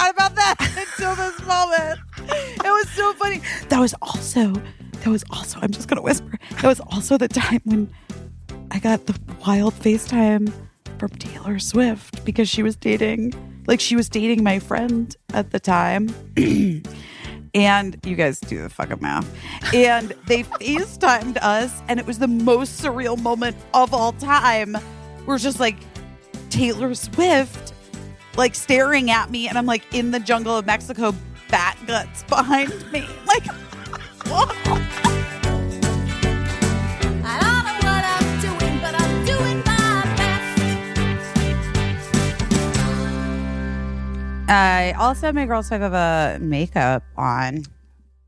forgot about that until this moment. It was so funny. That was also, I'm just going to whisper. That was also the time when I got the wild FaceTime from Taylor Swift because she was dating my friend at the time. And you guys do the fucking math. And they FaceTimed us, and it was the most surreal moment of all time. We're just like Taylor Swift, like staring at me, and I'm like in the jungle of Mexico, bat guts behind me. Like, whoa. I don't know what I'm doing, but I'm doing my best. I also have my Girls 5 of a makeup on.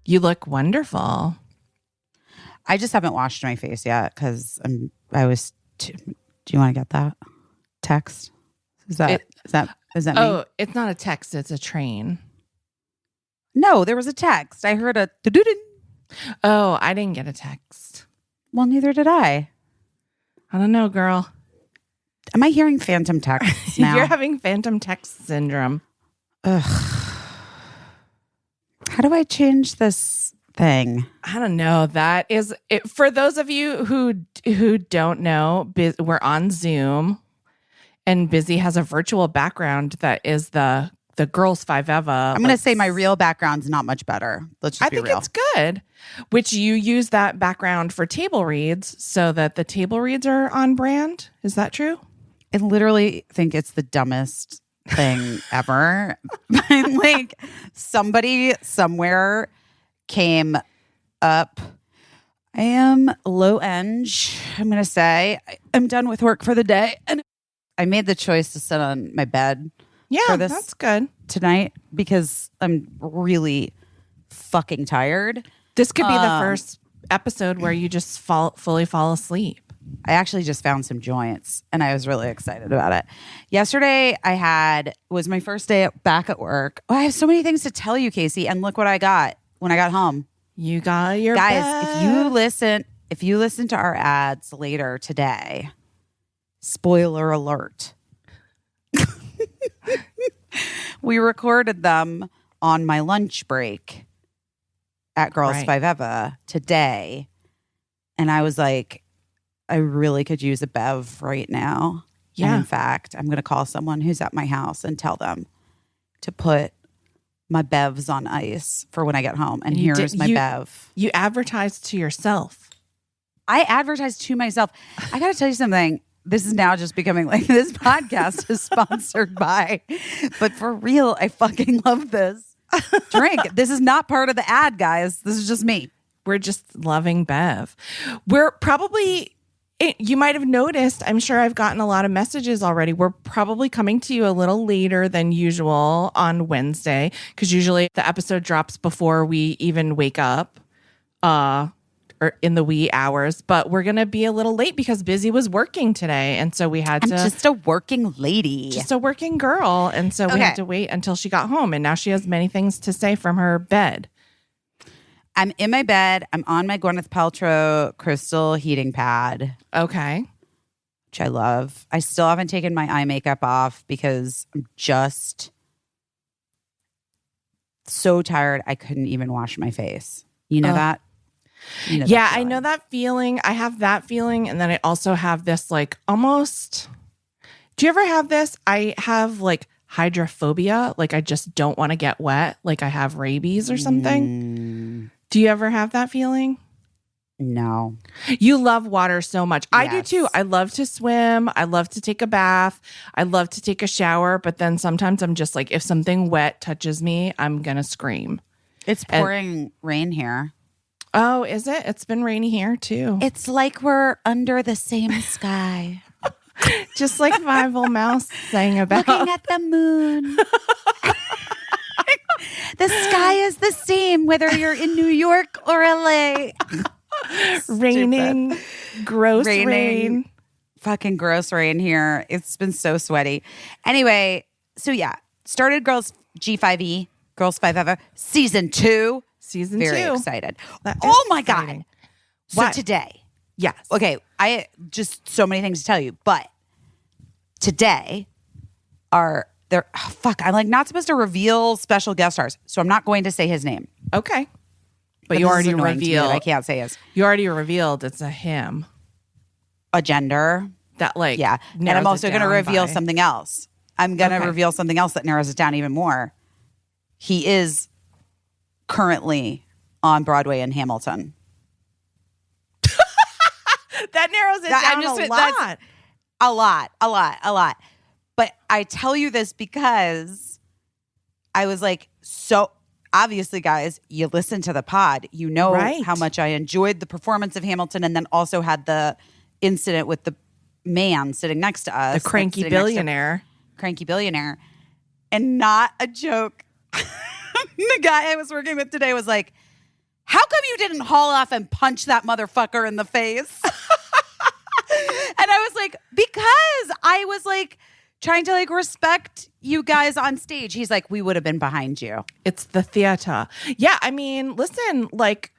You look wonderful. I just haven't washed my face yet because do you want to get that text? Is that me? Oh, it's not a text. It's a train. No, there was a text. I heard a doo-doo-doo. Oh, I didn't get a text. Well, neither did I. I don't know, girl. Am I hearing phantom texts now? You're having phantom text syndrome. Ugh. How do I change this thing? I don't know. That is it. For those of you who don't know, we're on Zoom, and Busy has a virtual background that is the Girls 5 Eva. I'm going to say my real background's not much better. Let's just be real. I think it's good. Which you use that background for table reads so that the table reads are on brand. Is that true? I literally think it's the dumbest thing ever. Like somebody somewhere came up. I am low end. I'm going to say I'm done with work for the day. And I made the choice to sit on my bed. Yeah, that's good. Tonight because I'm really fucking tired. This could be the first episode where you just fully fall asleep. I actually just found some joints and I was really excited about it. Yesterday was my first day back at work. Oh, I have so many things to tell you, Caissie, and look what I got when I got home. You got your guys, bed. if you listen to our ads later today, spoiler alert. We recorded them on my lunch break at Girls 5 Eva today. And I was like, I really could use a bev right now. Yeah. And in fact, I'm going to call someone who's at my house and tell them to put my bevs on ice for when I get home. And here's my bev. You advertised to yourself. I advertised to myself. I got to tell you something. This is now just becoming like this podcast is sponsored by. But for real, I fucking love this drink. This is not part of the ad, guys. This is just me. We're just loving Bev. We're probably, you might have noticed, I'm sure I've gotten a lot of messages already. We're probably coming to you a little later than usual on Wednesday because usually the episode drops before we even wake up. Or in the wee hours, but we're going to be a little late because Busy was working today. And so we had to... I'm just a working lady. Just a working girl. And so we had to wait until she got home. And now she has many things to say from her bed. I'm in my bed. I'm on my Gwyneth Paltrow crystal heating pad. Okay. Which I love. I still haven't taken my eye makeup off because I'm just so tired I couldn't even wash my face. You know that? Yeah, I know that feeling. I have that feeling. And then I also have this like almost, do you ever have this? I have like hydrophobia. Like I just don't want to get wet. Like I have rabies or something. Do you ever have that feeling? No. You love water so much. Yes. I do too. I love to swim. I love to take a bath. I love to take a shower. But then sometimes I'm just like, if something wet touches me, I'm going to scream. It's pouring rain here. Oh, is it? It's been rainy here too. It's like we're under the same sky. Just like Five-O Mouse sang about. Looking at the moon. The sky is the same whether you're in New York or LA. Raining, gross rain. Fucking gross rain here. It's been so sweaty. Anyway, so yeah, started Girls G5E, Girls 5 Eva, season 2. Season Very 2. excited. Oh my exciting. God. So what? today. Yes. Okay. I just so many things to tell you, but today I'm like not supposed to reveal special guest stars, so I'm not going to say his name. Okay. But you this is already annoying to me that revealed. I can't say his. You already revealed it's a him. A gender. That like Yeah. And I'm also going to reveal something else. I'm going to reveal something else that narrows it down even more. He is currently on Broadway in Hamilton. That narrows it down a lot. A lot. But I tell you this because I was like, so obviously, guys, you listen to the pod. You know how much I enjoyed the performance of Hamilton and then also had the incident with the man sitting next to us. The cranky billionaire. Cranky billionaire. And not a joke. The guy I was working with today was like, how come you didn't haul off and punch that motherfucker in the face? And I was like, because I was like trying to like respect you guys on stage. He's like, we would have been behind you. It's the theater. Yeah, I mean, listen, like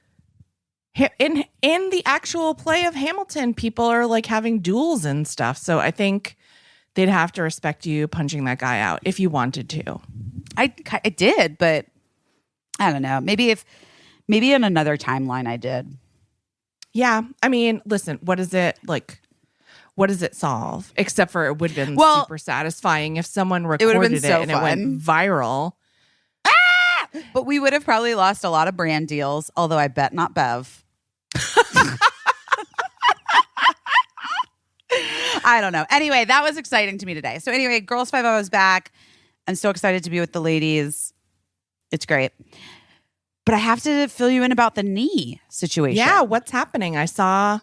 in the actual play of Hamilton, people are like having duels and stuff. So I think they'd have to respect you punching that guy out if you wanted to. I did, but I don't know. Maybe in another timeline I did. Yeah. I mean, listen, what does it solve? Except for it would have been super satisfying if someone recorded it and it went viral. Ah! But we would have probably lost a lot of brand deals, although I bet not Bev. I don't know. Anyway, that was exciting to me today. So anyway, Girls 5 I was back. I'm so excited to be with the ladies. It's great. But I have to fill you in about the knee situation. Yeah, what's happening? I saw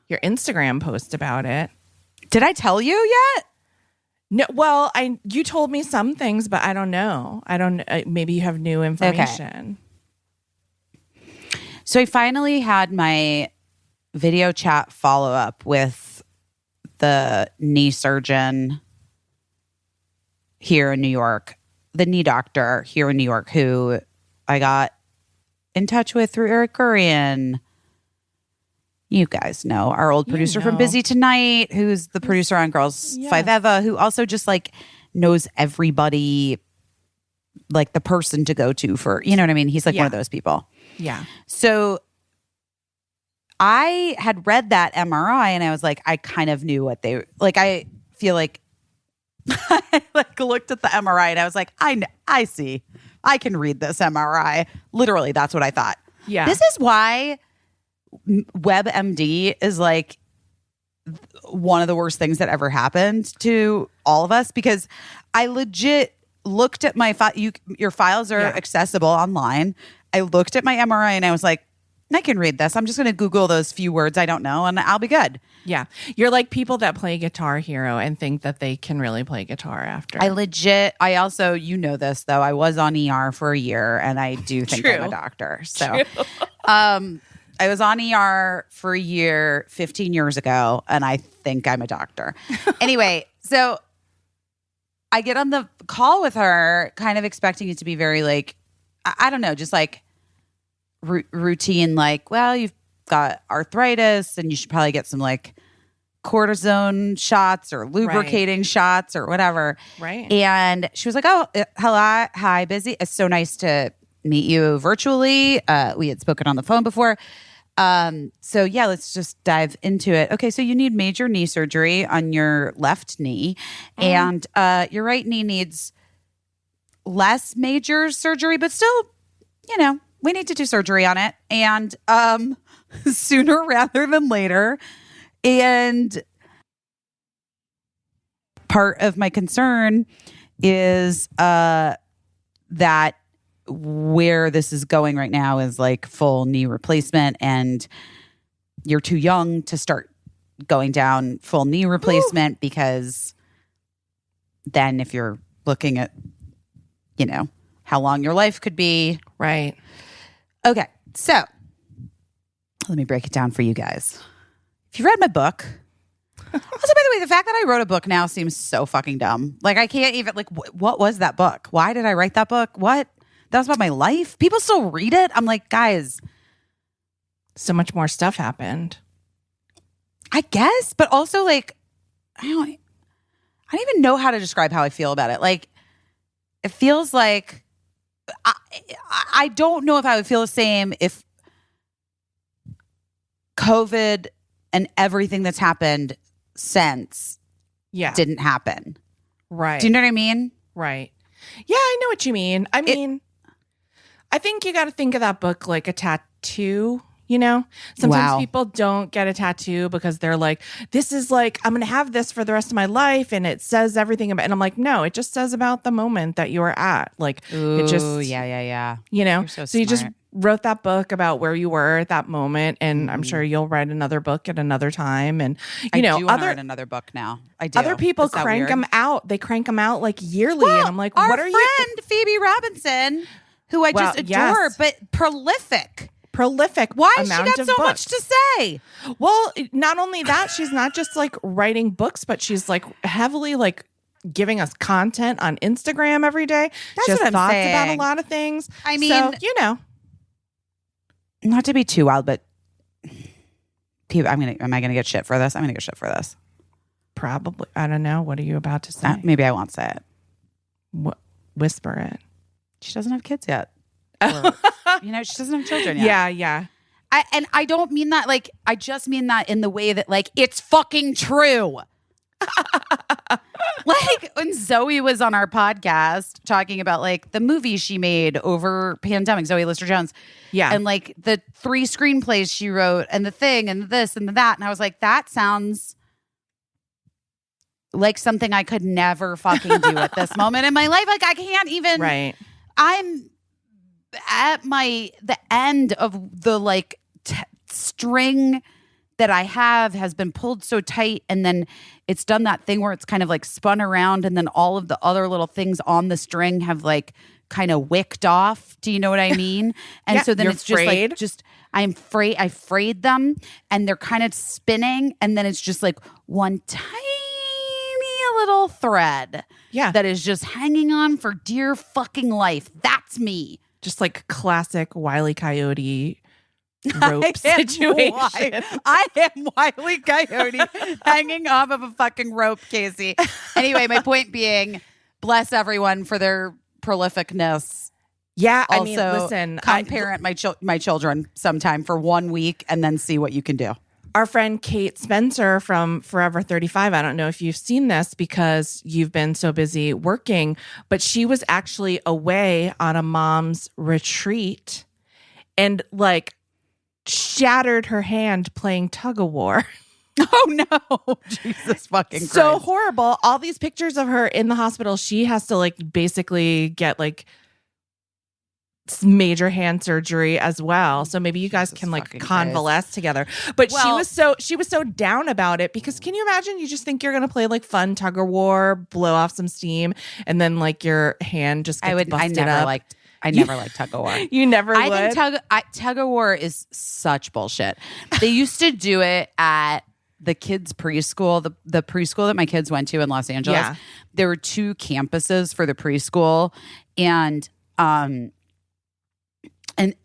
your Instagram post about it. Did I tell you yet? No, well, you told me some things, but I don't know. Maybe you have new information. Okay. So I finally had my video chat follow up with the knee surgeon here in New York, the knee doctor here in New York, who I got in touch with through Eric Gurian. You guys know our old producer from Busy Tonight, who's the producer on Girls 5 Eva, who also just like knows everybody, like the person to go to for, you know what I mean? He's like one of those people. Yeah. So I had read that MRI and I was like, I kind of knew what they like. I feel like I like looked at the MRI and I was like, I see. I can read this MRI. Literally, that's what I thought. Yeah. This is why WebMD is like one of the worst things that ever happened to all of us, because I legit looked at my your files are accessible online. I looked at my MRI and I was like, I can read this. I'm just going to Google those few words I don't know and I'll be good. Yeah. You're like people that play Guitar Hero and think that they can really play guitar after. I also, you know this though, I was on ER for a year and I do think I'm a doctor. So I was on ER for a year 15 years ago and I think I'm a doctor. Anyway, so I get on the call with her kind of expecting it to be very like, I don't know, just like routine, like, well, you've got arthritis and you should probably get some like cortisone shots or lubricating shots or whatever. Right. And she was like, oh, hello, hi, Busy. It's so nice to meet you virtually. We had spoken on the phone before. So yeah, let's just dive into it. Okay. So you need major knee surgery on your left knee and your right knee needs less major surgery, but still, you know, we need to do surgery on it and sooner rather than later. And part of my concern is that where this is going right now is like full knee replacement, and you're too young to start going down full knee replacement. Ooh. Because then if you're looking at, you know, how long your life could be. Right. Okay, so let me break it down for you guys. If you read my book, also, by the way, the fact that I wrote a book now seems so fucking dumb. Like, I can't even, like, what was that book? Why did I write that book? What? That was about my life? People still read it? I'm like, guys. So much more stuff happened. I guess, but also, like, I don't even know how to describe how I feel about it. Like, it feels like I don't know if I would feel the same if COVID and everything that's happened since didn't happen. Right. Do you know what I mean? Right. Yeah, I know what you mean. I mean, I think you got to think of that book like a tattoo. You know, sometimes people don't get a tattoo because they're like, this is like, I'm going to have this for the rest of my life. And it says everything about, and I'm like, no, it just says about the moment that you are at. Like, it just, yeah. You know, so you just wrote that book about where you were at that moment. And I'm sure you'll write another book at another time. And, you know, write another book now. I do. Other people crank them out. They crank them out like yearly. And I'm like, what are you? Our friend Phoebe Robinson, who I just adore, but prolific. Why has she got so much to say? Well, not only that, she's not just like writing books, but she's like heavily like giving us content on Instagram every day. She has thoughts about a lot of things. I mean, so, you know, not to be too wild, but am I gonna get shit for this? I'm gonna get shit for this. Probably. I don't know. What are you about to say? Maybe I won't say it. Whisper it. She doesn't have kids yet. Or, you know, she doesn't have children yet. Yeah. I don't mean that like, I just mean that in the way that like, it's fucking true. Like when Zoe was on our podcast talking about like the movies she made over pandemic, Zoe Lister-Jones. Yeah. And like the 3 screenplays she wrote and the thing and this and that. And I was like, that sounds like something I could never fucking do at this moment in my life. Like I can't even. Right. I'm at the end of the like string that I have has been pulled so tight, and then it's done that thing where it's kind of like spun around, and then all of the other little things on the string have like kind of wicked off. Do you know what I mean? And so then it's frayed. I frayed them, and they're kind of spinning, and then it's just like one tiny little thread that is just hanging on for dear fucking life. That's me. Just like classic Wile E. Coyote rope situation. I am Wile E. Coyote hanging off of a fucking rope, Caissie. Anyway, my point being, bless everyone for their prolificness. Yeah, also, I mean, listen, come parent my children sometime for 1 week and then see what you can do. Our friend Kate Spencer from Forever 35, I don't know if you've seen this because you've been so busy working, but she was actually away on a mom's retreat and like shattered her hand playing tug of war. Oh no. Jesus fucking Christ. So horrible. All these pictures of her in the hospital, she has to like basically get like major hand surgery as well. So maybe you guys can like convalesce together. But she was so down about it because can you imagine you just think you're going to play like fun tug of war, blow off some steam, and then like your hand just gets busted up. I never liked tug of war. You never would? I think tug of war is such bullshit. They used to do it at the kids' preschool, the preschool that my kids went to in Los Angeles. Yeah. There were 2 campuses for the preschool, and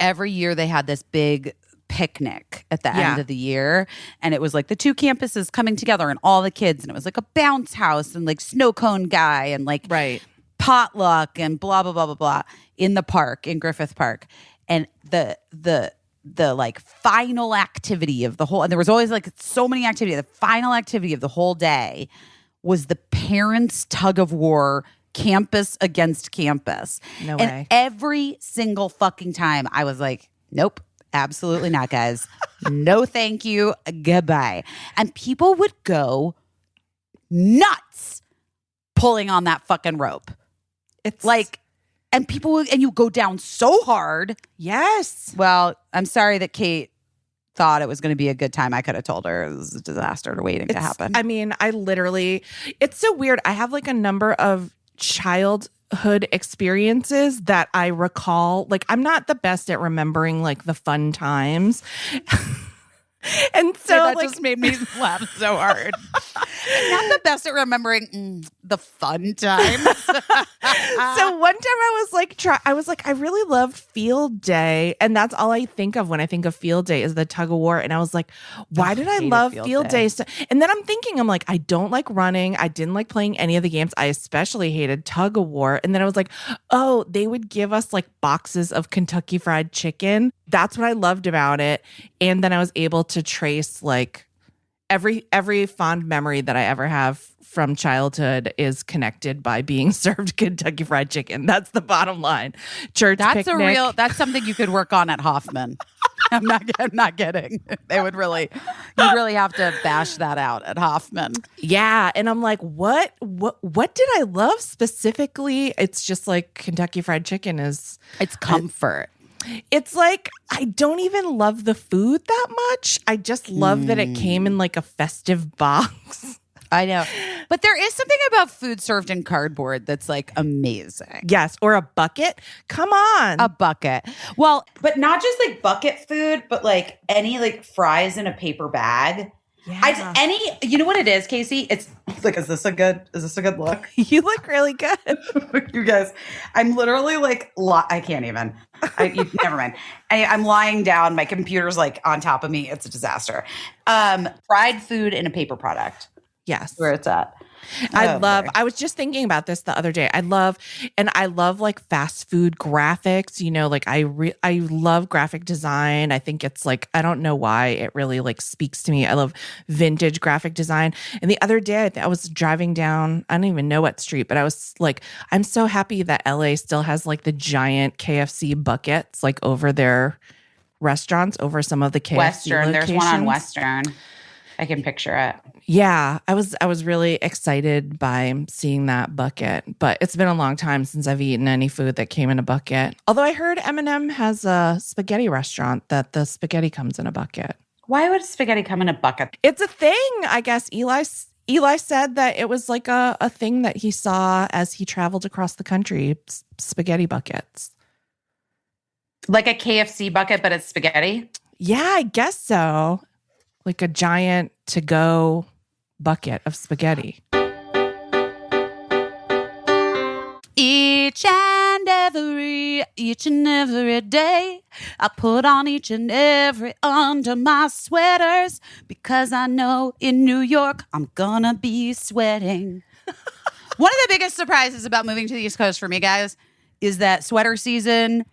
every year they had this big picnic at the end of the year, and it was like the 2 campuses coming together and all the kids, and it was like a bounce house and like snow cone guy and like potluck and blah blah blah blah blah in the park in Griffith Park. And the like final activity of the whole, and there was always like so many activities, the final activity of the whole day was the parents' tug of war, campus against campus. No and way. Every single fucking time I was like, nope, absolutely not, guys. No thank you, goodbye. And people would go nuts pulling on that fucking rope. It's like, and people would, and you go down so hard. Yes. Well, I'm sorry that Kate thought it was going to be a good time. I could have told her it was a disaster waiting to happen. I mean, it's so weird. I have like a number of childhood experiences that I recall. Like, I'm not the best at remembering like the fun times. And so that like, just made me laugh so hard. I'm not the best at remembering the fun times. So one time I was like, I really loved Field Day. And that's all I think of when I think of Field Day is the tug of war. And I was like, why did I love Field Day? So, and then I'm like, I don't like running. I didn't like playing any of the games. I especially hated tug of war. And then I was like, oh, they would give us like boxes of Kentucky Fried Chicken. That's what I loved about it. And then I was able to trace like every fond memory that I ever have from childhood is connected by being served Kentucky Fried Chicken. That's the bottom line. Church picnic. That's something you could work on at Hoffman. I'm not kidding. You'd really have to bash that out at Hoffman. Yeah. And I'm like, what did I love specifically? It's just like Kentucky Fried Chicken is. It's comfort. It's like, I don't even love the food that much. I just love that it came in like a festive box. I know. But there is something about food served in cardboard that's like amazing. Yes. Or a bucket. Come on. A bucket. Well, but not just like bucket food, but like any like fries in a paper bag. Yeah. You know what it is, Caissie? It's like, is this a good look? You look really good. You guys, I'm literally like, I can't even. Never mind. I'm lying down. My computer's like on top of me. It's a disaster. Fried food in a paper product. Yes. Where it's at. I was just thinking about this the other day. I love like fast food graphics, you know, like I love graphic design. I think it's like, I don't know why it really like speaks to me. I love vintage graphic design. And the other day I was driving down, I don't even know what street, but I was like, I'm so happy that LA still has like the giant KFC buckets, like over their restaurants, over some of the KFC Western. locations. There's one on Western. I can picture it. Yeah, I was really excited by seeing that bucket, but it's been a long time since I've eaten any food that came in a bucket. Although I heard Eminem has a spaghetti restaurant that the spaghetti comes in a bucket. Why would spaghetti come in a bucket? It's a thing, I guess. Eli said that it was like a thing that he saw as he traveled across the country, spaghetti buckets. Like a KFC bucket, but it's spaghetti? Yeah, I guess so. Like a giant to-go bucket of spaghetti. Each and every day, I put on each and every under my sweaters because I know in New York I'm gonna be sweating. One of the biggest surprises about moving to the East Coast for me, guys, is that sweater season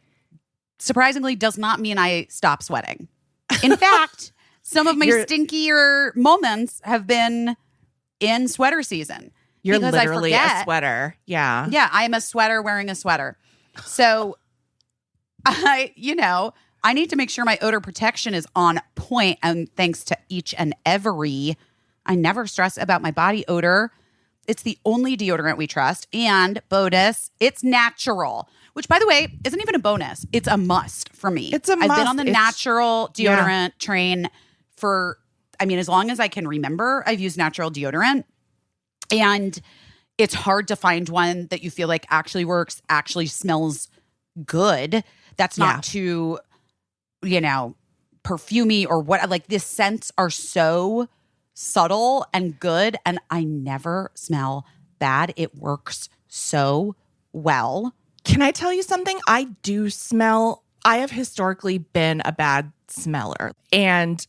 surprisingly does not mean I stop sweating. In fact, some of my stinkier moments have been in sweater season. You're literally a sweater. Yeah. Yeah, I am a sweater wearing a sweater. So I need to make sure my odor protection is on point. And thanks to each and every, I never stress about my body odor. It's the only deodorant we trust. And bonus, it's natural. Which, by the way, isn't even a bonus. It's a must for me. It's a must. I've been on the natural deodorant train for, as long as I can remember. I've used natural deodorant. And it's hard to find one that you feel like actually works, actually smells good. That's not too, perfumey or what. Like, the scents are so subtle and good. And I never smell bad. It works so well. Can I tell you something? I have historically been a bad smeller. And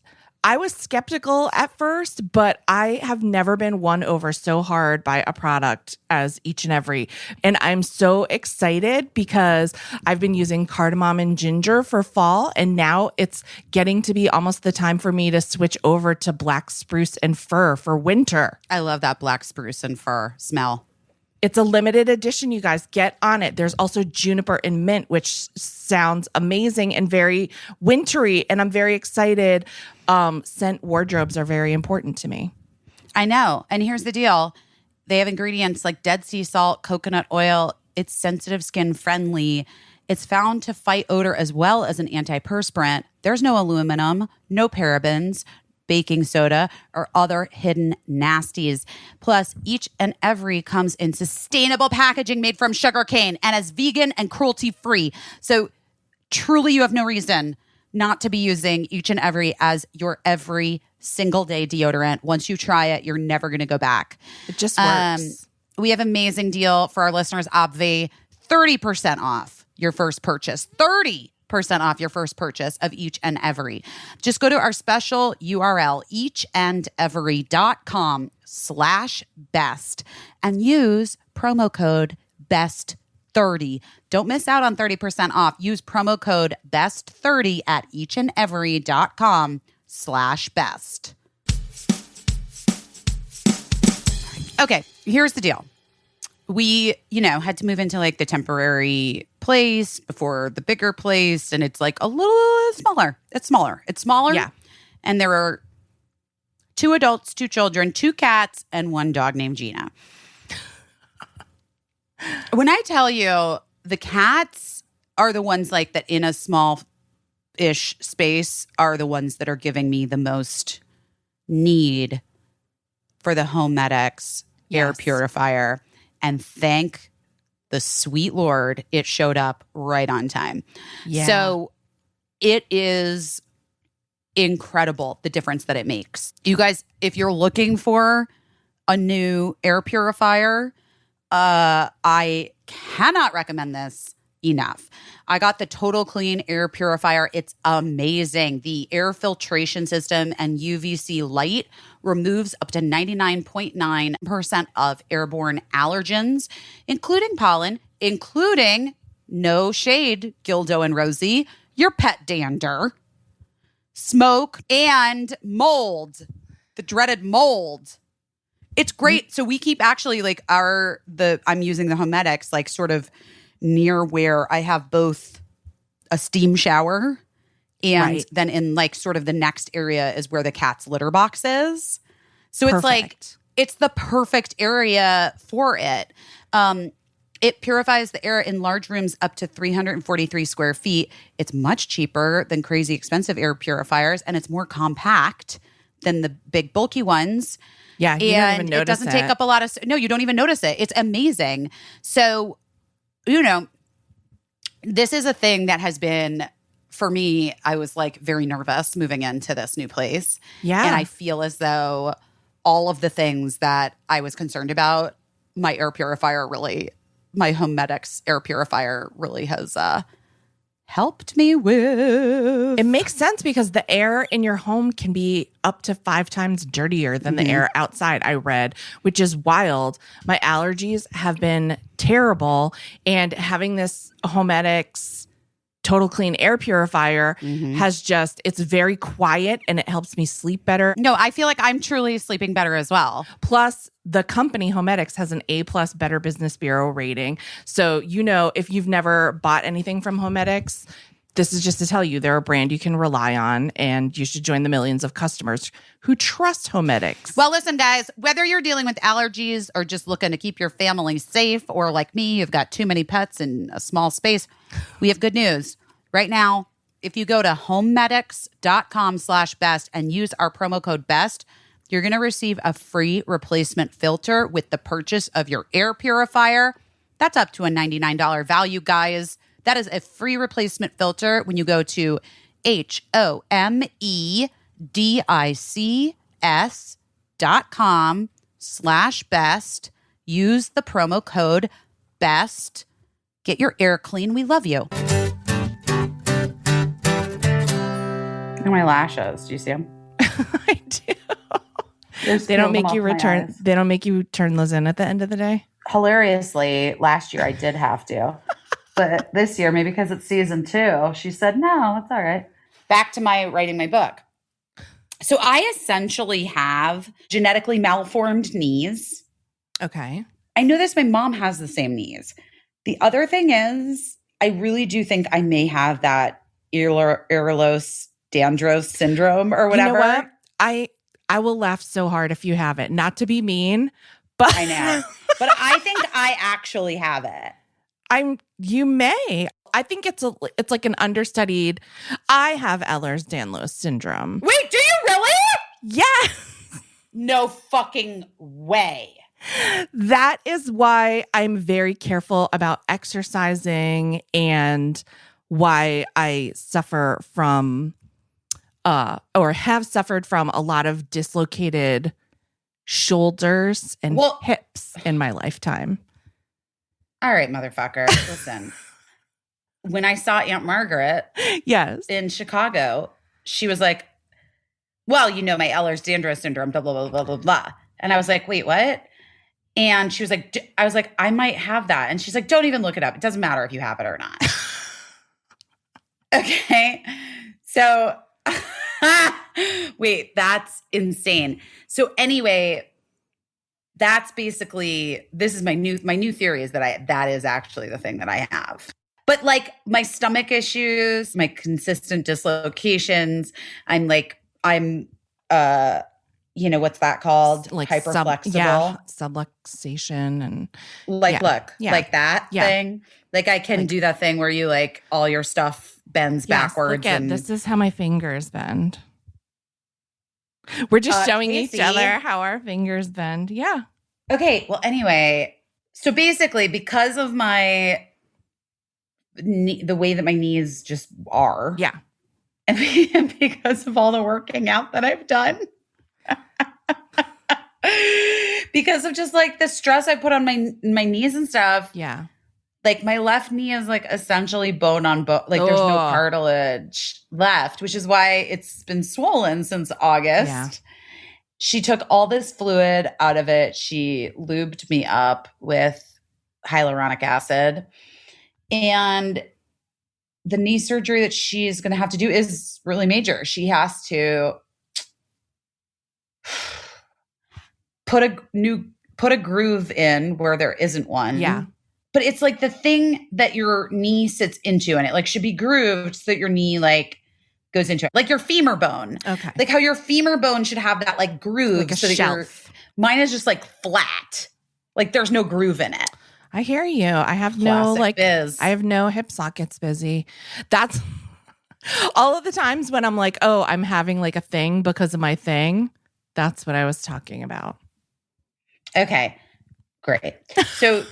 I was skeptical at first, but I have never been won over so hard by a product as each and every. And I'm so excited because I've been using cardamom and ginger for fall. And now it's getting to be almost the time for me to switch over to black spruce and fir for winter. I love that black spruce and fir smell. It's a limited edition, you guys. Get on it. There's also juniper and mint, which sounds amazing and very wintry. And I'm very excited. Scent wardrobes are very important to me. I know. And here's the deal. They have ingredients like Dead Sea salt, coconut oil. It's sensitive skin friendly. It's found to fight odor as well as an antiperspirant. There's no aluminum, no parabens, baking soda, or other hidden nasties. Plus, each and every comes in sustainable packaging made from sugarcane and is vegan and cruelty-free. So truly, you have no reason not to be using each and every as your every single day deodorant. Once you try it, you're never going to go back. It just works. we have amazing deal for our listeners, Obvi, 30% off your first purchase. 30% off your first purchase of Each and Every. Just go to our special URL, eachandevery.com/best, and use promo code BEST30. Don't miss out on 30% off. Use promo code BEST30 at eachandevery.com/best. Okay, here's the deal. We, had to move into like the temporary place before the bigger place, and it's like a little smaller. It's smaller. Yeah. And there are 2 adults, 2 children, 2 cats, and 1 dog named Gina. When I tell you the cats are the ones like that in a small-ish space are the ones that are giving me the most need for the Homedics air purifier. And thank the sweet Lord, it showed up right on time. Yeah. So it is incredible the difference that it makes. You guys, if you're looking for a new air purifier, I cannot recommend this enough. I got the Total Clean air purifier. It's amazing. The air filtration system and UVC light removes up to 99.9% of airborne allergens, including pollen, including, no shade, Gildo and Rosie, your pet dander, smoke, and mold, the dreaded mold. It's great. So we keep actually like I'm using the Homedics like sort of near where I have both a steam shower and then in like sort of the next area is where the cat's litter box is. So it's like, it's the perfect area for it. It purifies the air in large rooms up to 343 square feet. It's much cheaper than crazy expensive air purifiers, and it's more compact than the big bulky ones. Yeah, you don't even notice it doesn't take up a lot of. No, you don't even notice it. It's amazing. So, this is a thing that has been, for me, I was like very nervous moving into this new place. Yeah. And I feel as though all of the things that I was concerned about, my Homedics air purifier really has helped me with. It makes sense because the air in your home can be up to 5 times dirtier than the air outside, I read, which is wild. My allergies have been terrible, and having this Homedics Total Clean air purifier has just, it's very quiet and it helps me sleep better. No, I feel like I'm truly sleeping better as well. Plus, the company Homedics has an A+ Better Business Bureau rating. So, if you've never bought anything from Homedics, this is just to tell you they're a brand you can rely on, and you should join the millions of customers who trust Homedics. Well, listen, guys, whether you're dealing with allergies or just looking to keep your family safe, or like me, you've got too many pets in a small space, we have good news. Right now, if you go to homedics.com/best and use our promo code BEST, you're going to receive a free replacement filter with the purchase of your air purifier. That's up to a $99 value, guys. That is a free replacement filter when you go to homedics.com/best. Use the promo code BEST. Get your air clean. We love you. Look at my lashes. Do you see them? I do. They don't make you return. They don't make you turn those in at the end of the day. Hilariously, last year I did have to. But this year, maybe because it's season 2, she said, no, it's all right. Back to my writing my book. So I essentially have genetically malformed knees. Okay. I know this. My mom has the same knees. The other thing is, I really do think I may have that Ehlers-Danlos syndrome or whatever. You know what? I will laugh so hard if you have it. Not to be mean, but I know. But I think I actually have it. You may. I think it's like an understudied. I have Ehlers-Danlos syndrome. Wait, do you really? Yeah. No fucking way. That is why I'm very careful about exercising, and why I suffer from or have suffered from a lot of dislocated shoulders and Well- hips in my lifetime. All right, motherfucker. Listen, when I saw Aunt Margaret Yes. in Chicago, she was like, well, you know, my Ehlers-Danlos syndrome, blah, blah, blah, blah, blah, blah. And I was like, wait, what? And she was like, I was like, I might have that. And she's like, don't even look it up. It doesn't matter if you have it or not. Okay. So, wait, that's insane. So anyway, that's basically, this is my new theory is that is actually the thing that I have. But like my stomach issues, my consistent dislocations, you know, what's that called? Like hyperflexible. Subluxation and Like, yeah. look, Yeah. like that Yeah. thing. Like I can do that thing where you like all your stuff bends yes, backwards. look at, And this is how my fingers bend. We're just showing each Caissie. other how our fingers bend. Yeah. okay. Well, anyway, so basically, because of my the way that my knees just are, Yeah. and because of all the working out that I've done, because of just like the stress I put on my knees and stuff, Yeah. like my left knee is like essentially bone on bone. Like there's no Ugh. cartilage left, which is why it's been swollen since August. Yeah. She took all this fluid out of it. She lubed me up with hyaluronic acid. And the knee surgery that she's going to have to do is really major. She has to put a groove in where there isn't one. Yeah. But it's like the thing that your knee sits into, and it like should be grooved so that your knee like goes into it. Like your femur bone. Okay. Like how your femur bone should have that like groove Like a so that shelf. mine is just like flat. Like there's no groove in it. I hear you. I have Classic biz. I have no hip sockets busy. That's all of the times when I'm like, oh, I'm having like a thing because of my thing. That's what I was talking about. Okay, great. So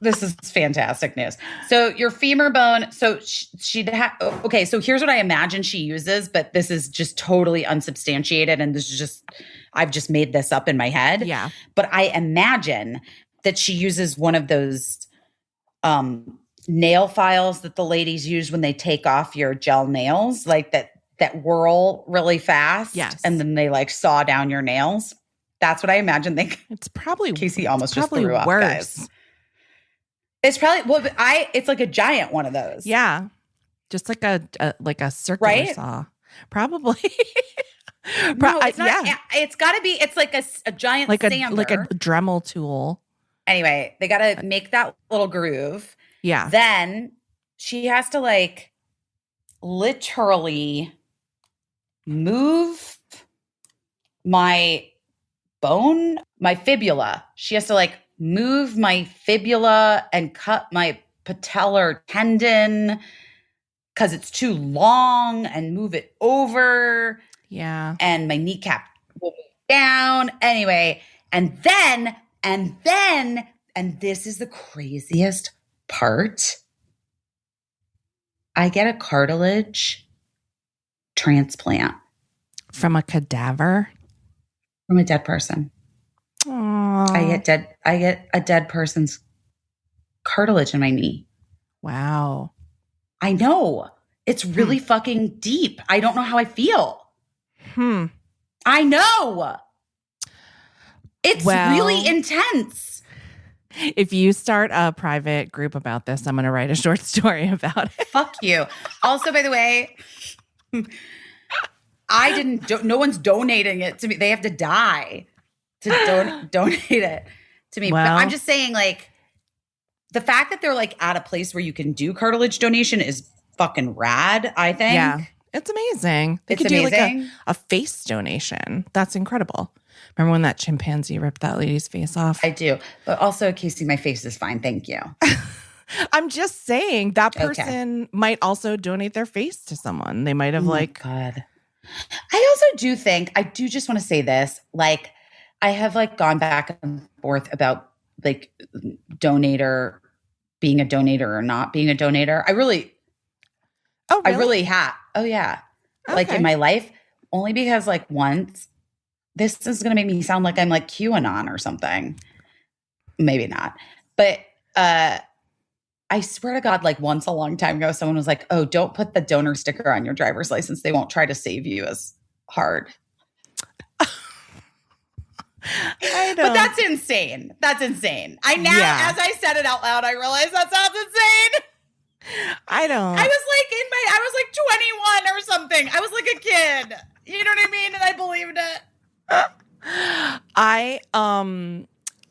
this is fantastic news. So your femur bone, so she'd have, okay, so here's what I imagine she uses, but this is just totally unsubstantiated. And this is just, I've just made this up in my head. Yeah. But I imagine that she uses one of those nail files that the ladies use when they take off your gel nails, like that whirl really fast. Yes. And then they like saw down your nails. That's what I imagine. It's probably Caissie almost just probably threw up, worse. guys. It's probably it's like a giant one of those. Yeah. Just like a circular Right? saw. Probably. No, it's not. Yeah. It's got to be. It's like a giant Like sander. a Dremel tool. Anyway, they got to make that little groove. Yeah. Then she has to like literally move my bone, my fibula. She has to like move my fibula and cut my patellar tendon because it's too long and move it over. Yeah. And my kneecap will move down. Anyway, and then, and this is the craziest part. I get a cartilage transplant From a cadaver. from a dead person. Aww. I get a dead person's cartilage in my knee. Wow. I know. It's really fucking deep. I don't know how I feel. I know. It's Well- really intense. If you start a private group about this, I'm going to write a short story about it. Fuck you. Also, by the way, no one's donating it to me. They have to die to donate it to me. Well- But I'm just saying, like, the fact that they're like at a place where you can do cartilage donation is fucking rad, I think. Yeah. It's amazing. They It's could do amazing. like a face donation. That's incredible. Remember when that chimpanzee ripped that lady's face off? I do. But also, Caissie, my face is fine. Thank you. I'm just saying that Okay. person might also donate their face to someone. They might have like, God. I also do think, I do just want to say this, like, I have like gone back and forth about like being a donator or not being a donator. I really have. Oh yeah. Like Okay. in my life, only because like once this is going to make me sound like I'm like QAnon or something. Maybe not. But I swear to God, like once a long time ago, someone was like, oh, don't put the donor sticker on your driver's license. They won't try to save you as hard. I know. But that's insane. That's insane. As I said it out loud, I realized that sounds insane. I don't. I was like 21 or something. I was like a kid. You know what I mean? And I believed it.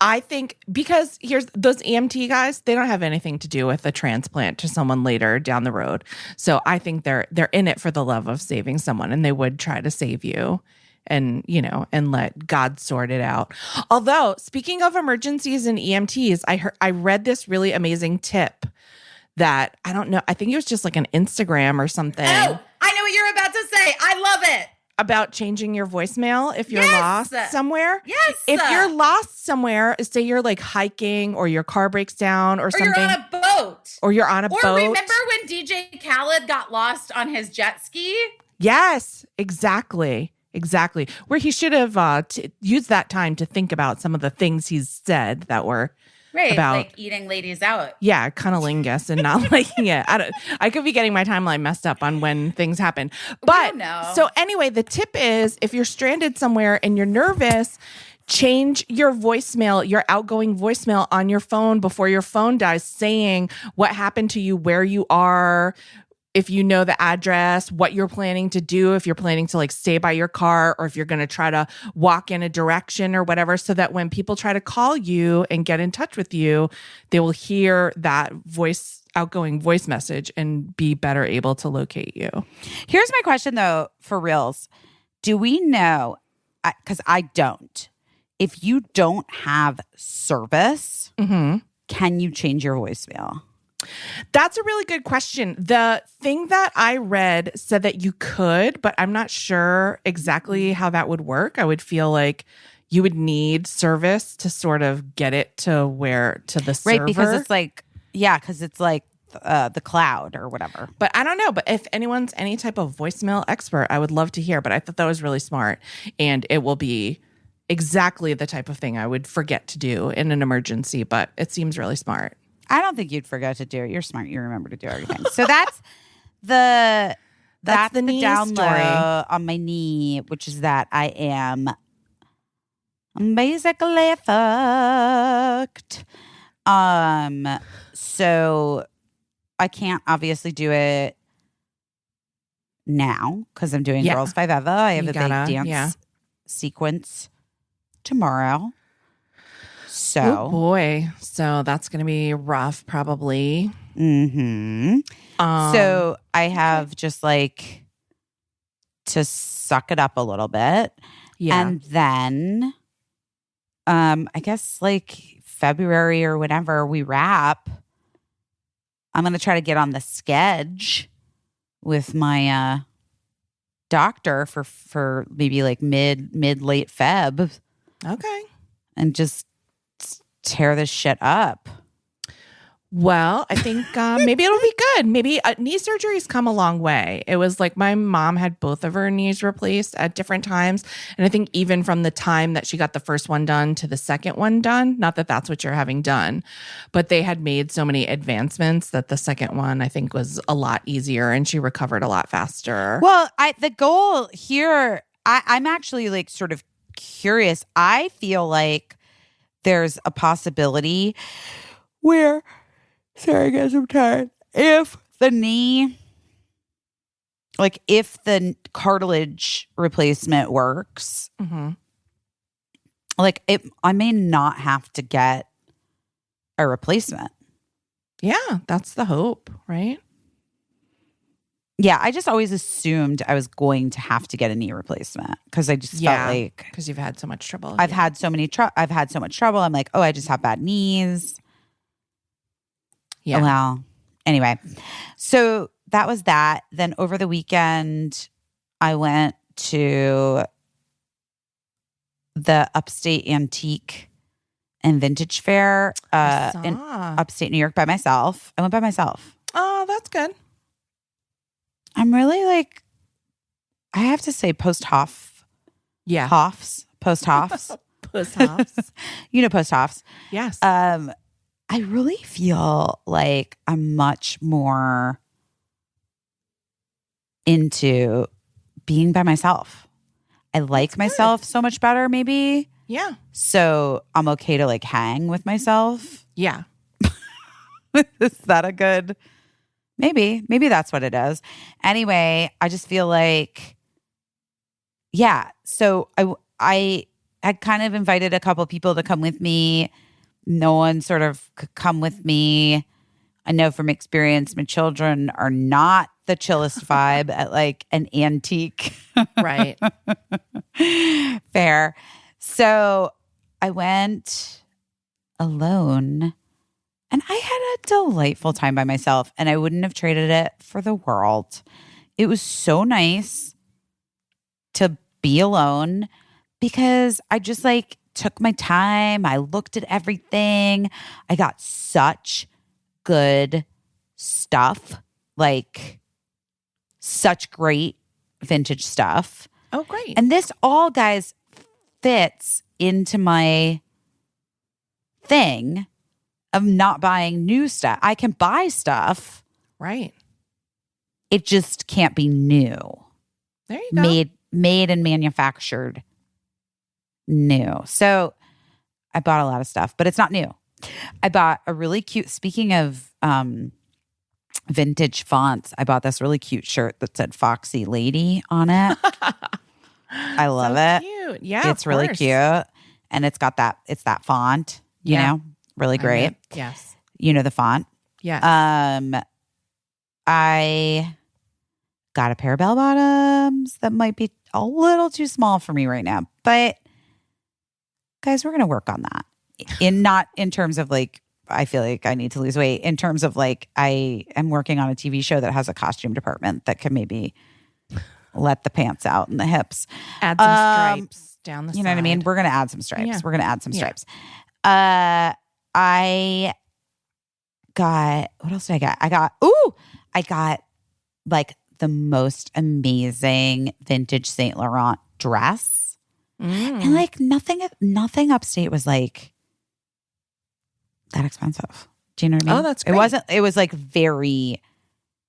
I think because here's those EMT guys, they don't have anything to do with the transplant to someone later down the road. So I think they're in it for the love of saving someone, and they would try to save you and, you know, and let God sort it out. Although, speaking of emergencies and EMTs, I read this really amazing tip that I don't know, I think it was just like an Instagram or something. Oh, I know what you're about to say. I love it. About changing your voicemail if you're lost somewhere. Yes. If you're lost somewhere, say you're like hiking or your car breaks down or something. Or you're on a boat. Or you're on a boat. Or remember when DJ Khaled got lost on his jet ski? Yes, exactly. Exactly. Where he should have used that time to think about some of the things he's said that were about like eating ladies out. Yeah, cunnilingus and not liking it. I could be getting my timeline messed up on when things happen. But so anyway, the tip is if you're stranded somewhere and you're nervous, change your voicemail, your outgoing voicemail on your phone before your phone dies, saying what happened to you, where you are, if you know the address, what you're planning to do, if you're planning to like stay by your car or if you're going to try to walk in a direction or whatever, so that when people try to call you and get in touch with you, they will hear that outgoing voice message and be better able to locate you. Here's my question though, for reals. Do we know, because I don't, if you don't have service, can you change your voicemail? That's a really good question. The thing that I read said that you could, but I'm not sure exactly how that would work. I would feel like you would need service to sort of get it to the server. Right, because it's like, the cloud or whatever. But I don't know. But if anyone's any type of voicemail expert, I would love to hear. But I thought that was really smart. And it will be exactly the type of thing I would forget to do in an emergency, but it seems really smart. I don't think you'd forget to do it. You're smart. You remember to do everything. So that's the knee down story low on my knee, which is that I am basically fucked. So I can't obviously do it now because I'm doing Girls Five Eva. I have a big dance sequence tomorrow. So, oh boy. So that's going to be rough, probably. So I have just like to suck it up a little bit. Yeah. And then, I guess like February or whenever we wrap, I'm going to try to get on the sketch with my doctor for maybe like mid late Feb. Okay. And just tear this shit up. Well, I think maybe it'll be good. Maybe knee surgery's come a long way. It was like my mom had both of her knees replaced at different times. And I think even from the time that she got the first one done to the second one done, not that that's what you're having done, but they had made so many advancements that the second one I think was a lot easier and she recovered a lot faster. Well, the goal here, I'm actually like sort of curious. I feel like there's a possibility where, sorry guys, I'm tired. If the knee, like if the cartilage replacement works, like I may not have to get a replacement. Yeah, that's the hope, right? Yeah, I just always assumed I was going to have to get a knee replacement because I just felt like because you've had so much trouble. I've had so much trouble. I'm like, oh, I just have bad knees. Yeah. Well, anyway, so that was that. Then over the weekend, I went to the Upstate Antique and Vintage Fair in upstate New York by myself. I went by myself. Oh, that's good. I'm really like, I have to say post-Hoff. Yeah. Hoffs. Post Hoffs. Post hops. You know Post Hoffs. Yes. I really feel like I'm much more into being by myself. I like myself so much better, maybe. Yeah. So I'm okay to like hang with myself. Yeah. Is that a good? Maybe that's what it is. Anyway, I just feel like, yeah. So I had kind of invited a couple people to come with me. No one sort of could come with me. I know from experience, my children are not the chillest vibe at like an antique Right. fair. So I went alone and I had a delightful time by myself and I wouldn't have traded it for the world. It was so nice to be alone because I just like took my time. I looked at everything. I got such good stuff, like such great vintage stuff. Oh, great. And this all, guys, fits into my thing of not buying new stuff. I can buy stuff. Right. It just can't be new. There you go. Made and manufactured new. So I bought a lot of stuff, but it's not new. I bought a really cute, speaking of vintage fonts, I bought this really cute shirt that said Foxy Lady on it. I love it. Cute. Yeah. It's really cute. And it's got that font, you know, really great. Yes. You know the font. Yeah. I got a pair of bell bottoms that might be a little too small for me right now, but guys, we're going to work on that. Not in terms of like, I feel like I need to lose weight. In terms of like, I am working on a TV show that has a costume department that can maybe let the pants out and the hips. Add some stripes down the side. You know what I mean? We're going to add some stripes. Yeah. We're going to add some Yeah. stripes. I got, what else did I get? I got like the most amazing vintage Saint Laurent dress. And like nothing upstate was like that expensive. Do you know what I mean? Oh, that's great. It was like very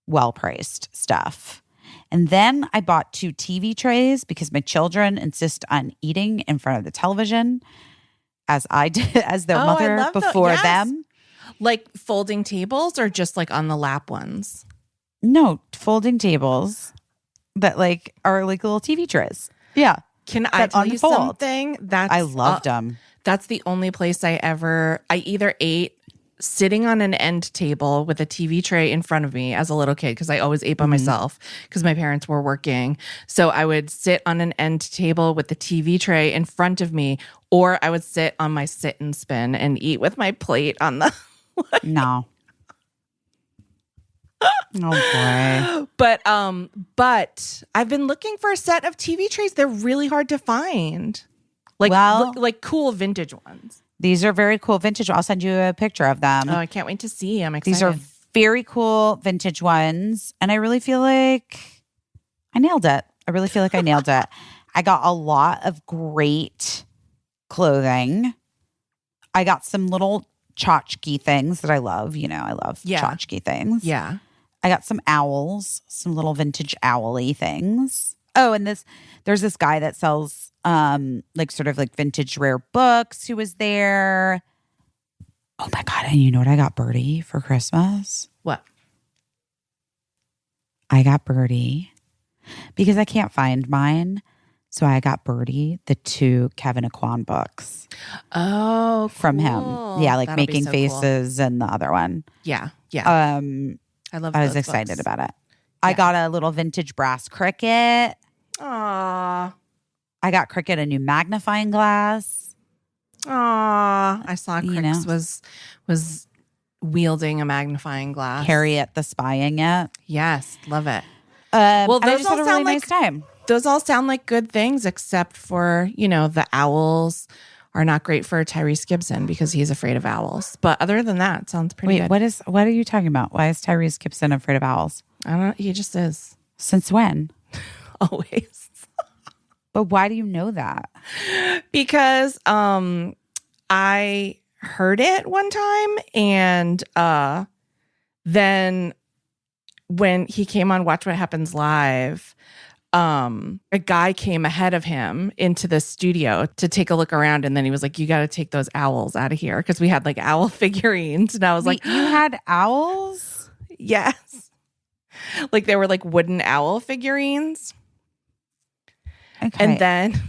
well priced stuff. And then I bought 2 TV trays because my children insist on eating in front of the television as I did as their I mother love before yes. them. Like folding tables or just like on the lap ones? No, folding tables that like are like little TV trays. Yeah. Can I That tell you unfold. something? I loved them. That's the only place I either ate sitting on an end table with a TV tray in front of me as a little kid because I always ate by myself because my parents were working. So I would sit on an end table with the TV tray in front of me, or I would sit on my sit and spin and eat with my plate on the. No. Oh boy. But I've been looking for a set of TV trays. They're really hard to find. Like like cool vintage ones. These are very cool vintage. I'll send you a picture of them. Oh, I can't wait to see. I'm excited. These are very cool vintage ones. And I really feel like I nailed it. I got a lot of great clothing. I got some little tchotchke things that I love. You know, I love tchotchke things. Yeah. I got some owls, some little vintage owly things. Oh, and there's this guy that sells like sort of like vintage rare books who was there. Oh my God. And you know what I got Birdie for Christmas? What? I got Birdie because I can't find mine. So I got Birdie the 2 Kevin Aquan books. Oh, from him. Yeah, like That'll be Making so Faces and the other one. Yeah. I love. I was those excited books. about it. I got a little vintage brass cricket. Aw. I got Cricket a new magnifying glass. I saw You Crix know. was wielding a magnifying glass. Harriet the spying it. Yes, love it. Well, I those just all had a really sound nice time. Those all sound like good things, except for, the owls are not great for Tyrese Gibson because he's afraid of owls. But other than that, it sounds pretty Wait, good. what are you talking about? Why is Tyrese Gibson afraid of owls? I don't know. He just is. Since when? Always. But why do you know that? Because I heard it one time, and then when he came on Watch What Happens Live, a guy came ahead of him into the studio to take a look around, and then he was like, you got to take those owls out of here, because we had like owl figurines, and I was like, you had owls? yes. Like they were like wooden owl figurines. Okay. And then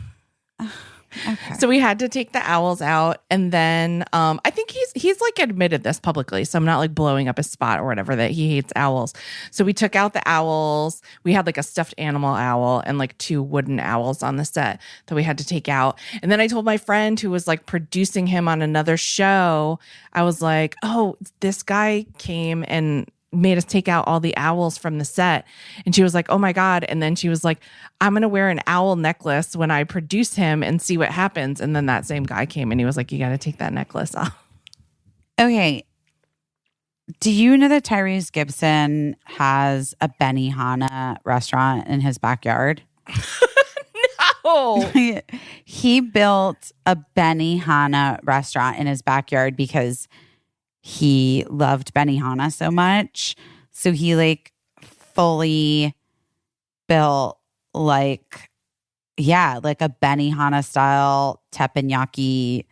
Okay. so we had to take the owls out, and then I think he's like admitted this publicly, so I'm not like blowing up his spot or whatever that he hates owls. So we took out the owls. We had like a stuffed animal owl and like 2 wooden owls on the set that we had to take out. And then I told my friend who was like producing him on another show, I was like, oh, this guy came and made us take out all the owls from the set. And she was like, oh my God. And then she was like, I'm going to wear an owl necklace when I produce him and see what happens. And then that same guy came and he was like, you got to take that necklace off. Okay. Do you know that Tyrese Gibson has a Benihana restaurant in his backyard? No. He built a Benihana restaurant in his backyard because he loved Benihana so much. So he like fully built like a Benihana style teppanyaki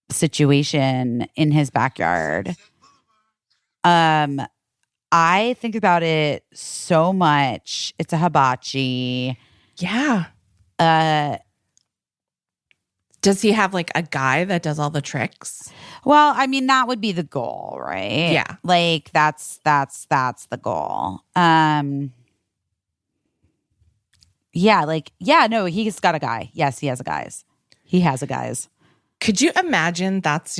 situation in his backyard. I think about it so much. It's a hibachi. Yeah. Does he have like a guy that does all the tricks? Well, I mean, that would be the goal, right? Yeah. Like that's the goal. No, he's got a guy. Yes, he has a guys. He has a guys. Could you imagine that's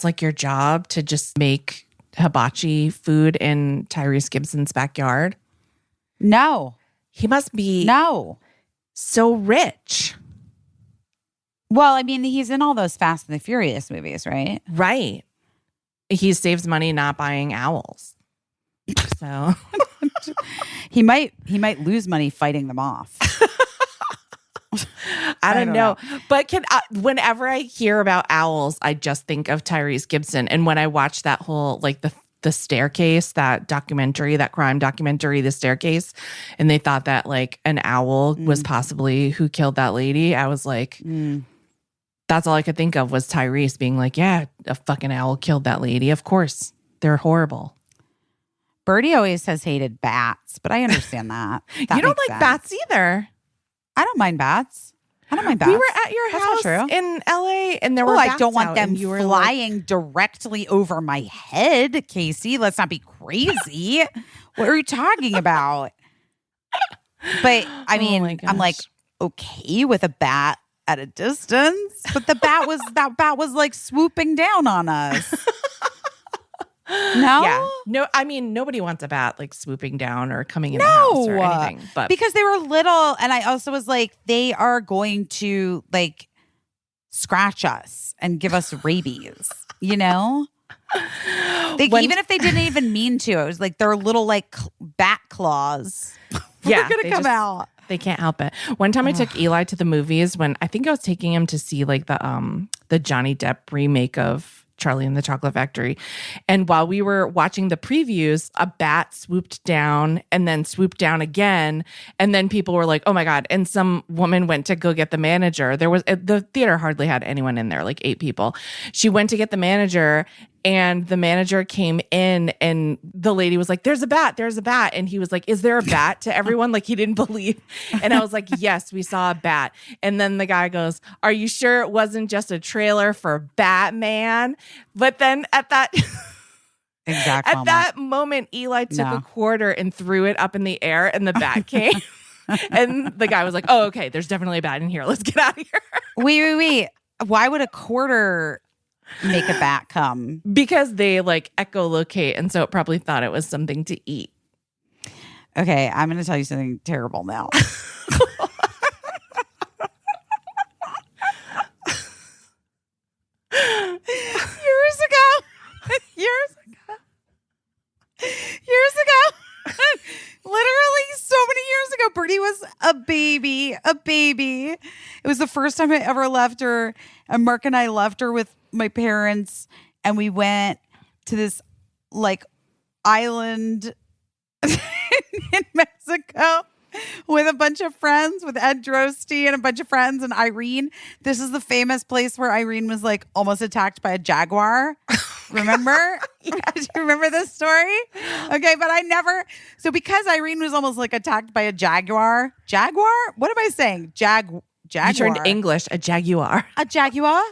like your job, to just make hibachi food in Tyrese Gibson's backyard? No. He must be so rich. Well, I mean, he's in all those Fast and the Furious movies, right? Right. He saves money not buying owls. So he might lose money fighting them off. I don't know. But whenever I hear about owls, I just think of Tyrese Gibson. And when I watch that whole like the staircase, that documentary, that crime documentary, The Staircase, and they thought that like an owl was possibly who killed that lady, I was like, that's all I could think of was Tyrese being like, yeah, a fucking owl killed that lady. Of course. They're horrible. Birdie always has hated bats, but I understand that. You don't like bats either. I don't mind bats. I don't mind bats. We were at your house in LA and there were bats I don't want out, them and you were flying directly over my head, Caissie. Let's not be crazy. What are you talking about? But I mean, I'm like okay with a bat at a distance, but that bat was like swooping down on us. No? Yeah. No, I mean, nobody wants a bat like swooping down or coming in the house or anything. But because they were little, and I also was like, they are going to like scratch us and give us rabies, you know? Even if they didn't even mean to, it was like their little like bat claws. Yeah, they're gonna come out. They can't help it. One time I took Eli to the movies when I think I was taking him to see like the Johnny Depp remake of Charlie and the Chocolate Factory. And while we were watching the previews, a bat swooped down and then swooped down again. And then people were like, oh my God. And some woman went to go get the manager. The theater hardly had anyone in there, like 8 people. She went to get the manager, and the manager came in, and the lady was like, there's a bat. And he was like, is there a bat, to everyone? Like he didn't believe. And I was like, yes, we saw a bat. And then the guy goes, are you sure it wasn't just a trailer for Batman? But then at that moment, Eli took a quarter and threw it up in the air, and the bat came. And the guy was like, oh, okay, there's definitely a bat in here. Let's get out of here. Wait. Why would a quarter make a bat come? Because they like echolocate, and so it probably thought it was something to eat. Okay, I'm going to tell you something terrible now. Years ago, literally so many years ago, Birdie was a baby. It was the first time I ever left her. And Mark and I left her with my parents, and we went to this like island in Mexico with a bunch of friends, with Ed Drosty and a bunch of friends and Irene. This is the famous place where Irene was like almost attacked by a jaguar. Remember? Do you remember this story? Okay, but I never. So because Irene was almost like attacked by a jaguar. What am I saying? Jaguar. You turned English, a jaguar. A jaguar?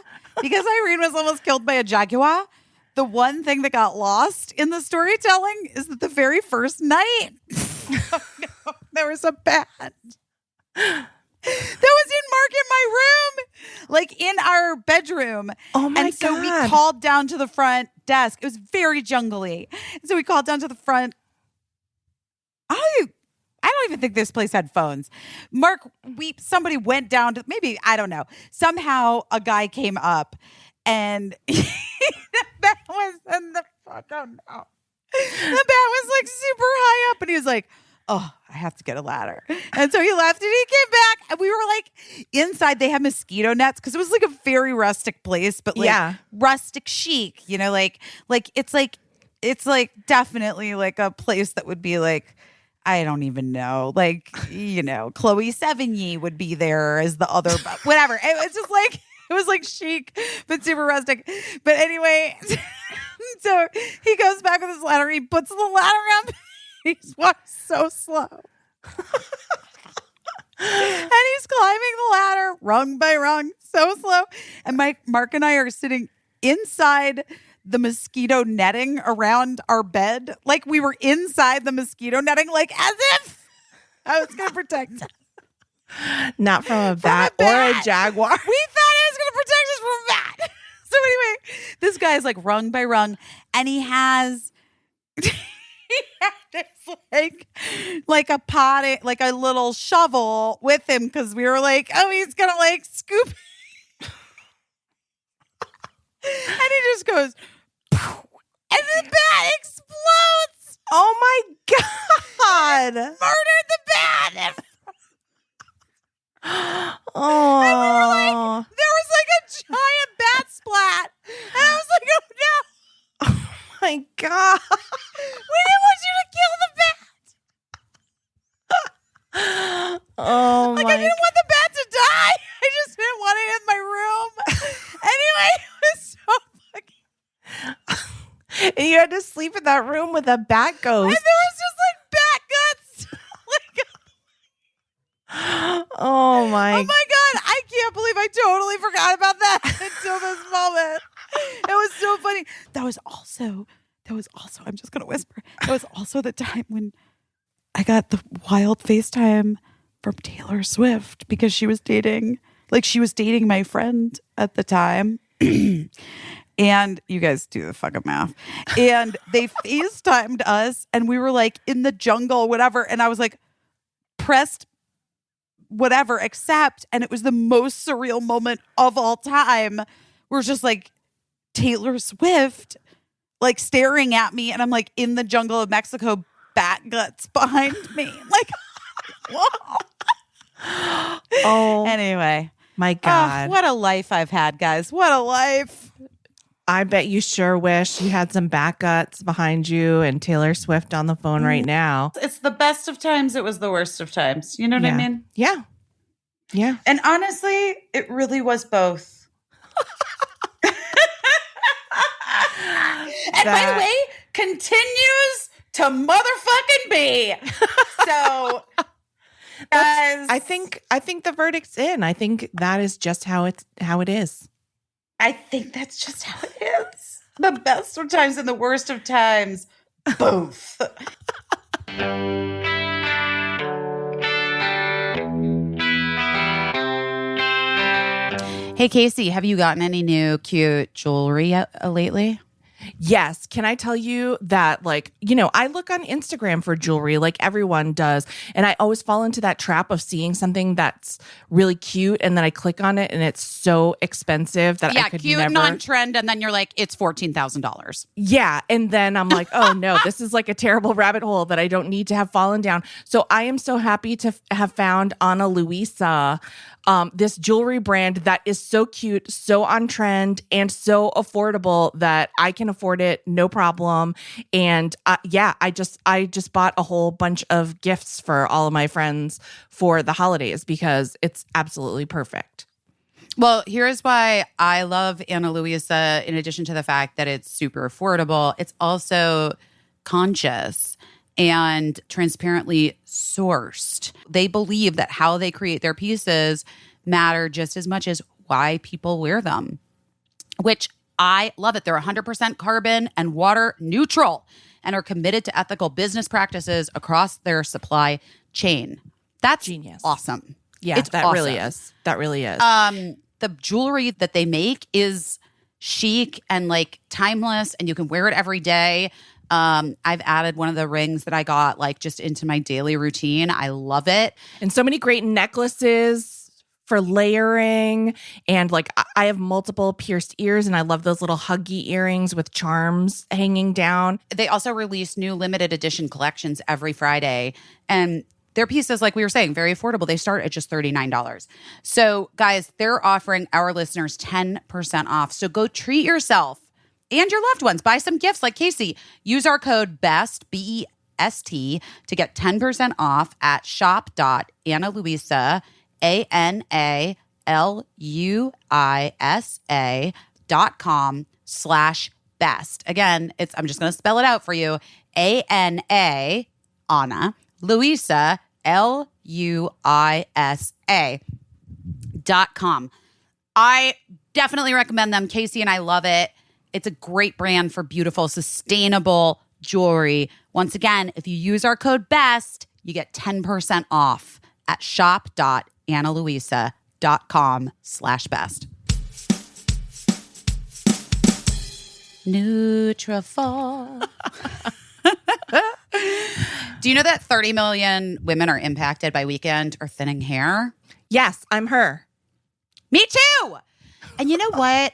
Because Irene was almost killed by a jaguar. The one thing that got lost in the storytelling is that the very first night, there was a bat that was in Mark in my room, like in our bedroom. Oh my God. And so we called down to the front desk. It was very jungly. And so we called down to the front. I don't even think this place had phones. Mark, somebody went down to, maybe, I don't know. Somehow a guy came up and the bat was in the fuck, oh no. The bat was like super high up and he was like, oh, I have to get a ladder. And so he left and he came back and we were like inside. They had mosquito nets because it was like a very rustic place, but like rustic chic, you know, like it's like definitely like a place that would be like, I don't even know, like, you know, Chloe Sevigny would be there as the other, whatever. It was just like, it was like chic, but super rustic. But anyway, so he goes back with his ladder. He puts the ladder up. He walks so slow. And he's climbing the ladder rung by rung, so slow. And Mark and I are sitting inside the mosquito netting around our bed. Like we were inside the mosquito netting, like as if I was going to protect us. Not from a bat or a jaguar. We thought it was going to protect us from a bat. So anyway, this guy is like rung by rung, and he has like a pot, like a little shovel with him because we were like, oh, he's going to like scoop. And he just goes, and the bat explodes. Oh my God. Murdered the bat. Oh. And we were like, there was like a giant bat splat. And I was like, oh no. Oh my God. We didn't want you to kill the bat. Oh like my I didn't want the bat to die. I just didn't want it in my room. Anyway, it was so fucking. And you had to sleep in that room with a bat ghost. And there was just like bat guts. Oh my. Oh my God. I can't believe I totally forgot about that until this moment. It was so funny. That was also, I'm just going to whisper. That was also the time when I got the wild FaceTime from Taylor Swift because she was dating my friend at the time. And you guys do the fucking math. And they FaceTimed us and we were like in the jungle, whatever. And I was like, pressed whatever, accept. And it was the most surreal moment of all time. We're just like Taylor Swift, like staring at me. And I'm like in the jungle of Mexico, bat guts behind me. Like, whoa. Oh, anyway. My God. What a life I've had, guys. What a life. I bet you sure wish you had some bat guts behind you and Taylor Swift on the phone right now. It's the best of times. It was the worst of times. You know what I mean? Yeah. Yeah. And honestly, it really was both. And by the way, continues to motherfucking be. So I think the verdict's in. I think that is just how it is. I think that's just how it is. The best of times and the worst of times, both. Hey, Caissie, have you gotten any new cute jewelry lately? Yes. Can I tell you that, like, I look on Instagram for jewelry like everyone does. And I always fall into that trap of seeing something that's really cute. And then I click on it and it's so expensive that I could cute never. and on trend. And then you're like, it's $14,000. Yeah. And then I'm like, oh no, this is like a terrible rabbit hole that I don't need to have fallen down. So I am so happy to have found Ana Luisa, this jewelry brand that is so cute, so on trend, and so affordable that I can afford it, no problem. And I just bought a whole bunch of gifts for all of my friends for the holidays because it's absolutely perfect. Well, here's why I love Ana Luisa. In addition to the fact that it's super affordable, it's also conscious and transparently sourced. They believe that how they create their pieces matter just as much as why people wear them, which I love it. They're 100% carbon and water neutral and are committed to ethical business practices across their supply chain. That's genius. Awesome. Yeah, it's that awesome. really is. That really is. The jewelry that they make is chic and like timeless, and you can wear it every day. I've added one of the rings that I got like just into my daily routine. I love it. And so many great necklaces for layering. And like I have multiple pierced ears and I love those little huggy earrings with charms hanging down. They also release new limited edition collections every Friday. And their pieces, like we were saying, very affordable. They start at just $39. So guys, they're offering our listeners 10% off. So go treat yourself and your loved ones. Buy some gifts like Caissie. Use our code BEST, BEST, to get 10% off at shop.analuisa, ANALUISA.com/best. Again, I'm just going to spell it out for you. ANA, Anna, Luisa, LUISA.com. I definitely recommend them. Caissie and I love it. It's a great brand for beautiful, sustainable jewelry. Once again, if you use our code BEST, you get 10% off at shop.analuisa.com/best. Nutrafol. Do you know that 30 million women are impacted by weekend or thinning hair? Yes, I'm her. Me too. And you know what?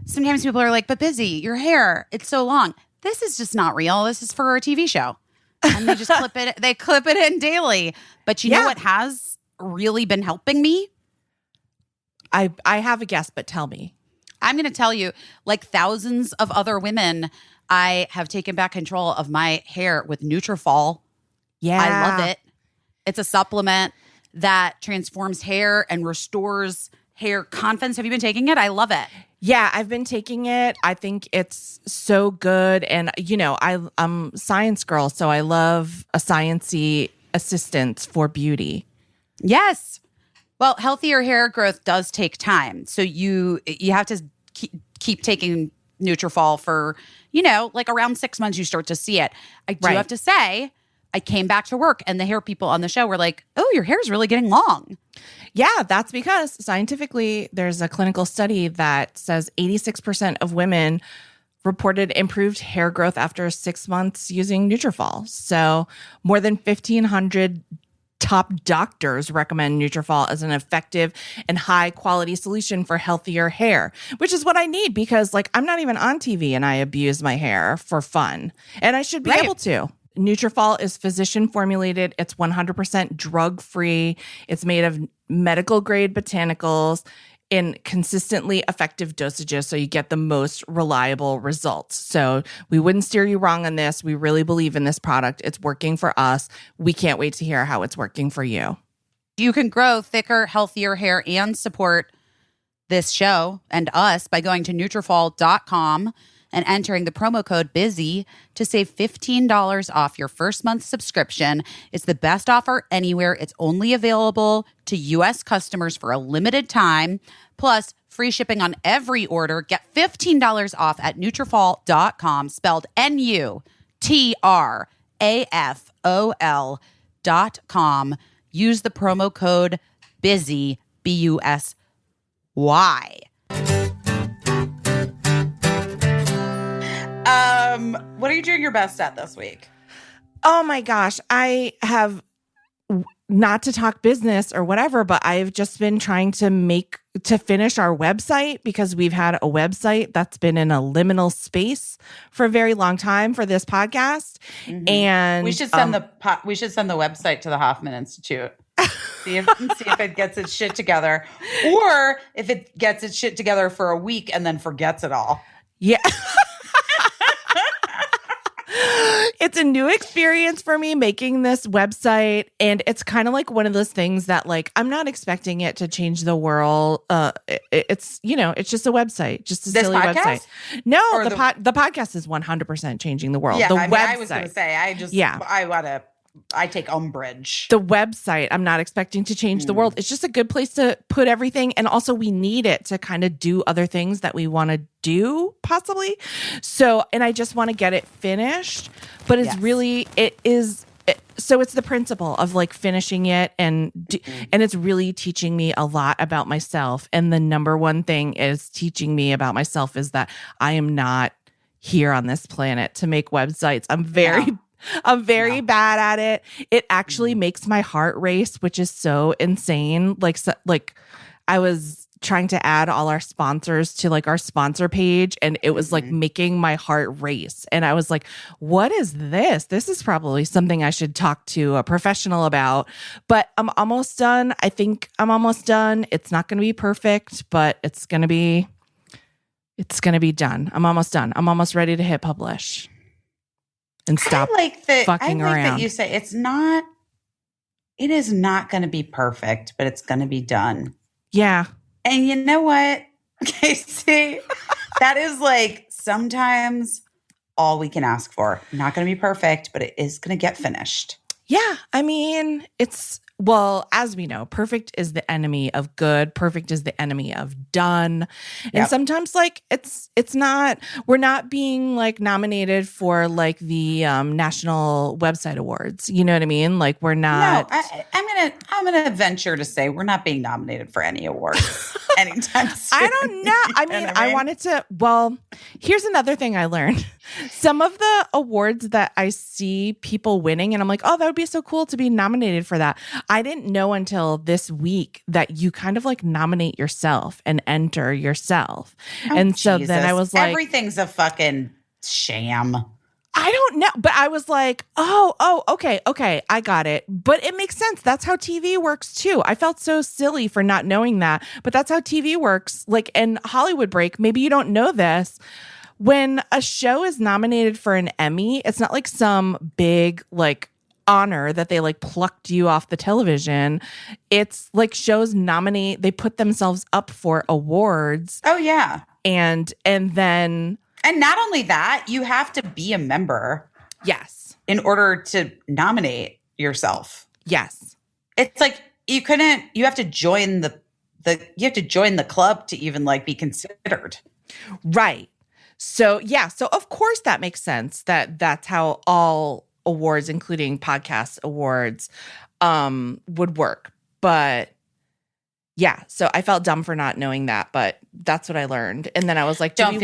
Sometimes people are like, but Busy, your hair, it's so long. This is just not real. This is for a TV show. And they just clip it in daily. But you know what has really been helping me? I have a guess, but tell me. I'm going to tell you, like thousands of other women, I have taken back control of my hair with Nutrafol. Yeah. I love it. It's a supplement that transforms hair and restores hair confidence. Have you been taking it? I love it. Yeah, I've been taking it. I think it's so good. And, I'm a science girl, so I love a sciencey assistance for beauty. Yes. Well, healthier hair growth does take time. So you have to keep taking Nutrafol for, like around 6 months, you start to see it. I do have to say, I came back to work and the hair people on the show were like, oh, your hair's really getting long. Yeah, that's because scientifically there's a clinical study that says 86% of women reported improved hair growth after 6 months using Nutrafol. So more than 1,500 top doctors recommend Nutrafol as an effective and high quality solution for healthier hair, which is what I need because I'm not even on TV and I abuse my hair for fun. And I should be able to. Nutrafol is physician formulated. It's 100% drug free. It's made of medical grade botanicals in consistently effective dosages so you get the most reliable results. So we wouldn't steer you wrong on this. We really believe in this product. It's working for us. We can't wait to hear how it's working for you. You can grow thicker, healthier hair and support this show and us by going to Nutrafol.com and entering the promo code BUSY to save $15 off your first month subscription. It's the best offer anywhere. It's only available to U.S. customers for a limited time. Plus, free shipping on every order. Get $15 off at Nutrafol.com, spelled Nutrafol.com. Use the promo code BUSY, B-U-S-Y. What are you doing your best at this week? Oh my gosh. I have, not to talk business or whatever, but I've just been trying to finish our website because we've had a website that's been in a liminal space for a very long time for this podcast. Mm-hmm. And we should send the website to the Hoffman Institute. see if it gets its shit together, or if it gets its shit together for a week and then forgets it all. Yeah. It's a new experience for me making this website, and it's kind of like one of those things that, like, I'm not expecting it to change the world. It's it's just a website, just a silly website. No, the podcast is 100% changing the world. Yeah, the website. I was going to say, I take umbrage. The website, I'm not expecting to change the world. It's just a good place to put everything. And also we need it to kind of do other things that we want to do possibly. So, and I just want to get it finished, but it's so it's the principle of like finishing it and it's really teaching me a lot about myself. And the number one thing is teaching me about myself is that I am not here on this planet to make websites. I'm very bad at it. It actually makes my heart race, which is so insane. Like I was trying to add all our sponsors to like our sponsor page, and it was like making my heart race. And I was like, what is this? This is probably something I should talk to a professional about. But I'm almost done. I think I'm almost done. It's not going to be perfect, but it's going to be done. I'm almost done. I'm almost ready to hit publish. And stop fucking around. That you say it is not going to be perfect, but it's going to be done. Yeah. And you know what, Caissie? That is like sometimes all we can ask for. Not going to be perfect, but it is going to get finished. Yeah. I mean, well, as we know, perfect is the enemy of good. Perfect is the enemy of done. And sometimes like we're not being like nominated for like the National Website Awards. You know what I mean? Like we're not. No, I'm gonna venture to say we're not being nominated for any awards anytime soon. I don't know. I mean, I wanted to. Well, here's another thing I learned. Some of the awards that I see people winning, and I'm like, oh, that would be so cool to be nominated for that. I didn't know until this week that you kind of like nominate yourself and enter yourself. And so then I was like, everything's a fucking sham. I don't know. But I was like, oh, okay, I got it. But it makes sense. That's how TV works too. I felt so silly for not knowing that. But that's how TV works. Like in Hollywood Break, maybe you don't know this. When a show is nominated for an Emmy, it's not like some big like honor that they like plucked you off the television. It's like shows they put themselves up for awards. Oh yeah. And then and not only that, you have to be a member. Yes. In order to nominate yourself. Yes. It's like you have to join the club to even like be considered. Right. So yeah, so of course that makes sense that's how all awards, including podcast awards, would work. But yeah, so I felt dumb for not knowing that, but that's what I learned. And then I was like, do we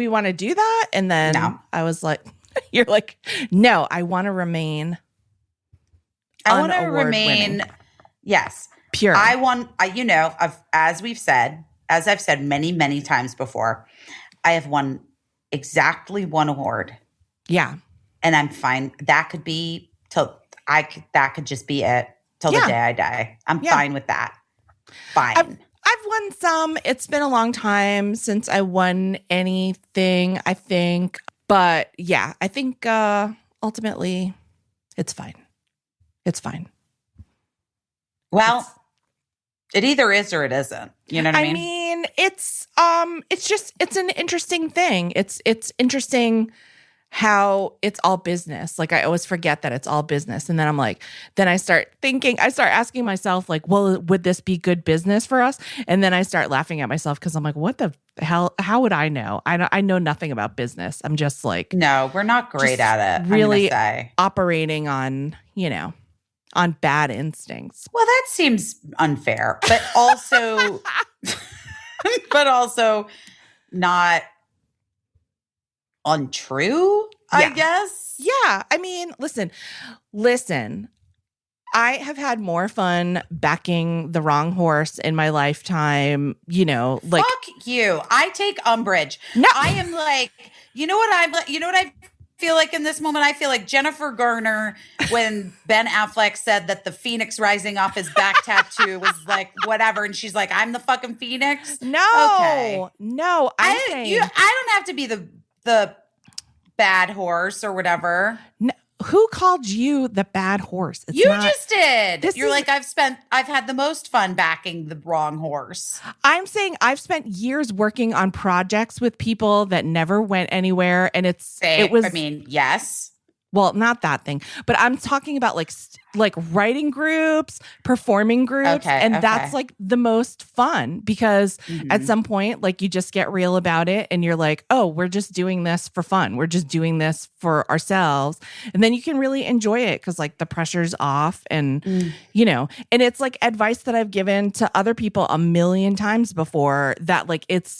want to do that? And then I was like, you're like, no, I want to remain. Yes. Pure. As I've said many, many times before, I have won exactly one award. Yeah. And I'm fine. That could be that could just be it till the day I die. I'm fine with that. Fine. I've won some. It's been a long time since I won anything, I think. But yeah, I think ultimately it's fine. It's fine. Well, it either is or it isn't. You know what I mean? I mean, it's an interesting thing. It's interesting how it's all business. Like I always forget that it's all business. And then I'm like, then I start asking myself like, well, would this be good business for us? And then I start laughing at myself because I'm like, what the hell? How would I know? I know nothing about business. I'm just like, no, we're not great at it. Really operating on, on bad instincts. Well, that seems unfair, but also, not untrue, I Yeah. guess. Yeah. I mean, listen. I have had more fun backing the wrong horse in my lifetime, like Fuck you. I take umbrage. No. I am like, you know what I feel like in this moment? I feel like Jennifer Garner when Ben Affleck said that the phoenix rising off his back tattoo was like whatever, and she's like, I'm the fucking phoenix. No. Okay. No. I don't have to be the bad horse or whatever. No, who called you the bad horse? It's You not- just did. This You're is- like, I've had the most fun backing the wrong horse. I'm saying I've spent years working on projects with people that never went anywhere, and Yes. well, not that thing, but I'm talking about like writing groups, performing groups, Okay, and okay. that's like the most fun because Mhm. at some point, like you just get real about it, and you're like, oh, we're just doing this for fun. We're just doing this for ourselves, and then you can really enjoy it because like the pressure's off, and and it's like advice that I've given to other people a million times before that like it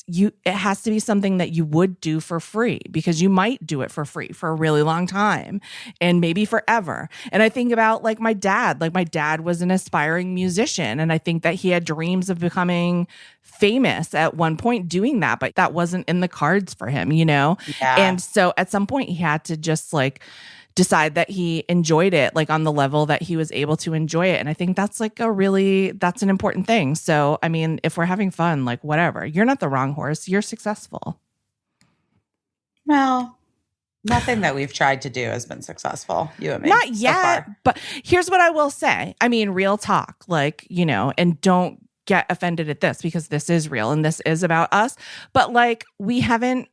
has to be something that you would do for free because you might do it for free for a really long time and maybe forever. And I think about like my dad was an aspiring musician, and I think that he had dreams of becoming famous at one point doing that, but that wasn't in the cards for him, Yeah. And so at some point he had to just like decide that he enjoyed it like on the level that he was able to enjoy it. And I think that's like that's an important thing. So, I mean, if we're having fun, like whatever, you're not the wrong horse, you're successful. Well, nothing that we've tried to do has been successful, you and me. Not so yet, far. but here's what I will say. I mean, real talk, like, and don't get offended at this because this is real and this is about us. But like, we haven't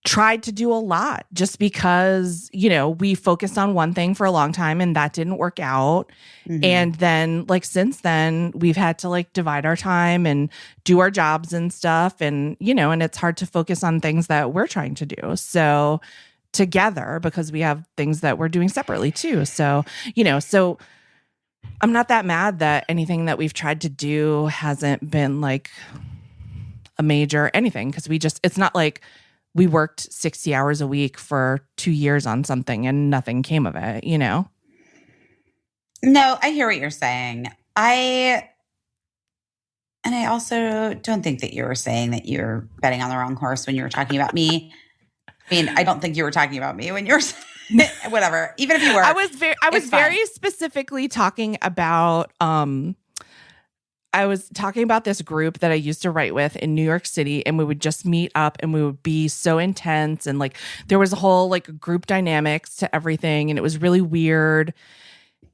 tried to do a lot just because, we focused on one thing for a long time and that didn't work out. Mhm. And then like since then we've had to like divide our time and do our jobs and stuff. And, and it's hard to focus on things that we're trying to do. So together because we have things that we're doing separately too. So, so I'm not that mad that anything that we've tried to do hasn't been like a major anything because it's not like we worked 60 hours a week for 2 years on something and nothing came of it, No, I hear what you're saying. And I also don't think that you were saying that you're betting on the wrong horse when you were talking about me. I mean, I don't think you were talking about me when you were saying whatever. Even if you were. I was It's very specifically talking about this group that I used to write with in New York City, and we would just meet up and we would be so intense. And like, there was a whole like group dynamics to everything. And it was really weird.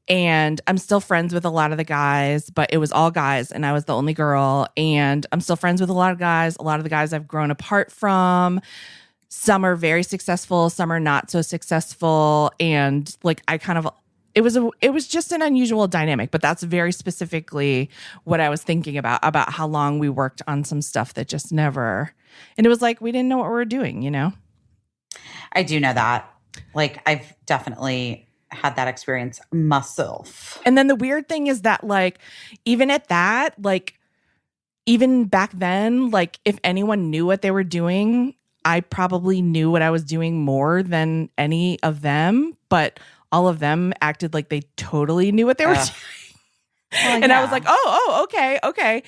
And I'm still friends with a lot of the guys, but it was all guys and I was the only girl. And I'm still friends with a lot of guys. A lot of the guys I've grown apart from. Some are very successful, some are not so successful. And like, it was just an unusual dynamic, but that's very specifically what I was thinking about how long we worked on some stuff that just never, and it was like, we didn't know what we were doing, I do know that. Like, I've definitely had that experience myself. And then the weird thing is that like, even at that, like, even back then, like if anyone knew what they were doing, I probably knew what I was doing more than any of them, but all of them acted like they totally knew what they were doing. Well, And I was like, oh, okay.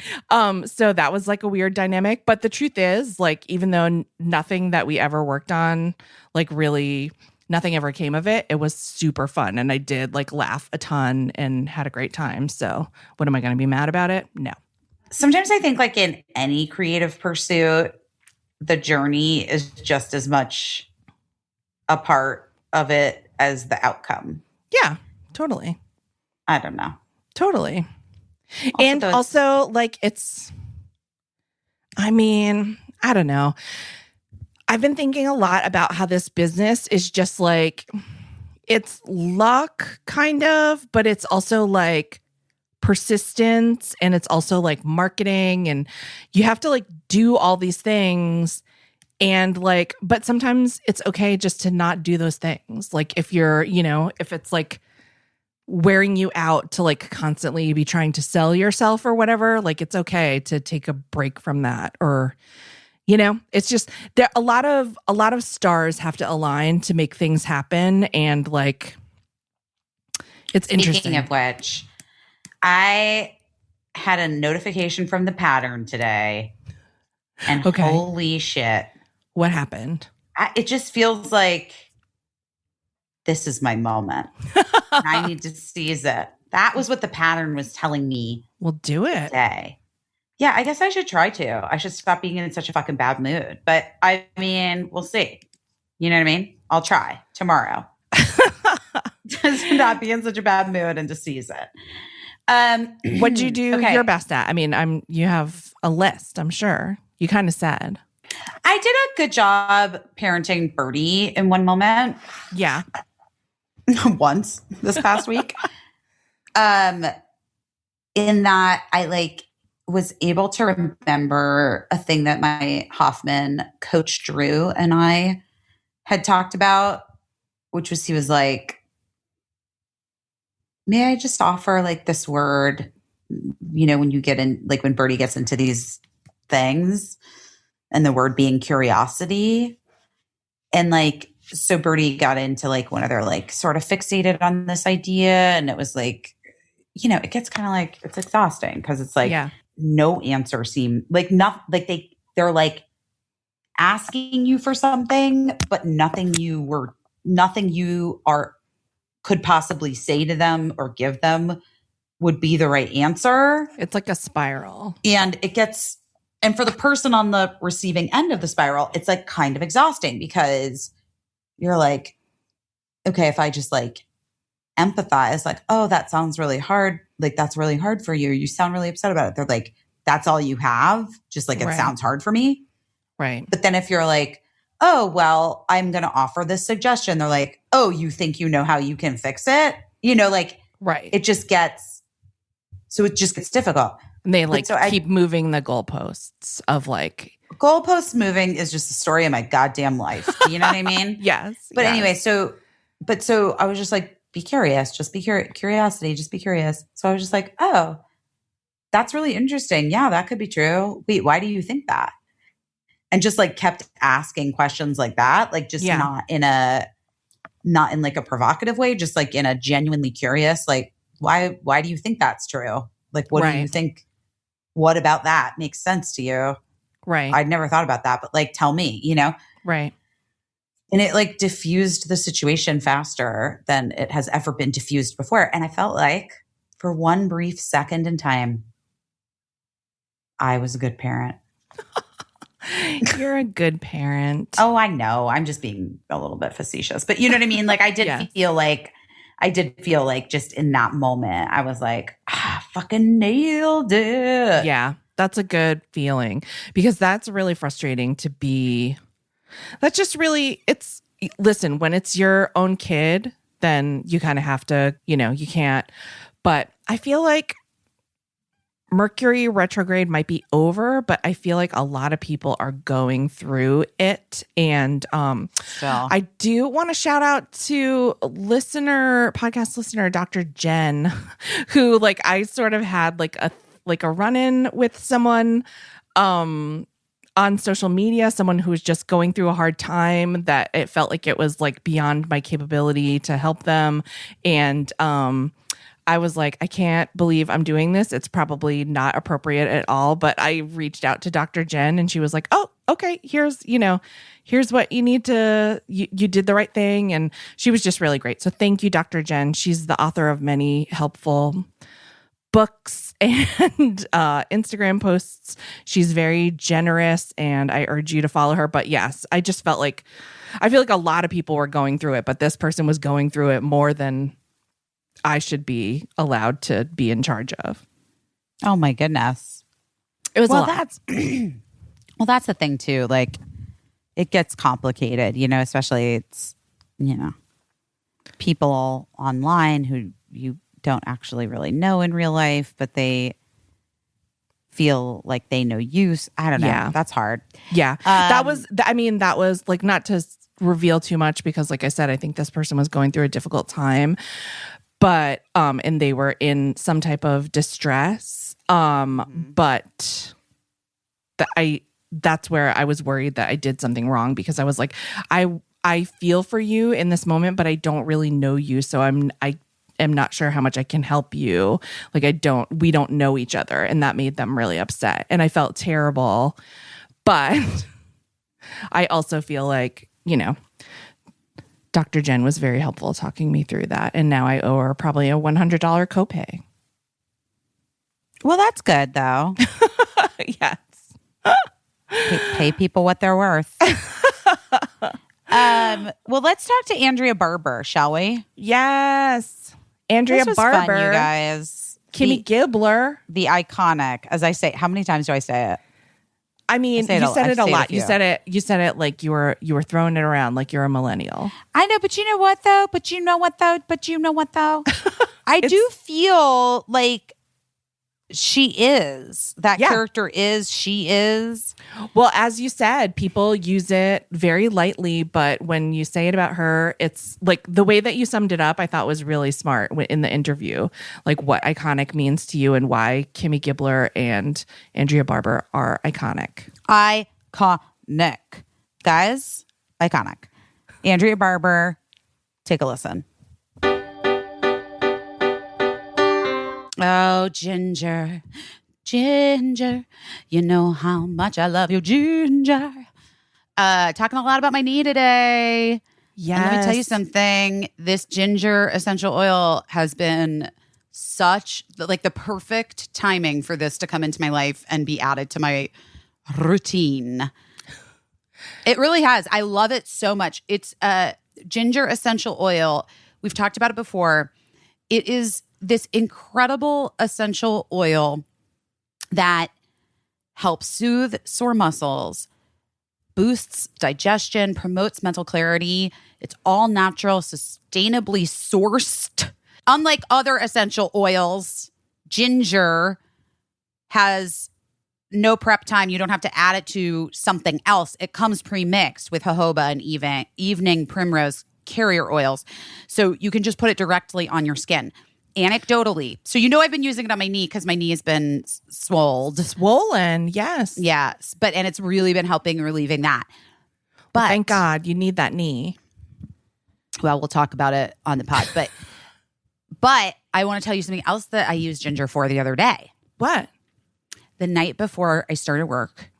So that was like a weird dynamic. But the truth is, like, even though nothing that we ever worked on, like really nothing ever came of it, it was super fun. And I did like laugh a ton and had a great time. So what am I going to be mad about it? No. Sometimes I think like in any creative pursuit, the journey is just as much a part of it as the outcome. Yeah, totally. I don't know. Totally. Also, And though also, like, I don't know. I've been thinking a lot about how this business is just like, it's luck kind of, but it's also like persistence and it's also like marketing and you have to like do all these things. And like, but sometimes it's okay just to not do those things. Like if you're, if it's like wearing you out to like constantly be trying to sell yourself or whatever, like it's okay to take a break from that or, It's just there. A lot of stars have to align to make things happen, and like, it's interesting. Speaking of which, I had a notification from the pattern today, and holy shit, what happened? It just feels like this is my moment. And I need to seize it. That was what the pattern was telling me. Well, do it. Today. Yeah, I guess I should try to. I should stop being in such a fucking bad mood. But I mean, we'll see. You know what I mean? I'll try tomorrow. Just to not be in such a bad mood and to seize it. What'd you do your best at? I mean, you have a list, I'm sure. You kind of said. I did a good job parenting Birdie in one moment. Yeah. Once this past week. In that I was able to remember a thing that my Hoffman coach Drew and I had talked about, which was, he was like, may I just offer this word, when you get in, when Birdie gets into these things, and the word being curiosity. And so Birdie got into one of their sort of fixated on this idea. And it was it gets kind of it's exhausting because it's no answer seem they're asking you for something, but nothing you could possibly say to them or give them would be the right answer. It's like a spiral. And for the person on the receiving end of the spiral, it's kind of exhausting because you're okay, if I just empathize, oh, that sounds really hard. That's really hard for you. You sound really upset about it. They're that's all you have. Just it sounds hard for me. Right. But then if you're oh, well, I'm going to offer this suggestion. They're oh, you think you know how you can fix it? Right. It just gets difficult. And they keep moving the goalposts of goalposts moving is just the story of my goddamn life. You know what I mean? Yes. But anyway, so I was just be curious, just be curiosity, just be curious. So I was just oh, that's really interesting. Yeah, that could be true. Wait, why do you think that? And just kept asking questions like that, not in a provocative way, just in a genuinely curious, why do you think that's true? What do you think? What about that makes sense to you? Right. I'd never thought about that, but tell me, Right. And it diffused the situation faster than it has ever been diffused before. And I felt for one brief second in time, I was a good parent. You're a good parent. Oh, I know. I'm just being a little bit facetious, but you know what I mean? I did feel just in that moment, I was fucking nailed it. Yeah, that's a good feeling because that's really frustrating to be. That's just really, listen, when it's your own kid, then you kind of have to, you can't. But I feel Mercury retrograde might be over, but I feel a lot of people are going through it. And I do want to shout out to podcast listener, Dr. Jen, who I sort of had a run-in with someone on social media, someone who was just going through a hard time that it felt it was beyond my capability to help them. And I was I can't believe I'm doing this. It's probably not appropriate at all. But I reached out to Dr. Jen and she was oh, okay, here's what you need to, you did the right thing. And she was just really great. So thank you, Dr. Jen. She's the author of many helpful books and Instagram posts. She's very generous and I urge you to follow her. But yes, I just felt I feel a lot of people were going through it, but this person was going through it more than I should be allowed to be in charge of. Oh my goodness. It was a lot. That's the thing too. It gets complicated, especially it's, people online who you don't actually really know in real life, but they feel like they know you. I don't know. Yeah. That's hard. Yeah. That was not to reveal too much because I said, I think this person was going through a difficult time, but, and they were in some type of distress. But that's where I was worried that I did something wrong, because I was like, I feel for you in this moment, but I don't really know you. So I am not sure how much I can help you. Like we don't know each other. And that made them really upset. And I felt terrible. But I also feel like, Dr. Jen was very helpful talking me through that. And now I owe her probably a $100 copay. Well, that's good, though. Yes. Pay people what they're worth. Well, let's talk to Andrea Barber, shall we? Yes. Andrea This was Barber. fun, you guys. Kimmy Gibbler. The iconic, as I say, how many times do I say it? I mean, say it you a- said I've it a said it a lot. few. You said it like you were throwing it around like you're a millennial. I know, but you know what, though? I do feel like she is. That Yeah. character is, she is. Well, as you said, people use it very lightly, but when you say it about her, it's like the way that you summed it up, I thought was really smart in the interview, like what iconic means to you and why Kimmy Gibbler and Andrea Barber are iconic. Iconic. Guys, iconic. Andrea Barber, take a listen. Oh, Ginger, Ginger, you know how much I love you, Ginger. Talking a lot about my knee today. Yes. And let me tell you something. This ginger essential oil has been such like the perfect timing for this to come into my life and be added to my routine. It really has. I love it so much. It's ginger essential oil. We've talked about it before. It is this incredible essential oil that helps soothe sore muscles, boosts digestion, promotes mental clarity. It's all natural, sustainably sourced. Unlike other essential oils, ginger has no prep time. You don't have to add it to something else. It comes pre-mixed with jojoba and evening primrose carrier oils. So you can just put it directly on your skin. Anecdotally. So I've been using it on my knee because my knee has been Swollen, yes. Yes. And it's really been helping relieving that. But Well, thank God you need that knee. Well, we'll talk about it on the pod. But I want to tell you something else that I used ginger for the other day. What? The night before I started work,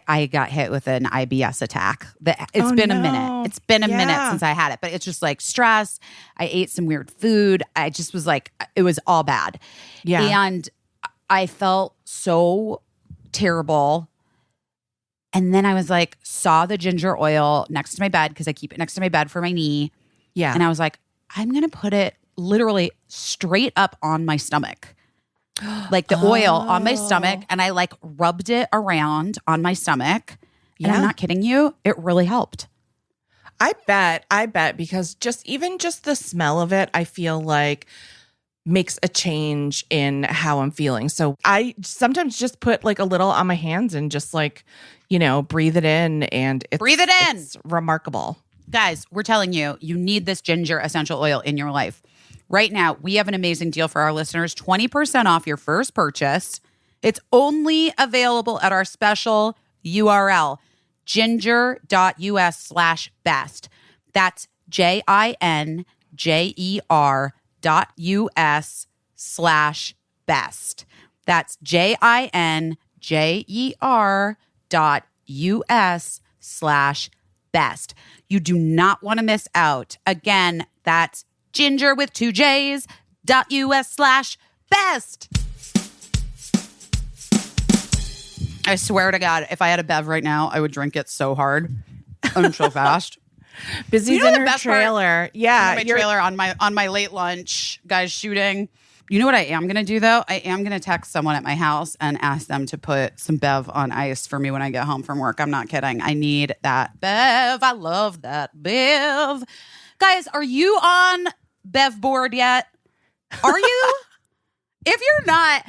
I got hit with an IBS attack. It's been a minute. It's been a minute since I had it, but it's just like stress. I ate some weird food. I just was like, it was all bad. Yeah. And I felt so terrible. And then I was like, saw the ginger oil next to my bed because I keep it next to my bed for my knee. Yeah. And I was like, I'm going to put it literally straight up on my stomach. Like the oil on my stomach, and I like rubbed it around on my stomach. And I'm not kidding you, it really helped. I bet because just the smell of it, I feel like makes a change in how I'm feeling. So I sometimes just put like a little on my hands and just like, breathe it in, and it's remarkable. Guys, we're telling you, you need this ginger essential oil in your life. Right now, we have an amazing deal for our listeners, 20% off your first purchase. It's only available at our special URL, ginger.us/best. That's JINGER.us/best. That's JINGER.us/best. You do not want to miss out. Again, that's ginger with 2 J's.us/best. I swear to God, if I had a Bev right now, I would drink it so hard and so fast. Busy's in her trailer. Yeah. My trailer on my late lunch, guys shooting. You know what I am going to do, though? I am going to text someone at my house and ask them to put some Bev on ice for me when I get home from work. I'm not kidding. I need that Bev. I love that Bev. Guys, are you on Bev board yet? Are you? If you're not,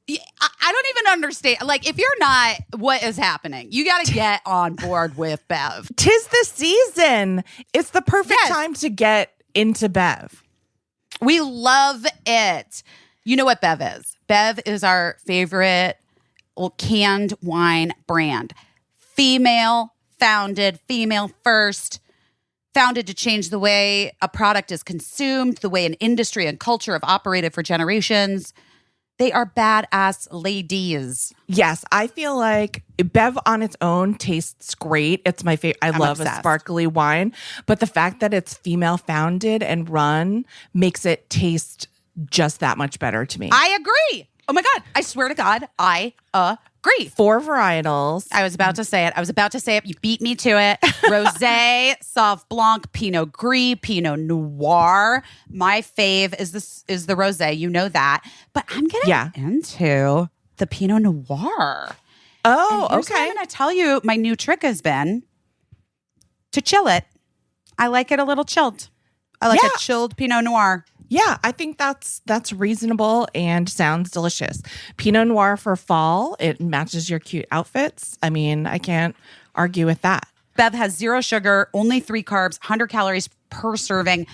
I don't even understand. Like, if you're not, what is happening? You got to get on board with Bev. 'Tis the season. It's the perfect time to get into Bev. We love it. You know what Bev is? Bev is our favorite canned wine brand. Female founded, female first, founded to change the way a product is consumed, the way an industry and culture have operated for generations. They are badass ladies. Yes, I feel like Bev on its own tastes great. It's my favorite. I love obsessed. a sparkly wine, but the fact that it's female founded and run makes it taste just that much better to me. I agree. Oh my God. I swear to God, I agree. 4 varietals. I was about to say it. You beat me to it. Rosé, Sauv Blanc, Pinot Gris, Pinot Noir. My fave is the rosé. You know that. But I'm getting into the Pinot Noir. Oh, And here's what I'm going to tell you. My new trick has been to chill it. I like it a little chilled. I like a chilled Pinot Noir. Yeah, I think that's reasonable and sounds delicious. Pinot Noir for fall. It matches your cute outfits. I mean, I can't argue with that. Bev has 0 sugar, only 3 carbs, 100 calories per serving.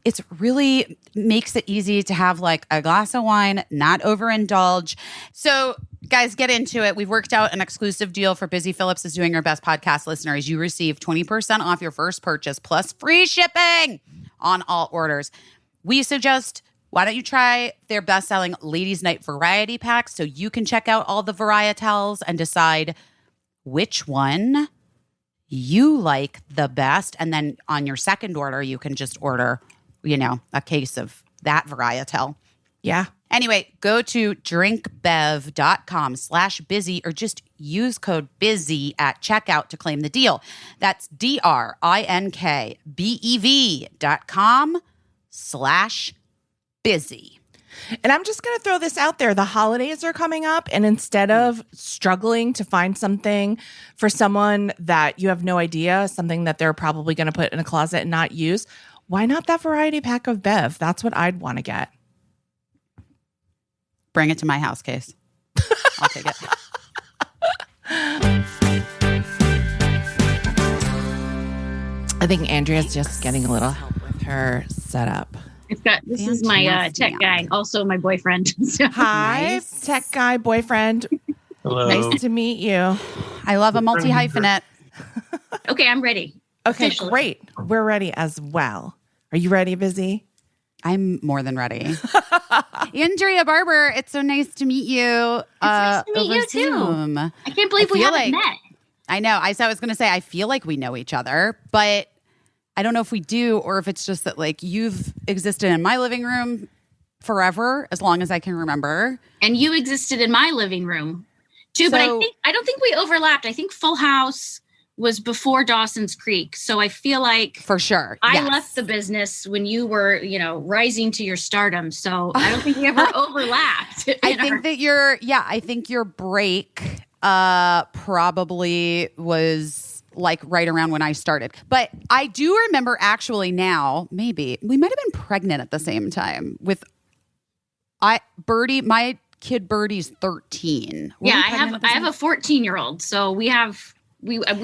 It's really makes it easy to have like a glass of wine, not overindulge. So guys, get into it. We've worked out an exclusive deal for Busy Phillips is doing our best podcast listeners. You receive 20% off your first purchase plus free shipping on all orders. We suggest, why don't you try their best-selling Ladies' Night Variety Pack so you can check out all the varietals and decide which one you like the best. And then on your second order, you can just order, a case of that varietal. Yeah. Anyway, go to drinkbev.com/busy or just use code BUSY at checkout to claim the deal. That's drinkbev.com/busy. And I'm just going to throw this out there. The holidays are coming up, and instead of struggling to find something for someone that you have no idea, something that they're probably going to put in a closet and not use, why not that variety pack of Bev? That's what I'd want to get. Bring it to my house, Case. I'll take it. I think Andrea's just getting a little help with her setup. This is my tech guy, also my boyfriend. So. Hi, tech guy boyfriend. Hello. Nice to meet you. I love a multi-hyphenate. Okay, I'm ready. Okay, Officially. great. We're ready as well. Are you ready, Busy? I'm more than ready. Andrea Barber, it's so nice to meet you. It's nice to meet over you Zoom. too. I can't believe we haven't met. I know. I was going to say, I feel like we know each other, but I don't know if we do or if it's just that like you've existed in my living room forever, as long as I can remember. And you existed in my living room too, but I don't think we overlapped. I think Full House was before Dawson's Creek. So I feel like for sure. I left the business when you were, rising to your stardom. So I don't think we ever overlapped. I think your break probably was like right around when I started. But I do remember actually now, maybe we might have been pregnant at the same time with Birdie, my kid Birdie's 13. I have a 14-year-old. So we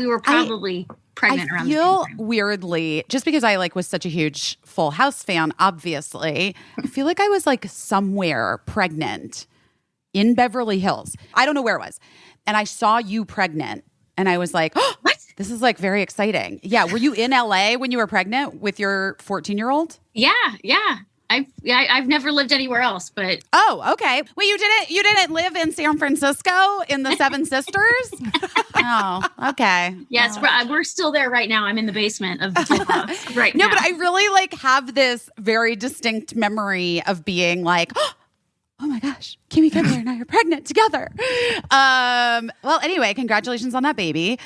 were probably pregnant around the same time. I feel weirdly, just because I was such a huge Full House fan, obviously, I feel like I was like somewhere pregnant in Beverly Hills. I don't know where it was. And I saw you pregnant and I was like, oh, what? This is like very exciting. Yeah. Were you in LA when you were pregnant with your 14-year-old? Yeah. I've never lived anywhere else, but okay. Well, you didn't live in San Francisco in the Seven Sisters? Oh, okay. Yes, we're still there right now. I'm in the basement of the Full House right now. No, but I really have this very distinct memory of being like, oh my gosh, Kimmy Gibbler and I are pregnant together. Well, anyway, congratulations on that baby.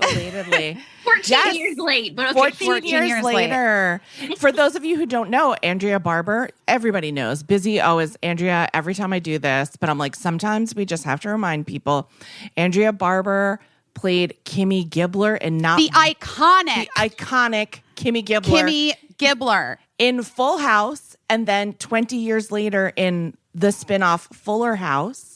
Belatedly. 14 years late, but okay. 14 years later. For those of you who don't know, Andrea Barber, everybody knows. Busy always, Andrea, every time I do this, but I'm like, sometimes we just have to remind people. Andrea Barber played Kimmy Gibbler and not the iconic Kimmy Gibbler. Kimmy Gibbler. In Full House, and then 20 years later in the spinoff Fuller House,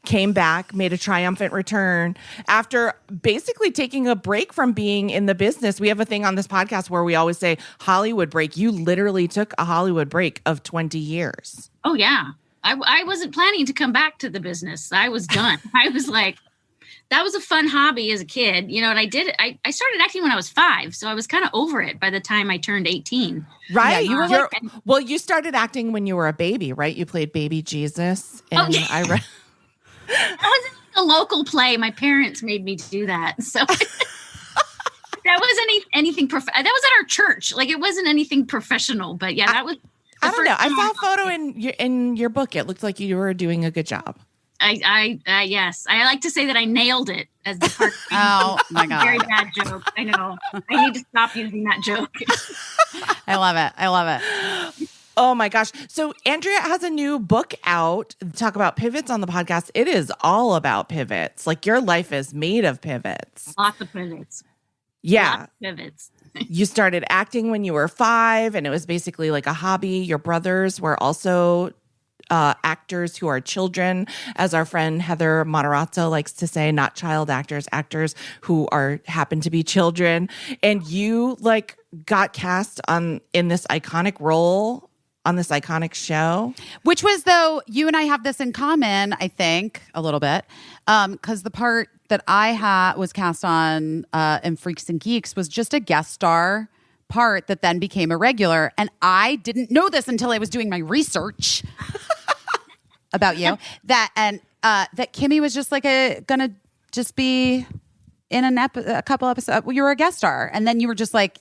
came back, made a triumphant return after basically taking a break from being in the business. We have a thing on this podcast where we always say Hollywood break. You literally took a Hollywood break of 20 years. Oh, yeah. I wasn't planning to come back to the business. I was done. I was like, that was a fun hobby as a kid, you know, and I did it. I started acting when I was 5. So I was kind of over it by the time I turned 18. Right. Yeah, You were well, you started acting when you were a baby, right? You played baby Jesus. And That was a local play. My parents made me do that. So that wasn't anything. That was at our church. Like, it wasn't anything professional, but yeah, that was. I don't know. I saw a photo in your book. It looked like you were doing a good job. Yes. I like to say that I nailed it as the part. Oh my God. Very bad joke. I know. I need to stop using that joke. I love it. Oh my gosh. So Andrea has a new book out. Talk about pivots on the podcast. It is all about pivots. Like, your life is made of pivots. Lots of pivots. Yeah. Lots of pivots. You started acting when you were 5, and it was basically like a hobby. Your brothers were also actors who are children, as our friend Heather Moderato likes to say, not child actors, actors who happen to be children. And you got cast in this iconic role on this iconic show. Which was, though, you and I have this in common, I think, a little bit, because the part that I was cast on in Freaks and Geeks was just a guest star part that then became a regular. And I didn't know this until I was doing my research about you, that Kimmy was just gonna just be in a couple episodes. You were a guest star, and then you were just like,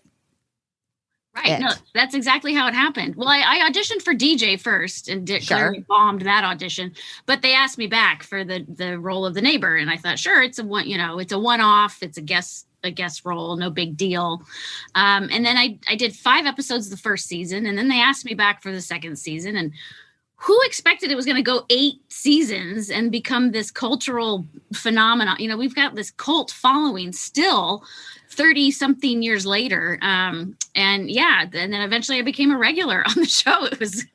right. No, that's exactly how it happened. Well, I auditioned for DJ first and clearly bombed that audition, but they asked me back for the role of the neighbor, and I thought, sure, it's a one-off, it's a guest role, no big deal. And then I did 5 episodes the first season, and then they asked me back for the second season, and who expected it was going to go 8 seasons and become this cultural phenomenon? You know, we've got this cult following still 30 something years later. And then eventually I became a regular on the show. It was,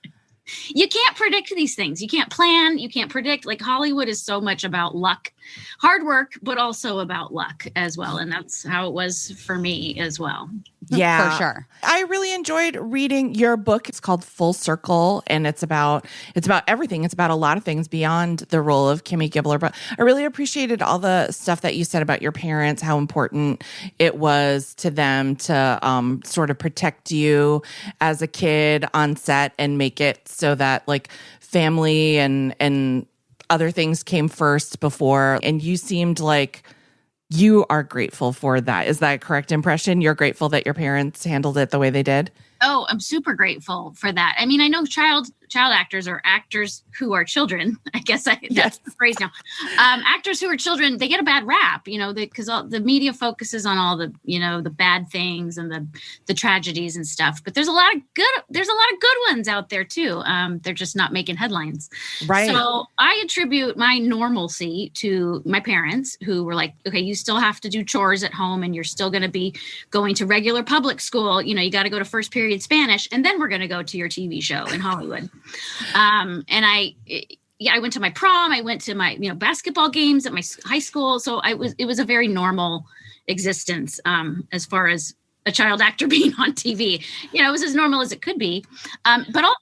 you can't predict these things. You can't plan. You can't predict. Like, Hollywood is so much about luck, hard work, but also about luck as well. And that's how it was for me as well. Yeah, for sure. I really enjoyed reading your book. It's called Full Circle, and it's about everything. It's about a lot of things beyond the role of Kimmy Gibbler. But I really appreciated all the stuff that you said about your parents, how important it was to them to sort of protect you as a kid on set and make it so that family and other things came first before. And you seemed like you are grateful for that. Is that a correct impression? You're grateful that your parents handled it the way they did? Oh, I'm super grateful for that. I mean, I know child actors or actors who are children. I guess that's the phrase now. Actors who are children, they get a bad rap, because the media focuses on all the, the bad things and the tragedies and stuff. But there's a lot of good ones out there too. They're just not making headlines. Right. So I attribute my normalcy to my parents, who were like, okay, you still have to do chores at home, and you're still going to be going to regular public school. You got to go to first period Spanish, and then we're going to go to your TV show in Hollywood. And I went to my prom. I went to my, basketball games at my high school. So it was a very normal existence, as far as a child actor being on TV. It was as normal as it could be. But also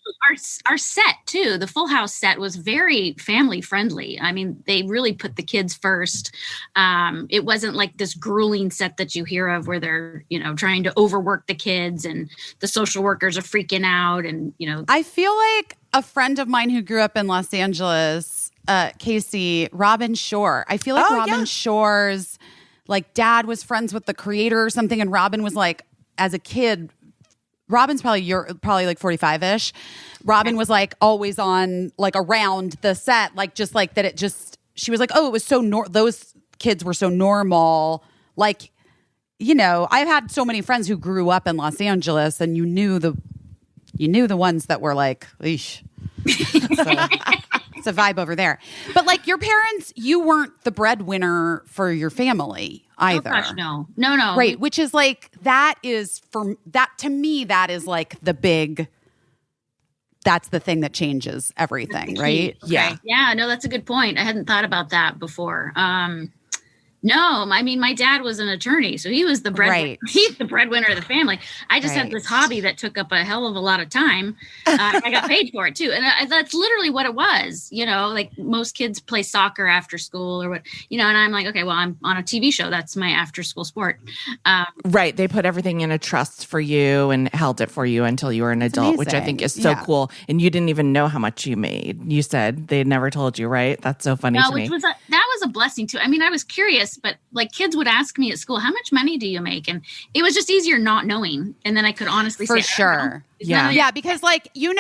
our set too, the Full House set was very family friendly. I mean, they really put the kids first. It wasn't like this grueling set that you hear of where they're, trying to overwork the kids and the social workers are freaking out. And, I feel like a friend of mine who grew up in Los Angeles, Caissie, Robin Shore. I feel like Shore's dad was friends with the creator or something, and Robin was as a kid, Robin's probably 45-ish. Robin was always on around the set, she was like, oh, it was so those kids were so normal. I've had so many friends who grew up in Los Angeles, and you knew the ones that were eesh. It's a vibe over there. But your parents, you weren't the breadwinner for your family either. Oh gosh, no. Right. Which is that is to me, that is the big, that's the thing that changes everything, right? Okay. Yeah. No, that's a good point. I hadn't thought about that before. No, I mean, my dad was an attorney, so he was the Right. he's the breadwinner of the family. I just had Right. this hobby that took up a hell of a lot of time. I got paid for it too, and that's literally what it was. You know, like most kids play soccer after school or what, you know. And I'm like, okay, well, I'm on a TV show. That's my after school sport. Right. They put everything in a trust for you and held it for you until you were an adult, which I amazing. think is so Yeah. cool. And you didn't even know how much you made. You said they never told you, right? That's so funny to me. Which was that was a blessing too. I mean, I was curious, but like kids would ask me at school, how much money do you make? And it was just easier not knowing. And then I could honestly For say, I don't know. sure. It's Yeah. not like- Yeah, because like you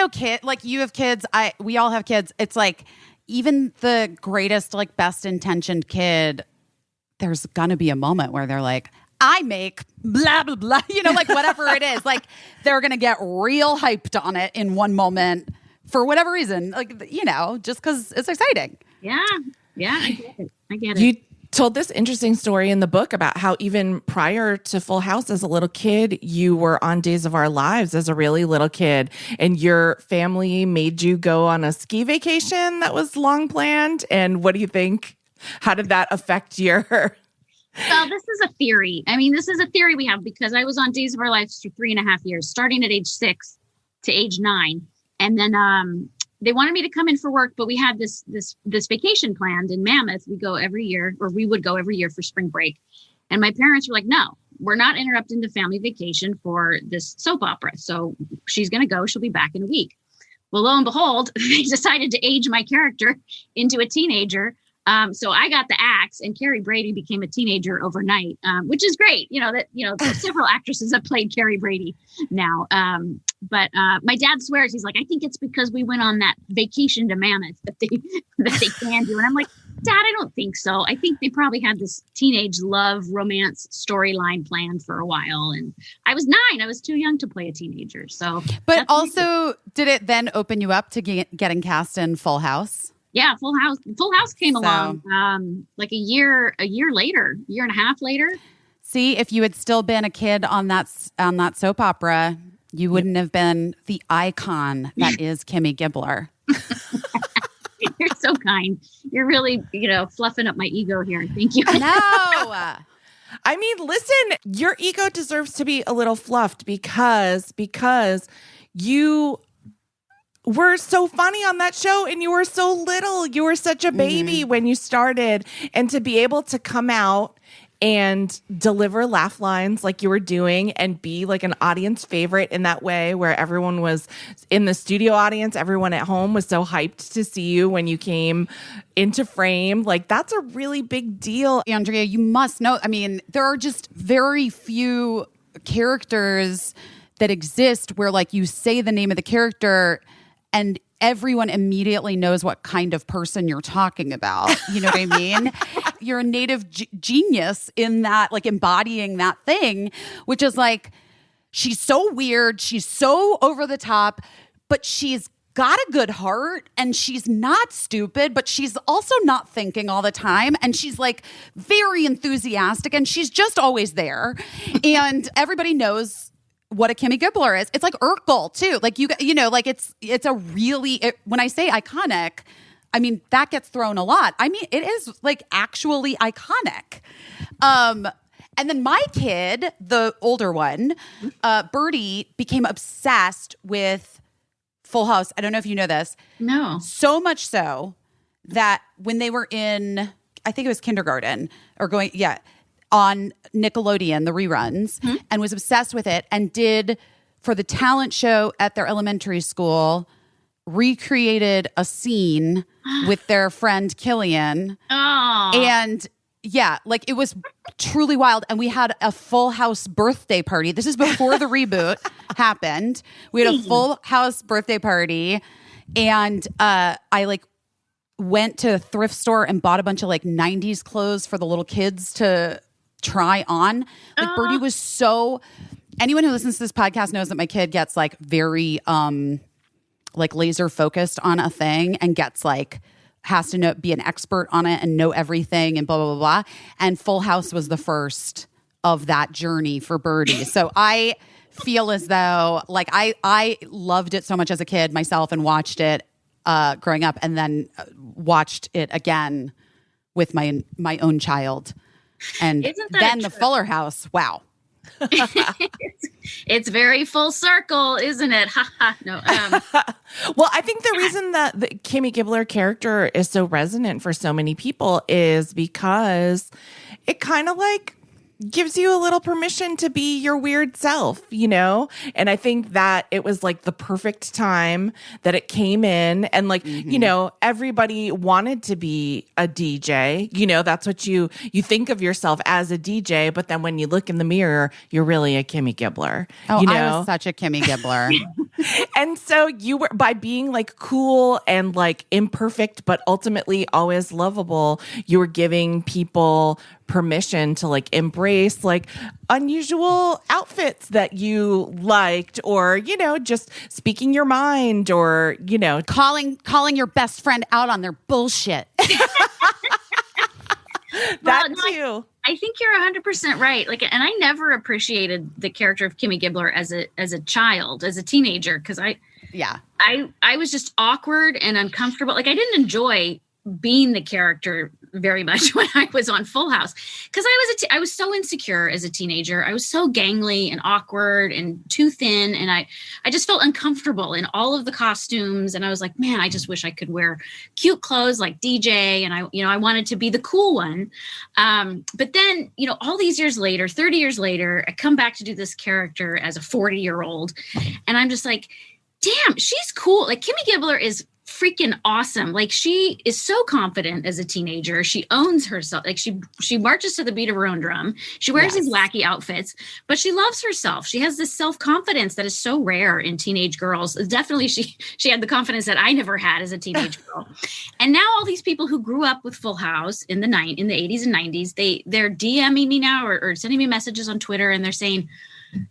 have kids. We all have kids. It's like even the greatest, like best intentioned kid, there's gonna be a moment where they're like, I make blah blah blah, you know, like whatever it is. Like they're gonna get real hyped on it in one moment for whatever reason, like, you know, just because it's exciting. Yeah. I get it. You told this interesting story in the book about how even prior to Full House as a little kid, you were on Days of Our Lives as a really little kid, and your family made you go on a ski vacation that was long planned. And what do you think? How did that affect your... Well, this is a theory. I mean, this is a theory we have because I was on Days of Our Lives for 3.5 years, starting at age 6 to age 9. And then they wanted me to come in for work, but we had this vacation planned in Mammoth. We would go every year for spring break. And my parents were like, no, we're not interrupting the family vacation for this soap opera. So she's going to go. She'll be back in a week. Well, lo and behold, they decided to age my character into a teenager. So I got the axe, and Carrie Brady became a teenager overnight, which is great. There's several actresses have played Carrie Brady now. But my dad swears, he's like, I think it's because we went on that vacation to Mammoth that they can do. And I'm like, Dad, I don't think so. I think they probably had this teenage love romance storyline planned for a while. And I was 9. I was too young to play a teenager. So, But also, did it then open you up to getting cast in Full House? Yeah, Full House. Full House came along like a year later, year and a half later. See, if you had still been a kid on that soap opera, you wouldn't have been the icon that is Kimmy Gibbler. You're so kind. You're really, fluffing up my ego here. Thank you. No. I mean, listen, your ego deserves to be a little fluffed because you were so funny on that show and you were so little. You were such a baby when you started, and to be able to come out and deliver laugh lines like you were doing and be like an audience favorite in that way, where everyone was in the studio audience, everyone at home was so hyped to see you when you came into frame. Like, that's a really big deal. Andrea, you must know. I mean, there are just very few characters that exist where like you say the name of the character and everyone immediately knows what kind of person you're talking about. You know what I mean? You're a native genius in that, like embodying that thing, which is like, she's so weird. She's so over the top, but she's got a good heart and she's not stupid, but she's also not thinking all the time. And she's like very enthusiastic and she's just always there. And everybody knows what a Kimmy Gibbler is. It's like Urkel too. Like like it's a really, when I say iconic, I mean, that gets thrown a lot. I mean, it is like actually iconic. And then my kid, the older one, Birdie, became obsessed with Full House. I don't know if you know this. No. So much so that when they were in, I think it was kindergarten on Nickelodeon, the reruns, and was obsessed with it and did, for the talent show at their elementary school, recreated a scene with their friend Killian. Oh. And yeah, like it was truly wild. And we had a Full House birthday party. This is before the reboot happened. We had a Full House birthday party. And I like went to a thrift store and bought a bunch of like 90s clothes for the little kids to try on. Like Birdie was so, anyone who listens to this podcast knows that my kid gets like very like laser focused on a thing and gets like, has to be an expert on it and know everything and blah, blah, blah, blah. And Full House was the first of that journey for Birdie. So I feel as though like I loved it so much as a kid myself and watched it growing up, and then watched it again with my own child. And Isn't that then a the trip? Fuller House. Wow. It's very full circle, isn't it? Ha ha. No. Well, I think the reason that the Kimmy Gibbler character is so resonant for so many people is because it kind of like gives you a little permission to be your weird self, you know? And I think that it was like the perfect time that it came in, and like, you know, everybody wanted to be a DJ. You know, that's what you think of yourself as a DJ, but then when you look in the mirror, you're really a Kimmy Gibbler. Oh, you know? I was such a Kimmy Gibbler. And so you were, by being like cool and like imperfect, but ultimately always lovable, you were giving people permission to like embrace like unusual outfits that you liked, or, you know, just speaking your mind, or, you know, calling your best friend out on their bullshit. that no, too. I think you're 100% right. Like, and I never appreciated the character of Kimmy Gibbler as a child, as a teenager, because I was just awkward and uncomfortable. Like, I didn't enjoy being the character very much when I was on Full House, because I was so insecure as a teenager. I was so gangly and awkward and too thin, and I just felt uncomfortable in all of the costumes. And I was like, man, I just wish I could wear cute clothes like DJ. And I wanted to be the cool one. But then, you know, all these years later, 30 years later, I come back to do this character as a 40-year-old, and I'm just like, damn, she's cool. Like, Kimmy Gibbler is freaking awesome. Like, she is so confident as a teenager. She owns herself. Like, she marches to the beat of her own drum. She wears these wacky outfits, but she loves herself. She has this self-confidence that is so rare in teenage girls. Definitely she had the confidence that I never had as a teenage girl. And now all these people who grew up with Full House in the 80s and 90s, they're DMing me now or sending me messages on Twitter, and they're saying,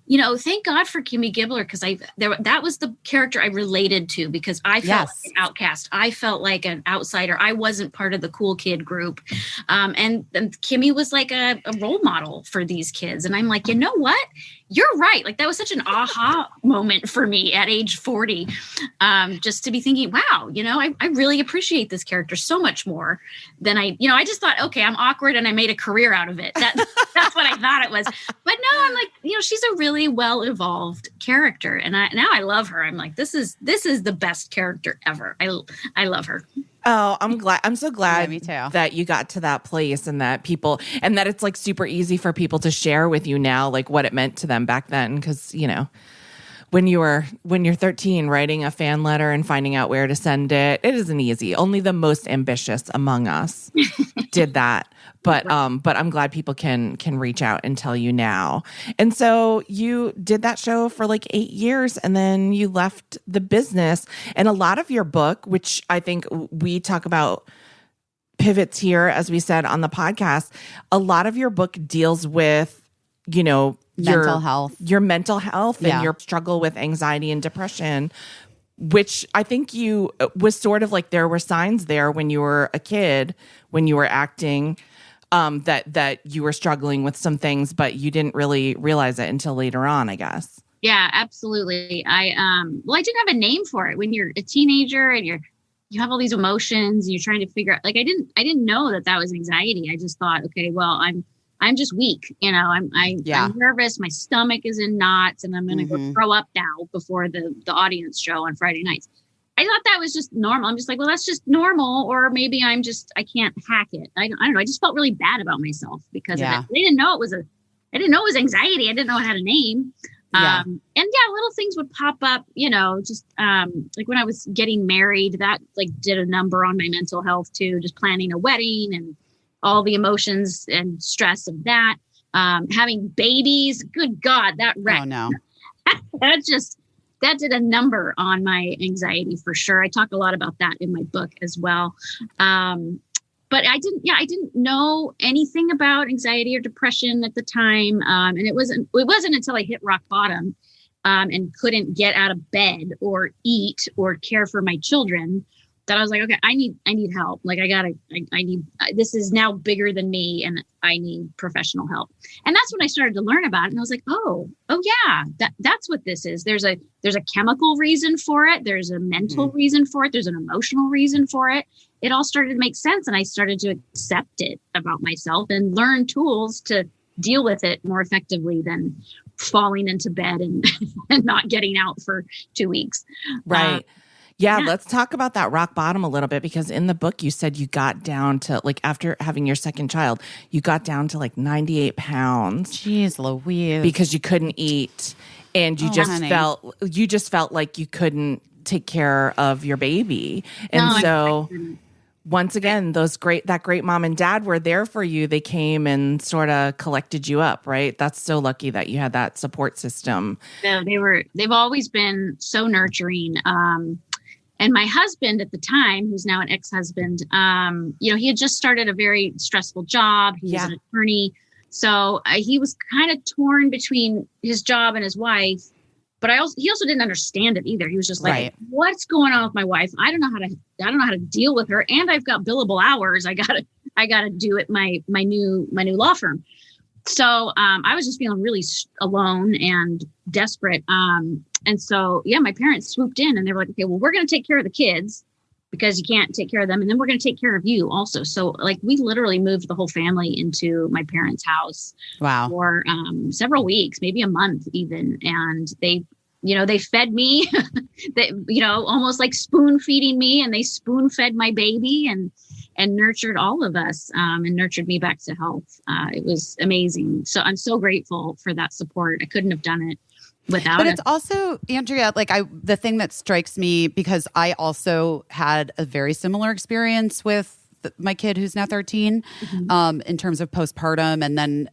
you know, thank God for Kimmy Gibbler, because that was the character I related to, because I felt like an outcast. I felt like an outsider. I wasn't part of the cool kid group. And Kimmy was like a role model for these kids. And I'm like, you know what? You're right. Like, that was such an aha moment for me at age 40, just to be thinking, wow, you know, I really appreciate this character so much more than I just thought, okay, I'm awkward and I made a career out of it. That's what I thought it was. But no, I'm like, you know, she's a really well-evolved character. And now I love her. I'm like, this is the best character ever. I love her. Oh, I'm so glad me too. that you got to that place, and that it's like super easy for people to share with you now, like what it meant to them back then. Cause, you know, when you're 13, writing a fan letter and finding out where to send it isn't easy. Only the most ambitious among us did that. But I'm glad people can reach out and tell you now. And so you did that show for like 8 years, and then you left the business. And a lot of your book, which I think we talk about pivots here, as we said on the podcast, a lot of your book deals with, you know, your mental health and your struggle with anxiety and depression, which I think you was sort of like, there were signs there when you were a kid, when you were acting, that you were struggling with some things, but you didn't really realize it until later on, I guess. Yeah, absolutely. I didn't have a name for it. When you're a teenager and you have all these emotions and you're trying to figure out, like, I didn't know that was anxiety. I just thought, okay, well, I'm just weak. You know, I'm nervous. My stomach is in knots, and I'm going to go throw up now before the audience show on Friday nights. I thought that was just normal. I'm just like, well, that's just normal. Or maybe I can't hack it. I don't know. I just felt really bad about myself because of it. I didn't know it was anxiety. I didn't know it had a name. And little things would pop up, you know, just like when I was getting married, that like did a number on my mental health too, just planning a wedding and all the emotions and stress of that. Having babies, good God, that wrecked. Oh no. That did a number on my anxiety for sure. I talk a lot about that in my book as well. But I didn't know anything about anxiety or depression at the time. And it wasn't until I hit rock bottom and couldn't get out of bed or eat or care for my children that I was like, okay, I need help. Like, this is now bigger than me, and I need professional help. And that's when I started to learn about it. And I was like, oh yeah, that's what this is. There's a chemical reason for it. There's a mental reason for it. There's an emotional reason for it. it all started to make sense. And I started to accept it about myself and learn tools to deal with it more effectively than falling into bed and, and not getting out for 2 weeks. Right. Yeah, let's talk about that rock bottom a little bit, because in the book you said you got down to, like, after having your second child, you got down to like 98 pounds. Jeez Louise. Because you couldn't eat, and you just felt like you couldn't take care of your baby. And once again, that great mom and dad were there for you. They came and sort of collected you up, right? That's so lucky that you had that support system. No, they've always been so nurturing. And my husband at the time, who's now an ex-husband, he had just started a very stressful job. He was an attorney. So he was kind of torn between his job and his wife. But he also didn't understand it either. He was just like, what's going on with my wife? I don't know how to deal with her. And I've got billable hours. I gotta do at my new law firm. So I was just feeling really alone and desperate. And so, my parents swooped in and they were like, okay, well, we're going to take care of the kids because you can't take care of them. And then we're going to take care of you also. So like we literally moved the whole family into my parents' house for several weeks, maybe a month even. And they fed me, almost like spoon feeding me, and they spoon fed my baby and nurtured all of us and nurtured me back to health. It was amazing. So I'm so grateful for that support. I couldn't have done it without But it. it's also, Andrea, like the thing that strikes me, because I also had a very similar experience with my kid who's now 13 in terms of postpartum, and then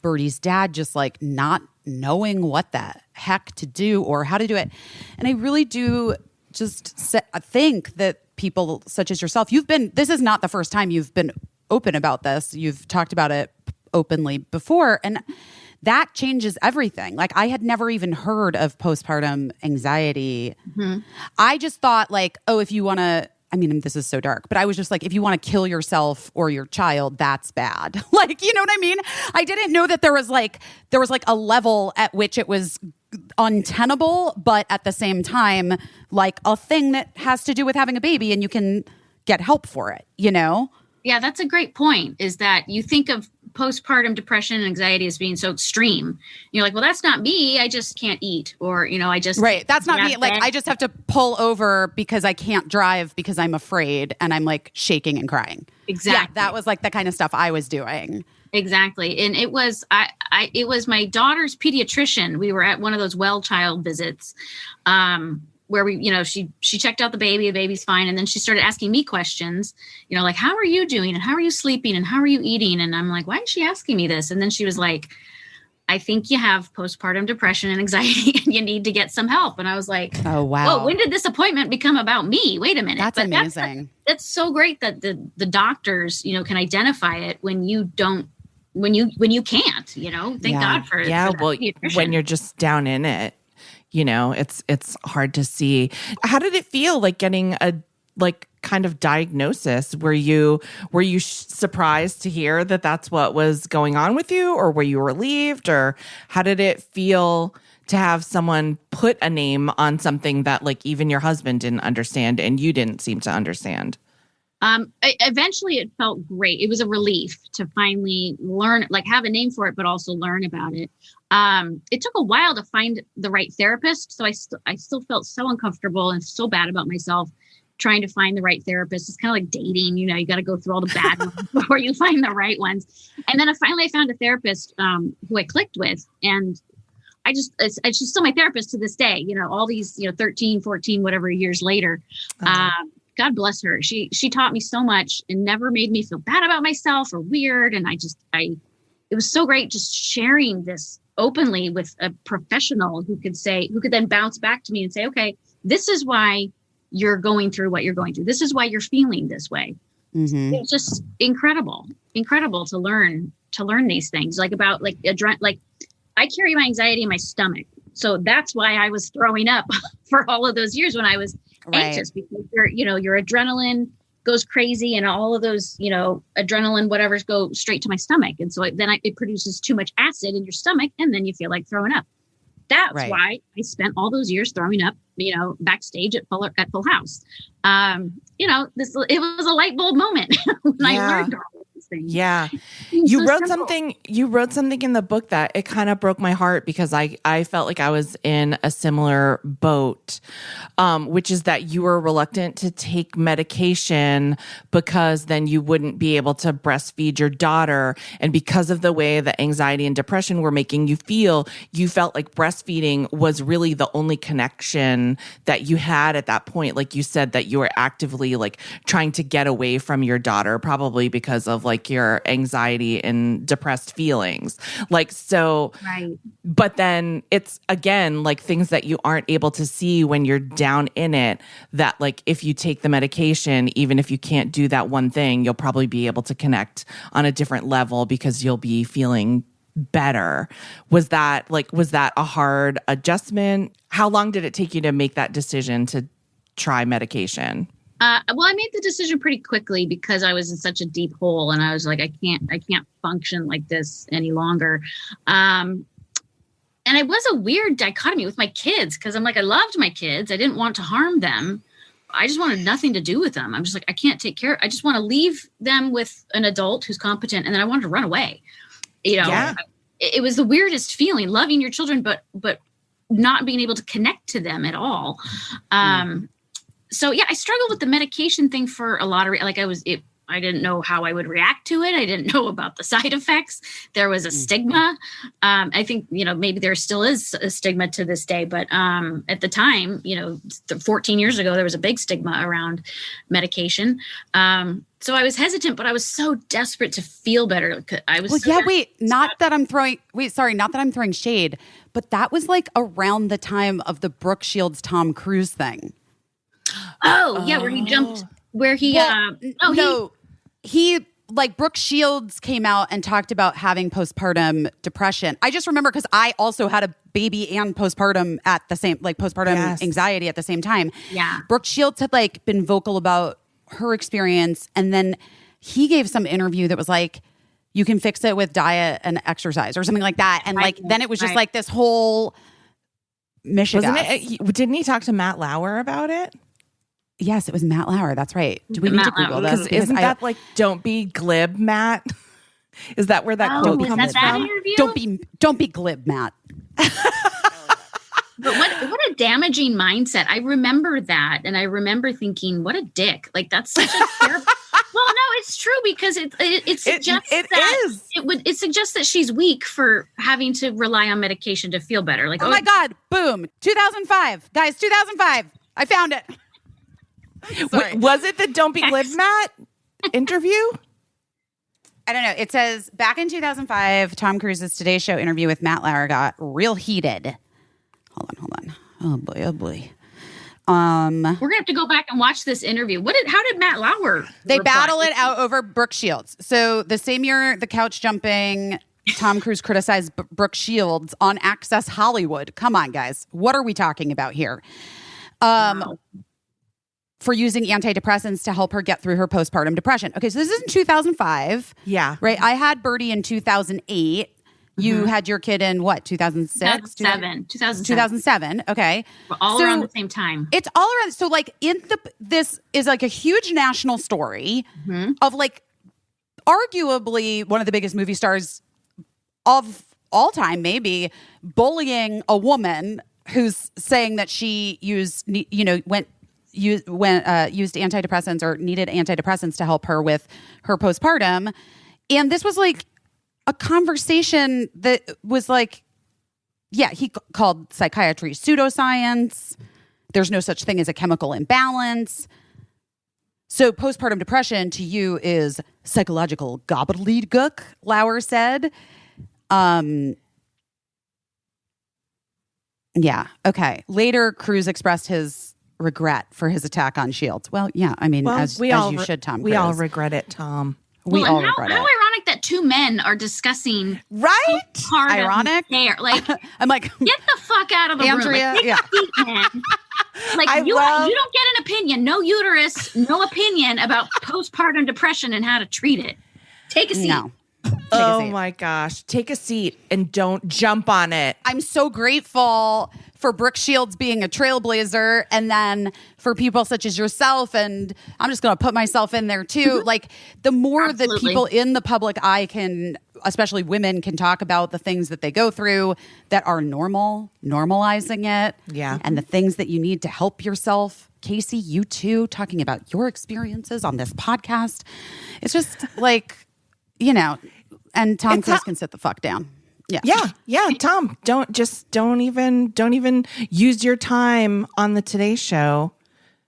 Birdie's dad just like not knowing what the heck to do or how to do it. And I really do just think that people such as yourself, this is not the first time you've been open about this. You've talked about it openly before, and that changes everything. Like I had never even heard of postpartum anxiety. I just thought like, oh, if you want to, I mean, this is so dark, but I was just like, if you want to kill yourself or your child, that's bad. Like, you know what I mean? I didn't know that there was like a level at which it was untenable, but at the same time, like a thing that has to do with having a baby and you can get help for it, you know? Yeah, that's a great point, is that you think of postpartum depression and anxiety as being so extreme. You're like, well, that's not me. I just can't eat. Or, I just... Right. That's not me. Like, I just have to pull over because I can't drive because I'm afraid and I'm like shaking and crying. Exactly. Yeah, that was like the kind of stuff I was doing. Exactly. And it was, it was my daughter's pediatrician. We were at one of those well child visits, where we, she checked out the baby's fine. And then she started asking me questions, like, how are you doing? And how are you sleeping? And how are you eating? And I'm like, why is she asking me this? And then she was like, I think you have postpartum depression and anxiety and you need to get some help. And I was like, oh, wow. Well, when did this appointment become about me? Wait a minute. That's amazing. That's so great that the doctors, can identify it when you don't, when you can't, thank God for when you're just down in it. It's hard to see. How did it feel like getting a kind of diagnosis? Were you surprised to hear that that's what was going on with you, or were you relieved, or how did it feel to have someone put a name on something that like even your husband didn't understand and you didn't seem to understand? Eventually it felt great. It was a relief to finally learn, like have a name for it, but also learn about it. It took a while to find the right therapist. So I still felt so uncomfortable and so bad about myself trying to find the right therapist. It's kind of like dating, you got to go through all the bad ones before you find the right ones. And then I found a therapist, who I clicked with, and she's still my therapist to this day, all these, 13, 14, whatever years later. God bless her. She taught me so much and never made me feel bad about myself or weird. And it was so great just sharing this openly with a professional who could then bounce back to me and say, okay, this is why you're going through what you're going through. This is why you're feeling this way. Mm-hmm. It was just incredible to learn these things, like about like I carry my anxiety in my stomach. So that's why I was throwing up for all of those years when I was anxious, because your adrenaline goes crazy and all of those, adrenaline, whatever's go straight to my stomach. And so then it produces too much acid in your stomach and then you feel like throwing up. That's Right. why I spent all those years throwing up, backstage at Full House. It was a light bulb moment when I learned all of these things. Yeah. It's You so wrote simple. something in the book that it kind of broke my heart because I felt like I was in a similar boat, which is that you were reluctant to take medication because then you wouldn't be able to breastfeed your daughter. And because of the way that anxiety and depression were making you feel, you felt like breastfeeding was really the only connection that you had at that point. Like you said that you were actively like trying to get away from your daughter, probably because of like your anxiety and depressed feelings. Like, so, Right. but then it's again, like things that you aren't able to see when you're down in it, that like, if you take the medication, even if you can't do that one thing, you'll probably be able to connect on a different level because you'll be feeling better. Was that a hard adjustment? How long did it take you to make that decision to try medication? Well, I made the decision pretty quickly because I was in such a deep hole, and I was like, I can't function like this any longer. And it was a weird dichotomy with my kids because I'm like, I loved my kids. I didn't want to harm them. I just wanted nothing to do with them. I'm just like, I can't take care. I just want to leave them with an adult who's competent, and then I wanted to run away. Yeah. It was the weirdest feeling, loving your children, but not being able to connect to them at all. So yeah, I struggled with the medication thing for a lot of I didn't know how I would react to it. I didn't know about the side effects. There was a stigma. I think, maybe there still is a stigma to this day, but at the time, 14 years ago, there was a big stigma around medication. So I was hesitant, but I was so desperate to feel better. I was not that I'm throwing shade, but that was like around the time of the Brooke Shields Tom Cruise thing. Oh, yeah, where he jumped, where he, he like Brooke Shields came out and talked about having postpartum depression. I just remember because I also had a baby and postpartum at the same, like postpartum anxiety at the same time. Yeah. Brooke Shields had like been vocal about her experience. And then he gave some interview that was like, you can fix it with diet and exercise or something like that. And like, then it was just like this whole Michigan. Didn't he talk to Matt Lauer about it? Yes, it was Matt Lauer. That's right. Do we need to Google this? Isn't that like, don't be glib, Matt? Is that where that quote comes from? Interview? Don't be glib, Matt. But what a damaging mindset. I remember that. And I remember thinking, what a dick. Like, that's such a terrible. Well, no, it's true because it suggests it suggests that she's weak for having to rely on medication to feel better. Like, oh my God, boom. 2005. Guys, 2005. I found it. Was it the Don't Be Glib, Matt interview? I don't know. It says back in 2005, Tom Cruise's Today Show interview with Matt Lauer got real heated. Hold on. Oh boy. We're gonna have to go back and watch this interview. How did Matt Lauer? They battle it out over Brooke Shields. So the same year, the couch jumping Tom Cruise criticized Brooke Shields on Access Hollywood. Come on, guys. What are we talking about here? For using antidepressants to help her get through her postpartum depression. Okay, so this is in 2005. Yeah. Right? I had Birdie in 2008. You had your kid in what, 2006? 2007. Okay. We're all around the same time. It's all around. So like this is like a huge national story of like arguably one of the biggest movie stars of all time, maybe bullying a woman who's saying that she used antidepressants or needed antidepressants to help her with her postpartum. And this was like a conversation that was like, he called psychiatry pseudoscience. There's no such thing as a chemical imbalance. So postpartum depression to you is psychological gobbledygook, Lauer said. Yeah. Okay. Later, Cruise expressed his regret for his attack on Shields. Well, yeah. I mean, as you should, Tom. We all regret it, Tom. We all regret it. How ironic that two men are discussing ironic. Like, I'm like, get the fuck out of the Andrea, room. Like, you don't get an opinion. No uterus. No opinion about postpartum depression and how to treat it. Take a seat. No. Oh seat. my gosh. Take a seat and don't jump on it. I'm so grateful for Brooke Shields being a trailblazer, and then for people such as yourself, and I'm just going to put myself in there too. Like, the more that Absolutely. people in the public eye can, especially women, can talk about the things that they go through that are normal, normalizing it. Yeah. And the things that you need to help yourself. Caissie, you too, talking about your experiences on this podcast. It's just like, you know, and Tom Cruise can sit the fuck down. Yeah. Tom, don't even use your time on the Today Show.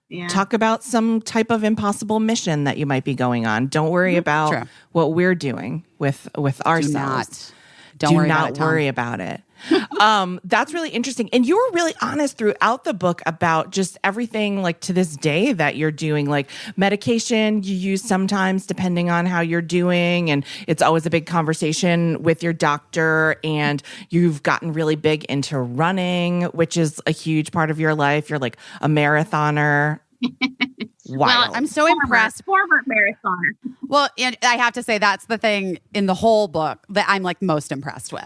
Yeah. Talk about some type of impossible mission that you might be going on. Don't worry about True. what we're doing with ourselves. Don't worry not about it, Tom. worry about it. That's really interesting. And you were really honest throughout the book about just everything, like, to this day that you're doing, like medication you use sometimes depending on how you're doing. And it's always a big conversation with your doctor. And you've gotten really big into running, which is a huge part of your life. You're like a marathoner. Wow. I'm so impressed. Former marathoner. Well, and I have to say that's the thing in the whole book that I'm like most impressed with.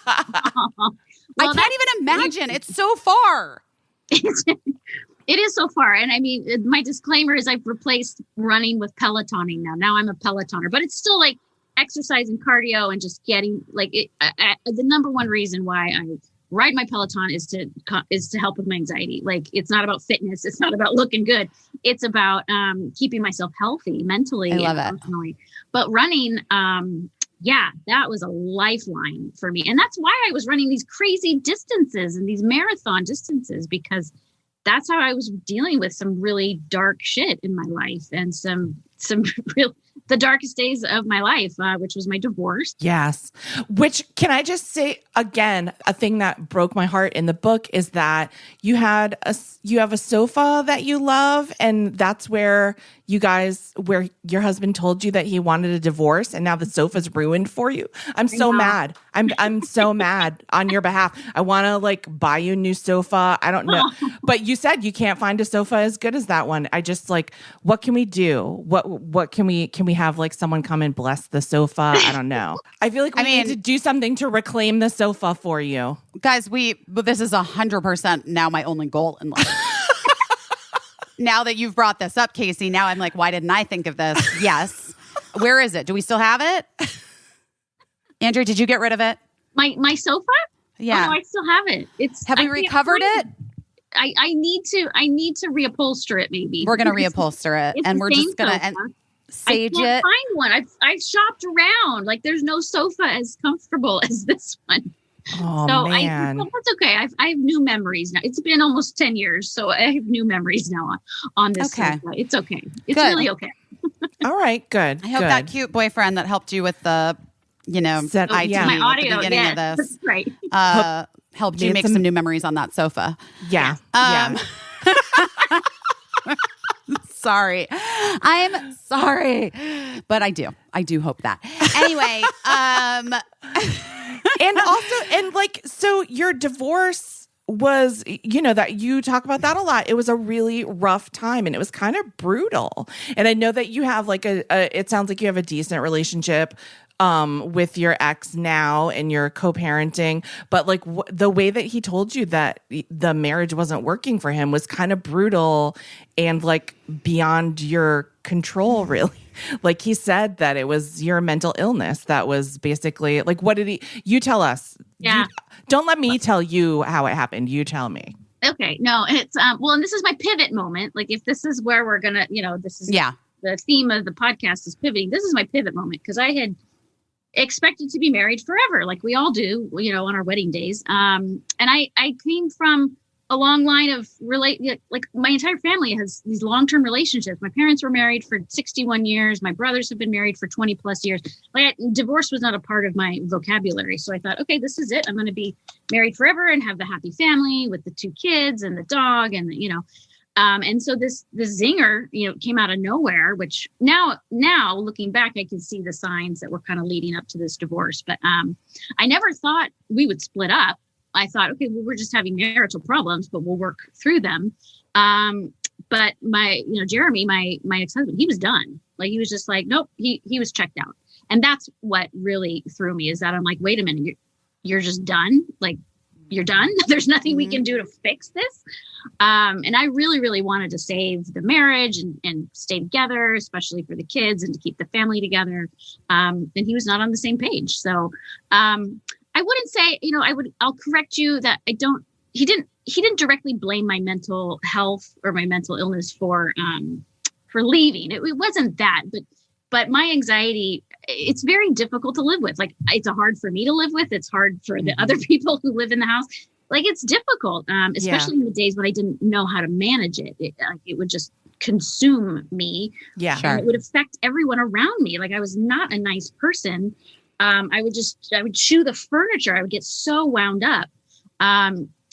I can't even imagine. It's so far. It is so far. And I mean, my disclaimer is I've replaced running with Pelotoning now. Now I'm a Pelotoner, but it's still like exercise and cardio and just getting like it. The number one reason why I ride my Peloton is to help with my anxiety. Like, it's not about fitness. It's not about looking good. It's about keeping myself healthy mentally I love and emotionally. But running, that was a lifeline for me. And that's why I was running these crazy distances and these marathon distances, because that's how I was dealing with some really dark shit in my life and some the darkest days of my life, which was my divorce. Yes. Which, can I just say again, a thing that broke my heart in the book is that you have a sofa that you love, and that's where where your husband told you that he wanted a divorce, and now the sofa's ruined for you. I'm so mad. I'm so mad on your behalf. I want to like buy you a new sofa. I don't know. But you said you can't find a sofa as good as that one. I just like, what can we do? What can we have, like, someone come and bless the sofa? I don't know. I feel like we need to do something to reclaim the sofa for you. Guys, but this is 100% now my only goal in life. Now that you've brought this up, Caissie, now I'm like, why didn't I think of this? Yes. Where is it? Do we still have it? Andrea, did you get rid of it? My sofa? Yeah. Oh, no, I still have it. Have we recovered it? I need to reupholster it. Maybe We're going to reupholster it, and we're just going to sage I can't it. find one. I've shopped around. Like, there's no sofa as comfortable as this one. Oh, So man. that's okay. I have new memories now. It's been almost 10 years, so I have new memories now on this. Okay. sofa. It's okay. It's Good. really okay. All right, good. I hope good. that cute boyfriend that helped you with the, Set- IT yeah. My at audio, the beginning of yes, this, right. helped you Made make some new memories on that sofa. Yeah. Yeah. Sorry. I'm sorry. But I do hope that. Anyway, So your divorce was, that you talk about that a lot. It was a really rough time, and it was kind of brutal. And I know that you have like it sounds like you have a decent relationship with your ex now, and you're co-parenting, but like the way that he told you that the marriage wasn't working for him was kind of brutal and like beyond your control, really. Like, he said that it was your mental illness that was basically like, what did you tell us? Yeah. Don't let me tell you how it happened. You tell me. Okay. No, it's and this is my pivot moment. Like, if this is where we're gonna, this is the theme of the podcast is pivoting. This is my pivot moment, because I had expected to be married forever, like we all do, on our wedding days. And I came from a long line of like my entire family has these long-term relationships. My parents were married for 61 years. My brothers have been married for 20 plus years. Like, divorce was not a part of my vocabulary. So I thought, okay, this is it. I'm going to be married forever and have the happy family with the 2 kids and the dog and and so this zinger, came out of nowhere, which now looking back, I can see the signs that were kind of leading up to this divorce. But I never thought we would split up. I thought, okay, well, we're just having marital problems, but we'll work through them. But my, Jeremy, my ex-husband, he was done. Like, he was just like, nope, he was checked out. And that's what really threw me, is that I'm like, wait a minute, you're just done. Like, you're done. There's nothing we can do to fix this. And I really, really wanted to save the marriage and stay together, especially for the kids and to keep the family together. And he was not on the same page. So I wouldn't say, I'll correct you that he didn't directly blame my mental health or my mental illness for leaving. It wasn't that, but my anxiety, it's very difficult to live with. Like, it's hard for me to live with. It's hard for the other people who live in the house. Like, it's difficult, especially in the days when I didn't know how to manage it. It would just consume me. Yeah, and sure. it would affect everyone around me. Like, I was not a nice person. I would chew the furniture. I would get so wound up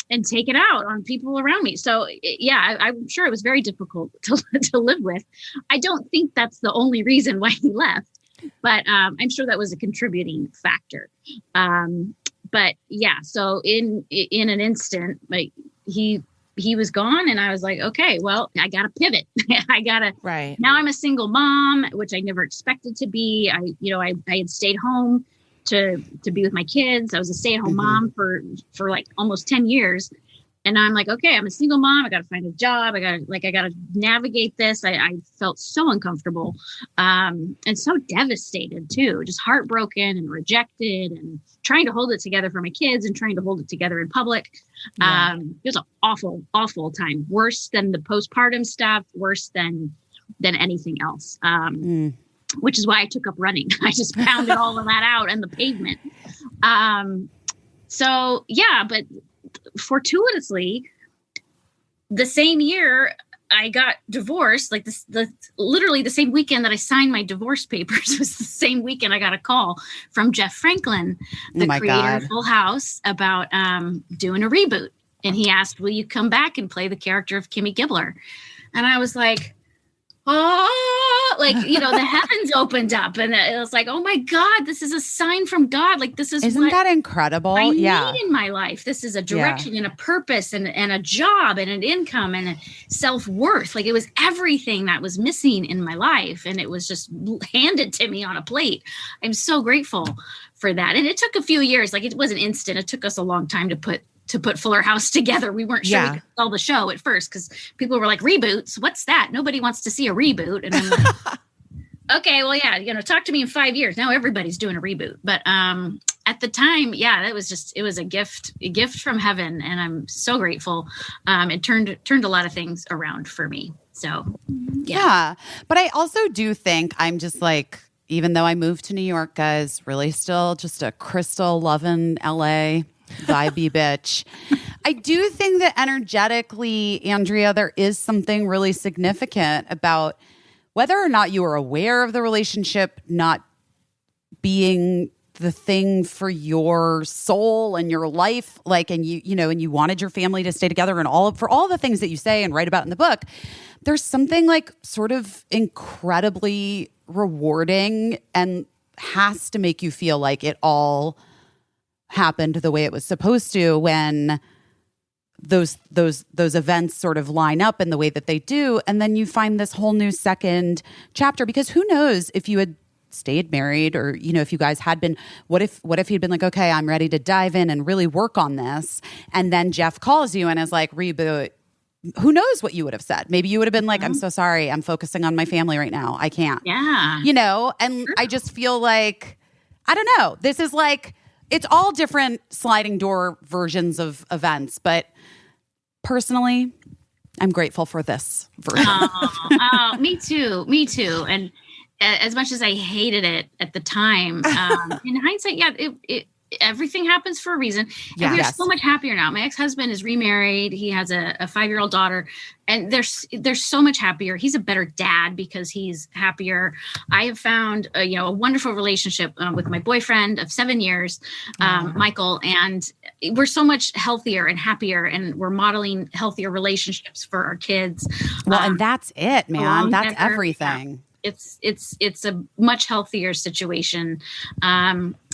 and take it out on people around me. So I'm sure it was very difficult to live with. I don't think that's the only reason why he left, but I'm sure that was a contributing factor. But yeah, so in an instant, like he was gone, and I was like, okay, well, I got to pivot. Right. Now I'm a single mom, which I never expected to be. I had stayed home to be with my kids. I was a stay-at-home mom for like almost 10 years. And I'm like, okay, I'm a single mom. I got to find a job. I got to navigate this. I felt so uncomfortable, and so devastated too, just heartbroken and rejected, and trying to hold it together for my kids and trying to hold it together in public. Yeah. It was an awful, awful time. Worse than the postpartum stuff, worse than anything else. Which is why I took up running. I just pounded all of that out in the pavement. So yeah, but fortuitously, the same year I got divorced, like literally the same weekend that I signed my divorce papers was the same weekend I got a call from Jeff Franklin, the creator of Full House, about doing a reboot. And he asked, will you come back and play the character of Kimmy Gibbler? And I was like, oh, like, the heavens opened up, and it was like, oh my God, this is a sign from God. Like, isn't that incredible? I need in my life. This is a direction and a purpose and a job and an income and a self-worth. Like, it was everything that was missing in my life, and it was just handed to me on a plate. I'm so grateful for that. And it took a few years. Like, it wasn't instant. It took us a long time to put Fuller House together. We weren't sure we could sell the show at first, because people were like, reboots, what's that? Nobody wants to see a reboot. And I'm like, okay, well, yeah, talk to me in 5 years. Now everybody's doing a reboot. But at the time, it was a gift from heaven. And I'm so grateful. It turned a lot of things around for me. So, yeah. But I also do think, I'm just like, even though I moved to New York, guys, really still just a crystal loving LA vibey bitch. I do think that energetically, Andrea, there is something really significant about whether or not you are aware of the relationship not being the thing for your soul and your life, like, and you wanted your family to stay together, and for all the things that you say and write about in the book. There's something like sort of incredibly rewarding, and has to make you feel like it all happened the way it was supposed to, when those events sort of line up in the way that they do, and then you find this whole new second chapter. Because who knows if you had stayed married, or if you guys had been, what if he'd been like, okay, I'm ready to dive in and really work on this, and then Jeff calls you and is like, reboot. Who knows what you would have said? Maybe you would have been like, I'm so sorry, I'm focusing on my family right now, I can't. And I just feel like, I don't know, this is like, it's all different sliding door versions of events, but personally, I'm grateful for this version. Me too. And as much as I hated it at the time, in hindsight, everything happens for a reason. And we're so much happier now. My ex-husband is remarried. He has a 5-year-old daughter, and they're so much happier. He's a better dad because he's happier. I have found a wonderful relationship with my boyfriend of 7 years, Michael, and we're so much healthier and happier, and we're modeling healthier relationships for our kids. Well, and that's it, man. That's everything. It's a much healthier situation.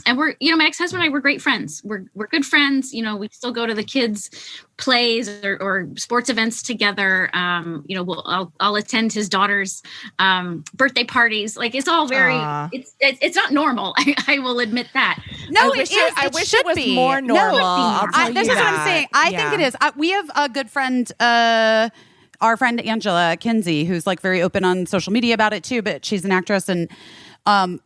And we're, my ex-husband and I, we're great friends. We're good friends. We still go to the kids' plays or sports events together. I'll attend his daughter's birthday parties. Like, it's all very, it's not normal. I will admit that. No, I wish it was more normal. This is what I'm saying. I think it is. We have a good friend, our friend Angela Kinsey, who's like very open on social media about it too, but she's an actress, and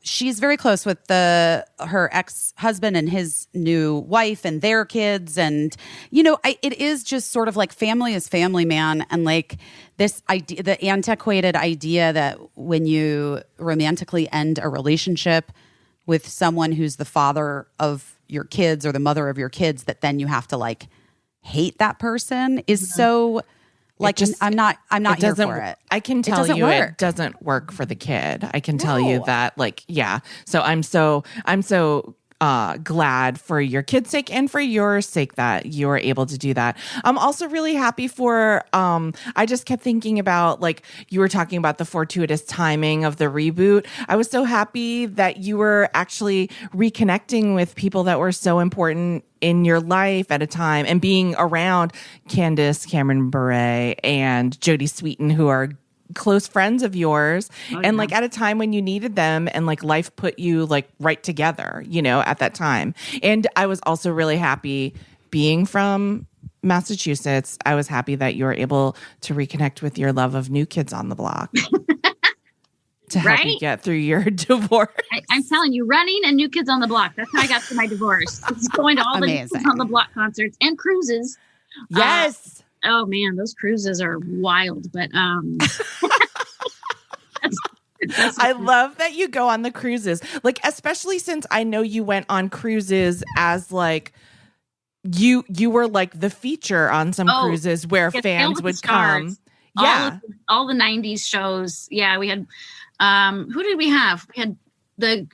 she's very close with her ex-husband and his new wife and their kids. And, it is just sort of like family is family, man. And like this idea, the antiquated idea that when you romantically end a relationship with someone who's the father of your kids or the mother of your kids, that then you have to like hate that person is so... Like, I'm not here for it. I can tell you it doesn't work for the kid. I can tell you that, like, yeah. So I'm so glad for your kid's sake and for your sake that you are able to do that. I'm also really happy for, I just kept thinking about, like, you were talking about the fortuitous timing of the reboot. I was so happy that you were actually reconnecting with people that were so important in your life at a time, and being around Candace Cameron Bure and Jodie Sweetin, who are close friends of yours, and like at a time when you needed them, and like life put you like right together, at that time. And I was also really happy being from Massachusetts. I was happy that you were able to reconnect with your love of New Kids on the Block. To help you get through your divorce. I'm telling you, running and New Kids on the Block. That's how I got through my divorce. It's going to all the New Kids on the Block concerts and cruises. Yes. Oh man, those cruises are wild. But that's I love that you go on the cruises. Like, especially since I know you went on cruises as like you were like the feature on some cruises where fans would come. All the 90s shows. Yeah, we had who did we have? We had the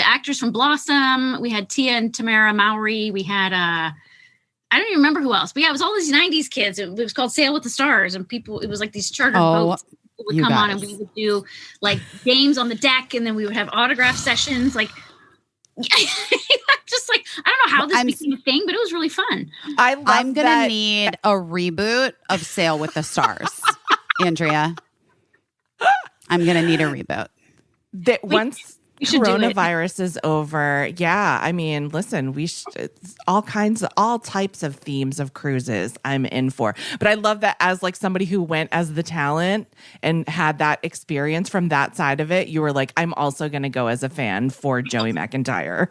actors from Blossom. We had Tia and Tamara Mowry. We had I don't even remember who else. But yeah, it was all these 90s kids. It was called Sail with the Stars, and it was like these chartered boats. People would come on, and we would do like games on the deck, and then we would have autograph sessions. Like, just like, I don't know how this became a thing, but it was really fun. I'm gonna need a reboot of Sail with the Stars, Andrea. I'm gonna need a reboot. Once coronavirus is over, I mean, listen, all types of themes of cruises I'm in for. But I love that as like somebody who went as the talent and had that experience from that side of it, you were like, I'm also going to go as a fan for Joey McIntyre.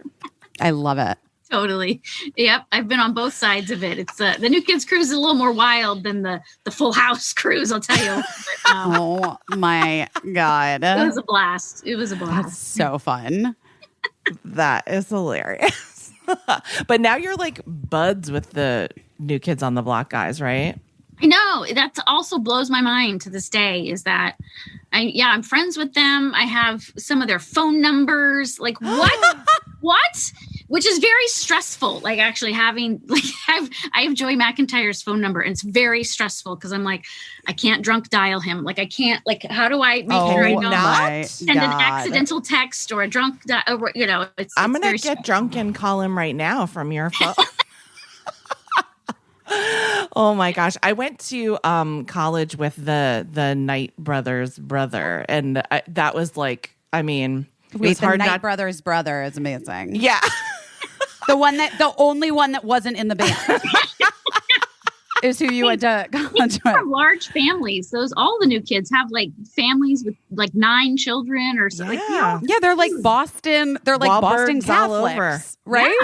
I love it. Totally. Yep. I've been on both sides of it. It's the New Kids cruise is a little more wild than the Full House cruise, I'll tell you. But, oh my God. It was a blast. That's so fun. That is hilarious. But now you're like buds with the New Kids on the Block guys, right? I know. That also blows my mind to this day, is that I'm friends with them. I have some of their phone numbers. Like, what? What? Which is very stressful. Like, actually having, like, I have Joey McIntyre's phone number, and it's very stressful because I'm like, I can't drunk dial him. Like, I can't, like, how do I make sure I don't send an accidental text or a drunk, I'm going to get drunk and call him right now from your phone. Oh my gosh. I went to college with the Knight brothers' brother, and that was like, I mean, it was the hard Knight brothers' brother is amazing. Yeah. The only one that wasn't in the band is who you went to college with. Large families. All the new kids have like families with like 9 children or something. Yeah. Yeah, they're like Boston. They're like Boston Catholics, right?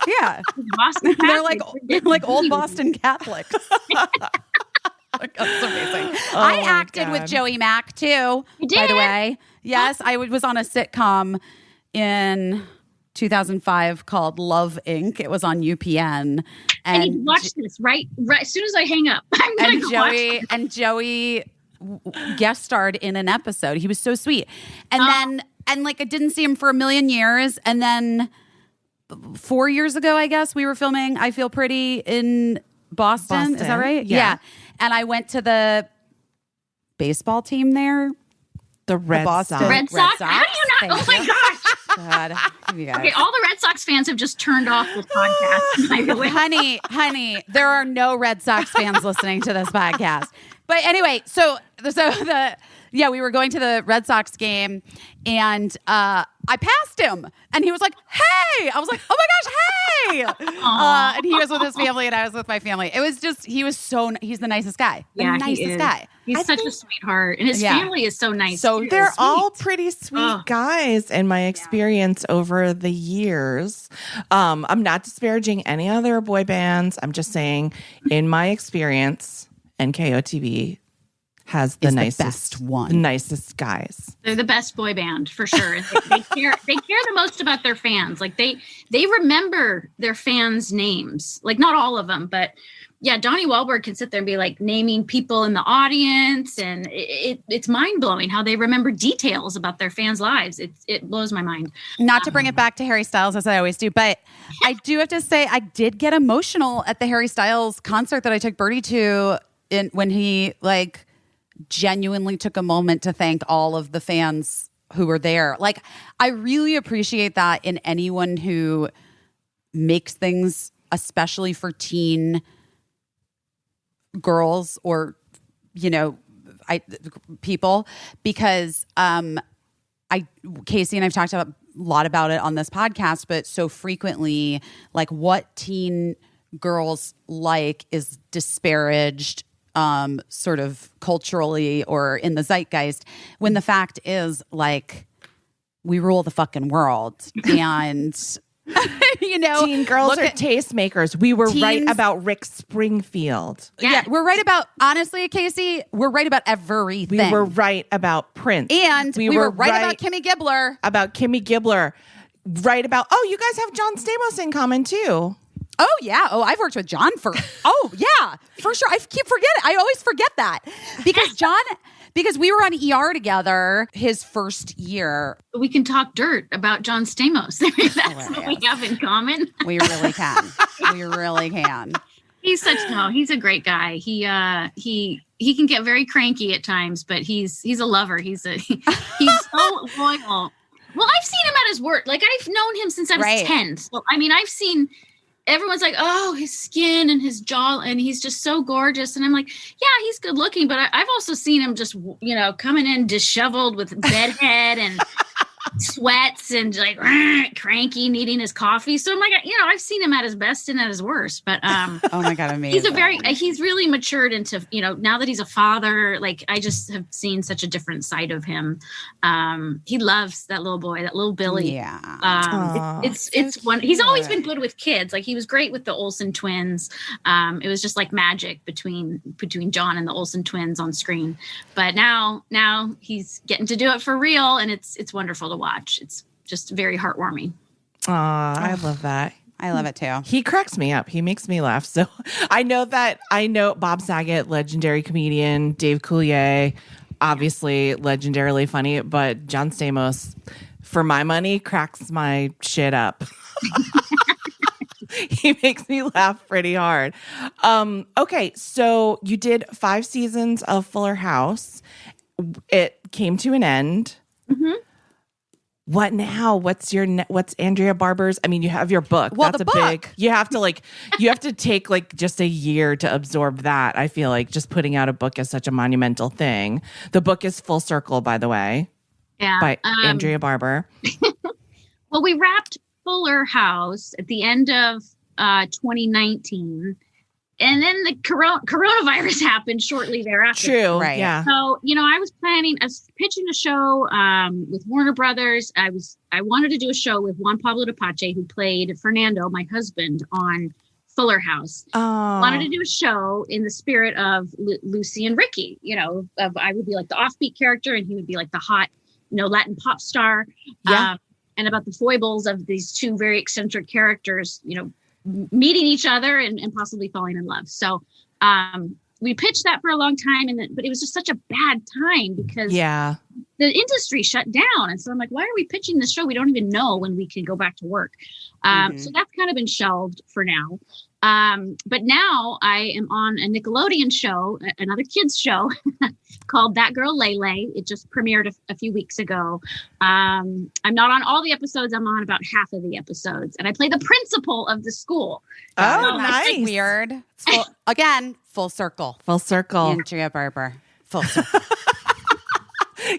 Yeah. Boston Catholics. They're like old Boston Catholics. That's amazing. I acted with Joey Mac too. You did? By the way. Yes, I was on a sitcom in 2005 called Love Inc. It was on UPN. And you watch this right as soon as I hang up. I'm gonna go watch it. And Joey guest starred in an episode. He was so sweet. And then like I didn't see him for a million years. And then 4 years ago, I guess, we were filming I Feel Pretty in Boston. Is that right? Yeah. And I went to the baseball team there. The Red Sox. Red Sox? How do you not? Oh my gosh. God. You guys. Okay, all the Red Sox fans have just turned off this podcast. By the way. honey, there are no Red Sox fans listening to this podcast. But anyway, we were going to the Red Sox game, and I passed him, and he was like, "Hey!" I was like, "Oh my gosh, hey!" And he was with his family, and I was with my family. It was just he's the nicest guy. Nicest guy. He's such a sweetheart, and his family is so nice. So too. they're all pretty sweet guys in my experience over the years. I'm not disparaging any other boy bands. I'm just saying, in my experience, NKOTB has the nicest guys. They're the best boy band for sure. They care the most about their fans. Like they remember their fans' names. Like not all of them, but yeah, Donnie Wahlberg can sit there and be like naming people in the audience, and it's mind blowing how they remember details about their fans' lives. It blows my mind. Not to bring it back to Harry Styles as I always do, but I do have to say I did get emotional at the Harry Styles concert that I took Birdie to when he like genuinely took a moment to thank all of the fans who were there. Like, I really appreciate that in anyone who makes things, especially for teen girls or, people, because Caissie and I've talked a lot about it on this podcast, but so frequently, like, what teen girls like is disparaged sort of culturally or in the zeitgeist, when the fact is, like, we rule the fucking world. And teen girls are tastemakers. We were right about Rick Springfield. Yeah, we're right about, honestly, Caissie, we're right about everything. We were right about Prince. And we were right about Kimmy Gibbler. Right about, you guys have John Stamos in common too. Oh, yeah. Oh, I've worked with John for sure. I keep forgetting. I always forget that because we were on ER together his first year. We can talk dirt about John Stamos. That's what we have in common. We really can. We really can. He's a great guy. He can get very cranky at times, but he's a lover. He's so loyal. Well, I've seen him at his work. Like, I've known him since I was 10. So, I mean, I've seen... Everyone's like, oh, his skin and his jaw, and he's just so gorgeous. And I'm like, yeah, he's good looking, but I've also seen him just, coming in disheveled with bedhead and sweats and like cranky, needing his coffee. So I'm like, I've seen him at his best and at his worst. But oh my God, amazing. He's really matured into, now that he's a father. Like, I just have seen such a different side of him. He loves that little boy, that little Billy. Yeah. It's one. He's always been good with kids. Like, he was great with the Olsen twins. It was just like magic between John and the Olsen twins on screen. But now he's getting to do it for real, and it's wonderful to watch. It's just very heartwarming. I love that. I love it too. He cracks me up. He makes me laugh. So I know Bob Saget, legendary comedian, Dave Coulier, obviously legendarily funny, but John Stamos, for my money, cracks my shit up. He makes me laugh pretty hard. Okay, so you did 5 seasons of Fuller House. It came to an end. Mm-hmm. What now? What's Andrea Barber's? I mean, you have your book. Well, that's book. You have to take like just a year to absorb that. I feel like just putting out a book is such a monumental thing. The book is Full Circle, by the way. Yeah. By Andrea Barber. Well, we wrapped Fuller House at the end of 2019. And then the coronavirus happened shortly thereafter. True. Right. Yeah. So, I was pitching a show with Warner Brothers. I wanted to do a show with Juan Pablo Dupache, who played Fernando, my husband, on Fuller House. Oh. Wanted to do a show in the spirit of Lucy and Ricky. I would be like the offbeat character, and he would be like the hot, Latin pop star. Yeah. And about the foibles of these two very eccentric characters, meeting each other and possibly falling in love. So we pitched that for a long time, but it was just such a bad time because the industry shut down. And so I'm like, why are we pitching this show? We don't even know when we can go back to work. So that's kind of been shelved for now. But now I am on a Nickelodeon show, another kids show called That Girl Lele. It just premiered a few weeks ago. I'm not on all the episodes. I'm on about half of the episodes, and I play the principal of the school. Oh, nice. Weird. Full circle. Full circle. Andrea Barber. Full circle.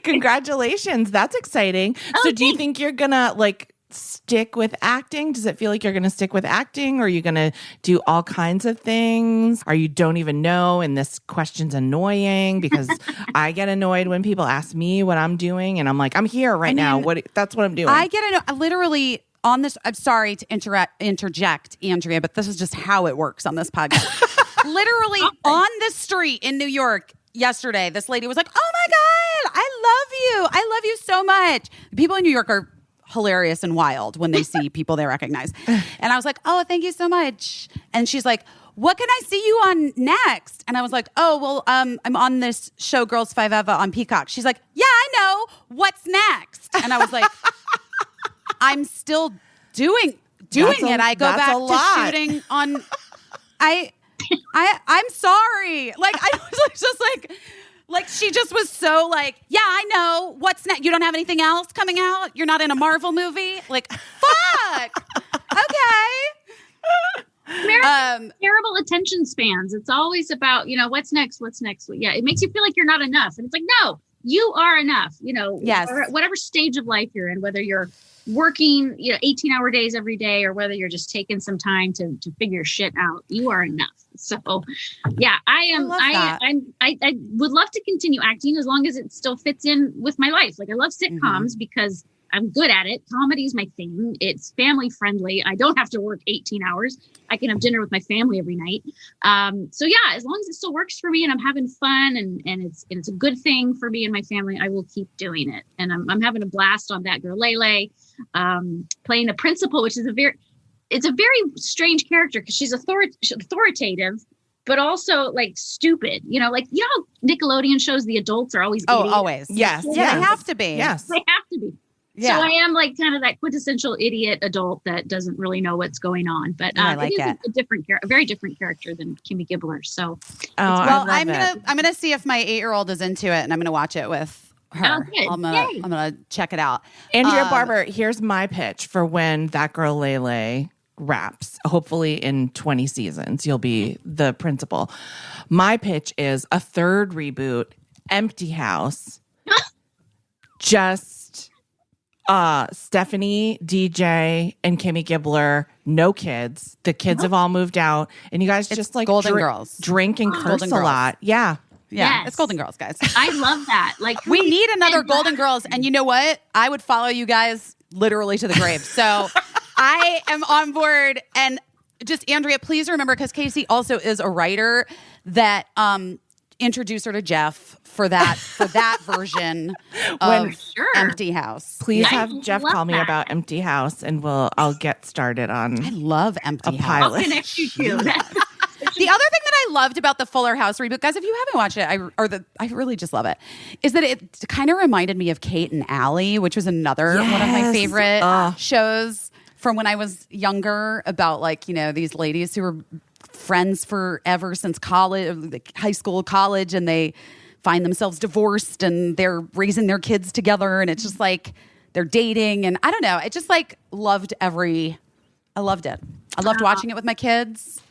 Congratulations. That's exciting. So do you think you're going to like stick with acting? Does it feel like you're going to stick with acting, or are you going to do all kinds of things? Or you don't even know and this question's annoying? Because I get annoyed when people ask me what I'm doing and I'm like, I'm here now. That's what I'm doing. I get annoyed. Literally on this, I'm sorry to interject, Andrea, but this is just how it works on this podcast. Literally on the street in New York yesterday, this lady was like, oh my God, I love you so much. People in New York are hilarious and wild when they see people they recognize. And I was like, oh, thank you so much. And she's like, what can I see you on next? And I was like, oh, well, I'm on this show, Girls 5 Eva on Peacock. She's like, yeah, I know. What's next? And I was like, I'm still doing it. I go back to shooting on, I'm sorry. Like, I was just like, she just was so like, yeah, I know. What's next? You don't have anything else coming out? You're not in a Marvel movie? Like, fuck. Okay. Terrible attention spans. It's always about, what's next? Yeah, it makes you feel like you're not enough. And it's like, no, you are enough. Yes. Whatever stage of life you're in, whether you're working 18-hour days every day or whether you're just taking some time to figure shit out, you are enough. So yeah, I would love to continue acting as long as it still fits in with my life. Like, I love sitcoms because I'm good at it. Comedy is my thing. It's family friendly. I don't have to work 18 hours. I can have dinner with my family every night. So yeah, as long as it still works for me and I'm having fun and it's a good thing for me and my family, I will keep doing it. And I'm having a blast on That Girl Lele, playing the principal, which is a very strange character because she's authoritative, but also like stupid. How Nickelodeon shows the adults are always idiots. Always. Yes. Yeah, they have to be. Yes. They have to be. Yeah. So I am like kind of that quintessential idiot adult that doesn't really know what's going on. But I like it is a very different character than Kimmy Gibbler. So, I'm gonna see if my 8-year-old is into it, and I'm gonna watch it with her. Oh, I'm gonna check it out. Andrea Barber, here's my pitch for when That Girl Lele wraps. Hopefully in 20 seasons, you'll be the principal. My pitch is a third reboot, Empty House. Just Stephanie, DJ, and Kimmy Gibbler, no kids. The kids have all moved out, and you guys just like Golden Girls, drink and curse a lot. Yeah. Yes. It's Golden Girls, guys. I love that. Like, we need another Golden Girls, and you know what? I would follow you guys literally to the grave. So I am on board. And just Andrea, please remember, because Caissie also is a writer, that introduce her to Jeff for that version of Empty House. Please have Jeff call me about Empty House, and I'll get started on. I love Empty House. Pilot. I'll connect you too. The other thing that I loved about the Fuller House reboot, guys, if you haven't watched it, I really just love it, is that it kind of reminded me of Kate and Allie, which was another one of my favorite shows from when I was younger, about these ladies who were friends forever since college, high school, college, and they find themselves divorced and they're raising their kids together, and it's just like they're dating, and I don't know. I just loved it. I loved watching it with my kids.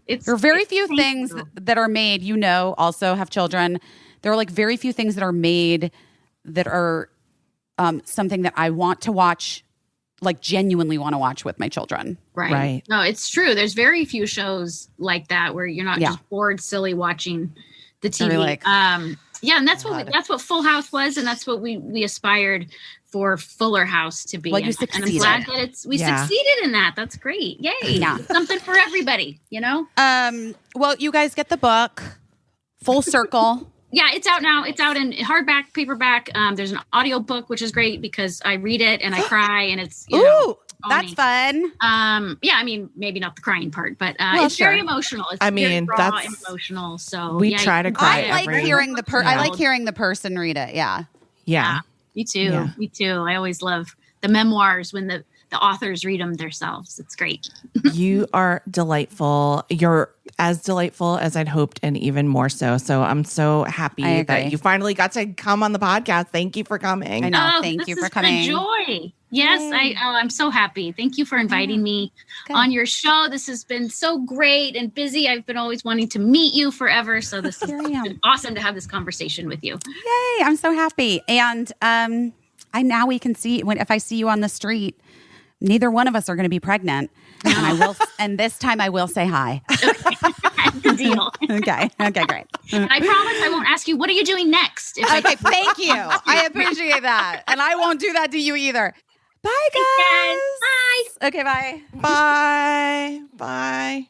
There are very few things that are made, also have children. There are very few things that are made that are something that I want to watch, genuinely want to watch with my children. Right. No, it's true. There's very few shows like that where you're not just bored, silly watching the TV. And that's what Full House was, and that's what we aspired for Fuller House to be. Well, you succeeded. And I'm glad that we succeeded in that. That's great. Yay. Yeah. It's something for everybody, Well, you guys get the book, Full Circle. Yeah, it's out now. It's out in hardback, paperback. There's an audio book, which is great because I read it and I cry, and it's that's fun. Maybe not the crying part, but it's very emotional. It's very raw and emotional. So we try to cry. I like hearing the person read it. Yeah. Me too. Yeah. Me too. I always love the memoirs when the the authors read them themselves. It's great. You are delightful. You're as delightful as I'd hoped, and even more so. So I'm so happy that you finally got to come on the podcast. Thank you for coming. I know. Thank you for coming. This is a joy. Yes, I'm so happy. Thank you for inviting me on your show. This has been so great and busy. I've been always wanting to meet you forever. So this has been awesome to have this conversation with you. Yay! I'm so happy. And now we can see if I see you on the street, neither one of us are going to be pregnant. And I will. And this time I will say hi. Good deal. Okay, great. And I promise I won't ask you, what are you doing next? Okay, thank you. I appreciate that. And I won't do that to you either. Bye, guys. Bye. Okay, bye. Bye. Bye.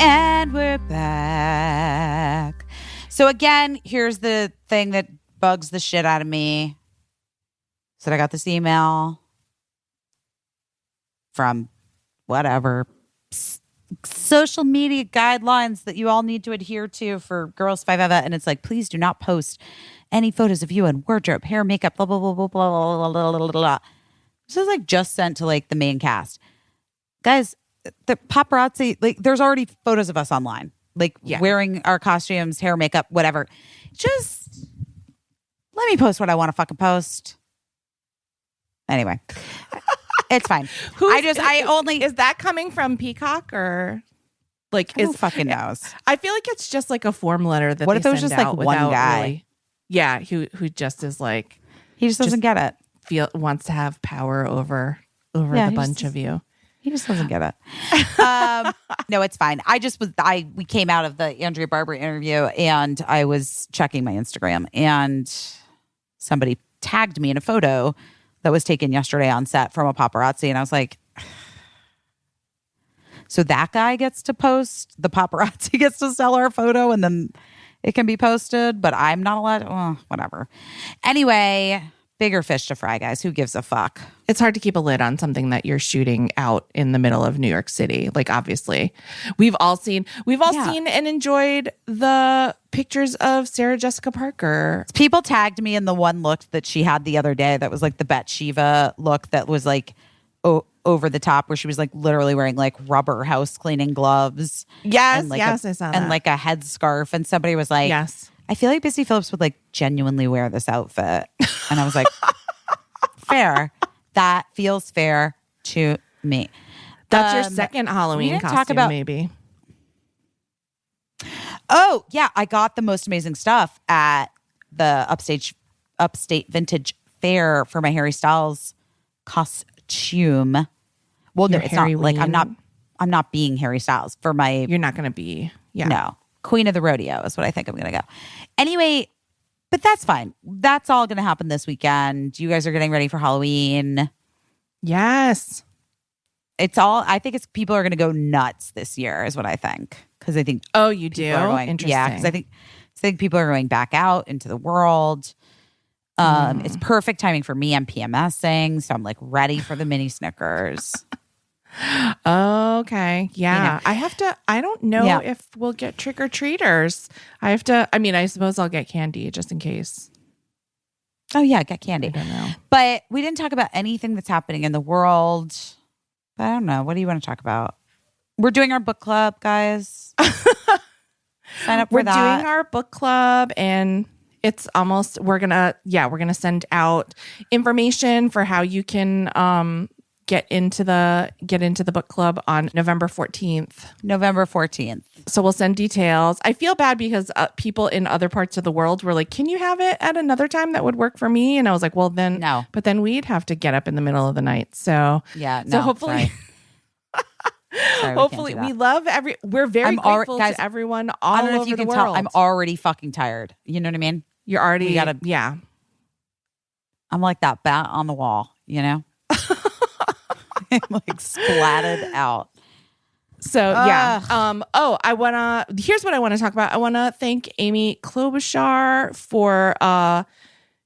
And we're back. So again, here's the thing that bugs the shit out of me. So I got this email from whatever social media guidelines that you all need to adhere to for Girls 5 Eva. And it's like, please do not post any photos of you in wardrobe, hair, makeup, blah, blah, blah, blah, blah, blah, blah, blah, blah. This is like just sent to like the main cast. Guys, the paparazzi, like there's already photos of us online, like wearing our costumes, hair, makeup, whatever. Just let me post what I want to fucking post. Anyway, it's fine. Is that coming from Peacock or like who fucking knows? I feel like it's just like a form letter that what if it was just like one guy? Who just is like he just doesn't get it. Wants to have power over the bunch of you. He just doesn't get it. No, it's fine. We came out of the Andrea Barber interview and I was checking my Instagram and somebody tagged me in a photo that was taken yesterday on set from a paparazzi. And I was like, so that guy gets to post, the paparazzi gets to sell our photo and then it can be posted, but I'm not allowed to, whatever. Anyway, bigger fish to fry, guys. Who gives a fuck? It's hard to keep a lid on something that you're shooting out in the middle of New York City. Like, obviously, we've all seen and enjoyed the pictures of Sarah Jessica Parker. People tagged me in the one look that she had the other day that was like the Bathsheba look that was like over the top, where she was like literally wearing like rubber house cleaning gloves. Yes, like I saw that. And like a headscarf. And somebody was like, yes. I feel like Busy Phillips would like genuinely wear this outfit. And I was like, fair. That feels fair to me. That's your second Halloween costume, maybe. Oh, yeah. I got the most amazing stuff at the Upstate Vintage Fair for my Harry Styles costume. Well, no, it's not like I'm not being Harry Styles for my. You're not going to be. Yeah. No. Queen of the Rodeo is what I think I'm going to go. Anyway, but that's fine. That's all going to happen this weekend. You guys are getting ready for Halloween. Yes. I think people are going to go nuts this year is what I think. Because I think. Oh, you do? Interesting. Yeah, because I think people are going back out into the world. It's perfect timing for me. I'm PMSing. So I'm like ready for the mini Snickers. Okay. Yeah. I don't know if we'll get trick-or-treaters. I suppose I'll get candy just in case. Oh yeah, get candy. I don't know. But we didn't talk about anything that's happening in the world. I don't know. What do you want to talk about? We're doing our book club, guys. Sign up for that. We're doing our book club and it's almost we're gonna send out information for how you can get into the book club on November 14th. November 14th. So we'll send details. I feel bad because people in other parts of the world were like, can you have it at another time that would work for me? And I was like, well, then no. But then we'd have to get up in the middle of the night. So yeah. So hopefully, hopefully we love we're very grateful to everyone all over the world. I'm already fucking tired. You know what I mean? You're already, yeah. I'm like that bat on the wall, you know? I'm like splatted out. So yeah. Here's what I want to talk about. I want to thank Amy Klobuchar for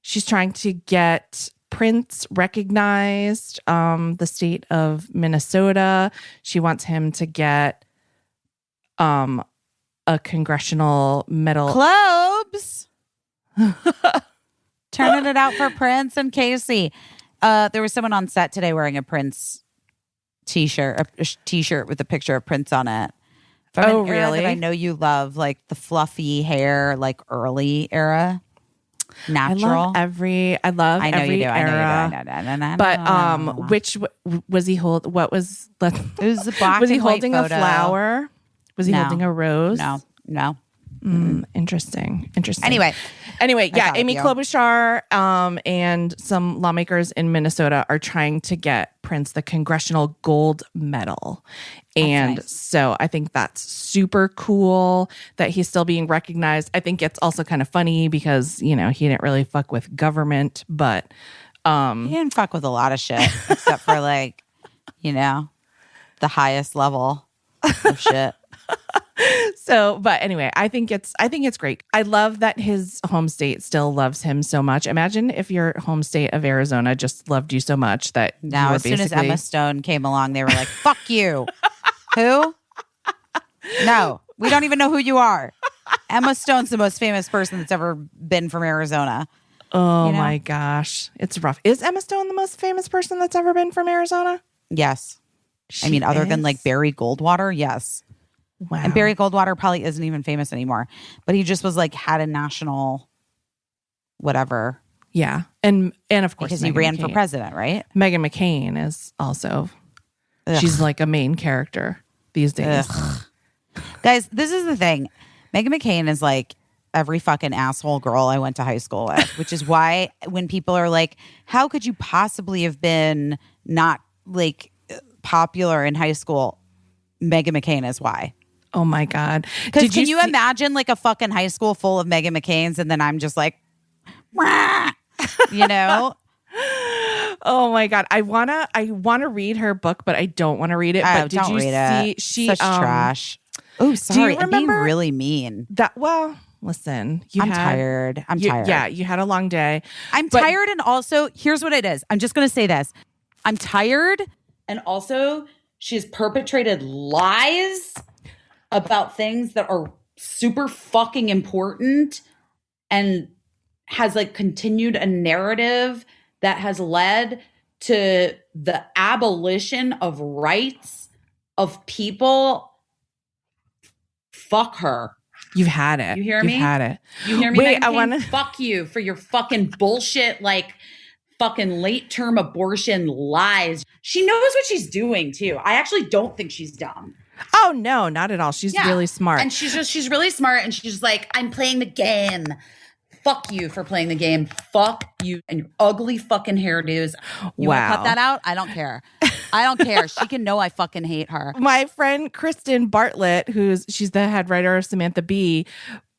she's trying to get Prince recognized. The state of Minnesota. She wants him to get a congressional medal. Clobes. Turning it out for Prince and Caissie. There was someone on set today wearing a Prince t-shirt, a t-shirt with a picture of Prince on it. From an era that I know you love, like the fluffy hair, like early era, natural. I love I know every you do. era. I know. But which was he hold? What was? It was a black. Was he and white holding photo. a flower? Was he holding a rose? No. Interesting. Anyway, yeah, Amy Klobuchar and some lawmakers in Minnesota are trying to get Prince the Congressional Gold Medal. And so I think that's super cool that he's still being recognized. I think it's also kind of funny because, he didn't really fuck with government, but he didn't fuck with a lot of shit except for the highest level of shit. So, but anyway, I think it's great. I love that his home state still loves him so much. Imagine if your home state of Arizona just loved you so much that now, as soon as Emma Stone came along, they were like, "Fuck you." Who? No, we don't even know who you are. Emma Stone's the most famous person that's ever been from Arizona. Oh my gosh, it's rough. Is Emma Stone the most famous person that's ever been from Arizona? Yes. Other than like Barry Goldwater, yes. Wow. And Barry Goldwater probably isn't even famous anymore, but he just was like had a national whatever. Yeah. And of course, because Meghan he ran McCain. for president, right? Meghan McCain is also, she's like a main character these days. Guys, this is the thing. Meghan McCain is like every fucking asshole girl I went to high school with, which is why when people are like, how could you possibly have been not like popular in high school? Meghan McCain is why. Oh my God. Because can you imagine like a fucking high school full of Meghan McCains and then I'm just like, wah, Oh my God. I wanna read her book, but I don't want to read it. But did you see such trash? Oh, sorry. Do you remember I'm being really mean. Listen, I'm tired. I'm tired. Yeah, you had a long day. I'm tired, and also here's what it is. I'm just gonna say this. I'm tired, and also she's perpetrated lies about things that are super fucking important and has like continued a narrative that has led to the abolition of rights of people. Fuck her. You've had it. You hear me? You've had it. You hear me? Wait, I want to fuck you for your fucking bullshit, like fucking late term abortion lies. She knows what she's doing too. I actually don't think she's dumb. Oh no, not at all. She's really smart. And she's really smart, and she's like, I'm playing the game. Fuck you for playing the game. Fuck you and your ugly fucking hairdos. You want to cut that out? I don't care. I don't care. She can know I fucking hate her. My friend Kristen Bartlett, she's the head writer of Samantha Bee.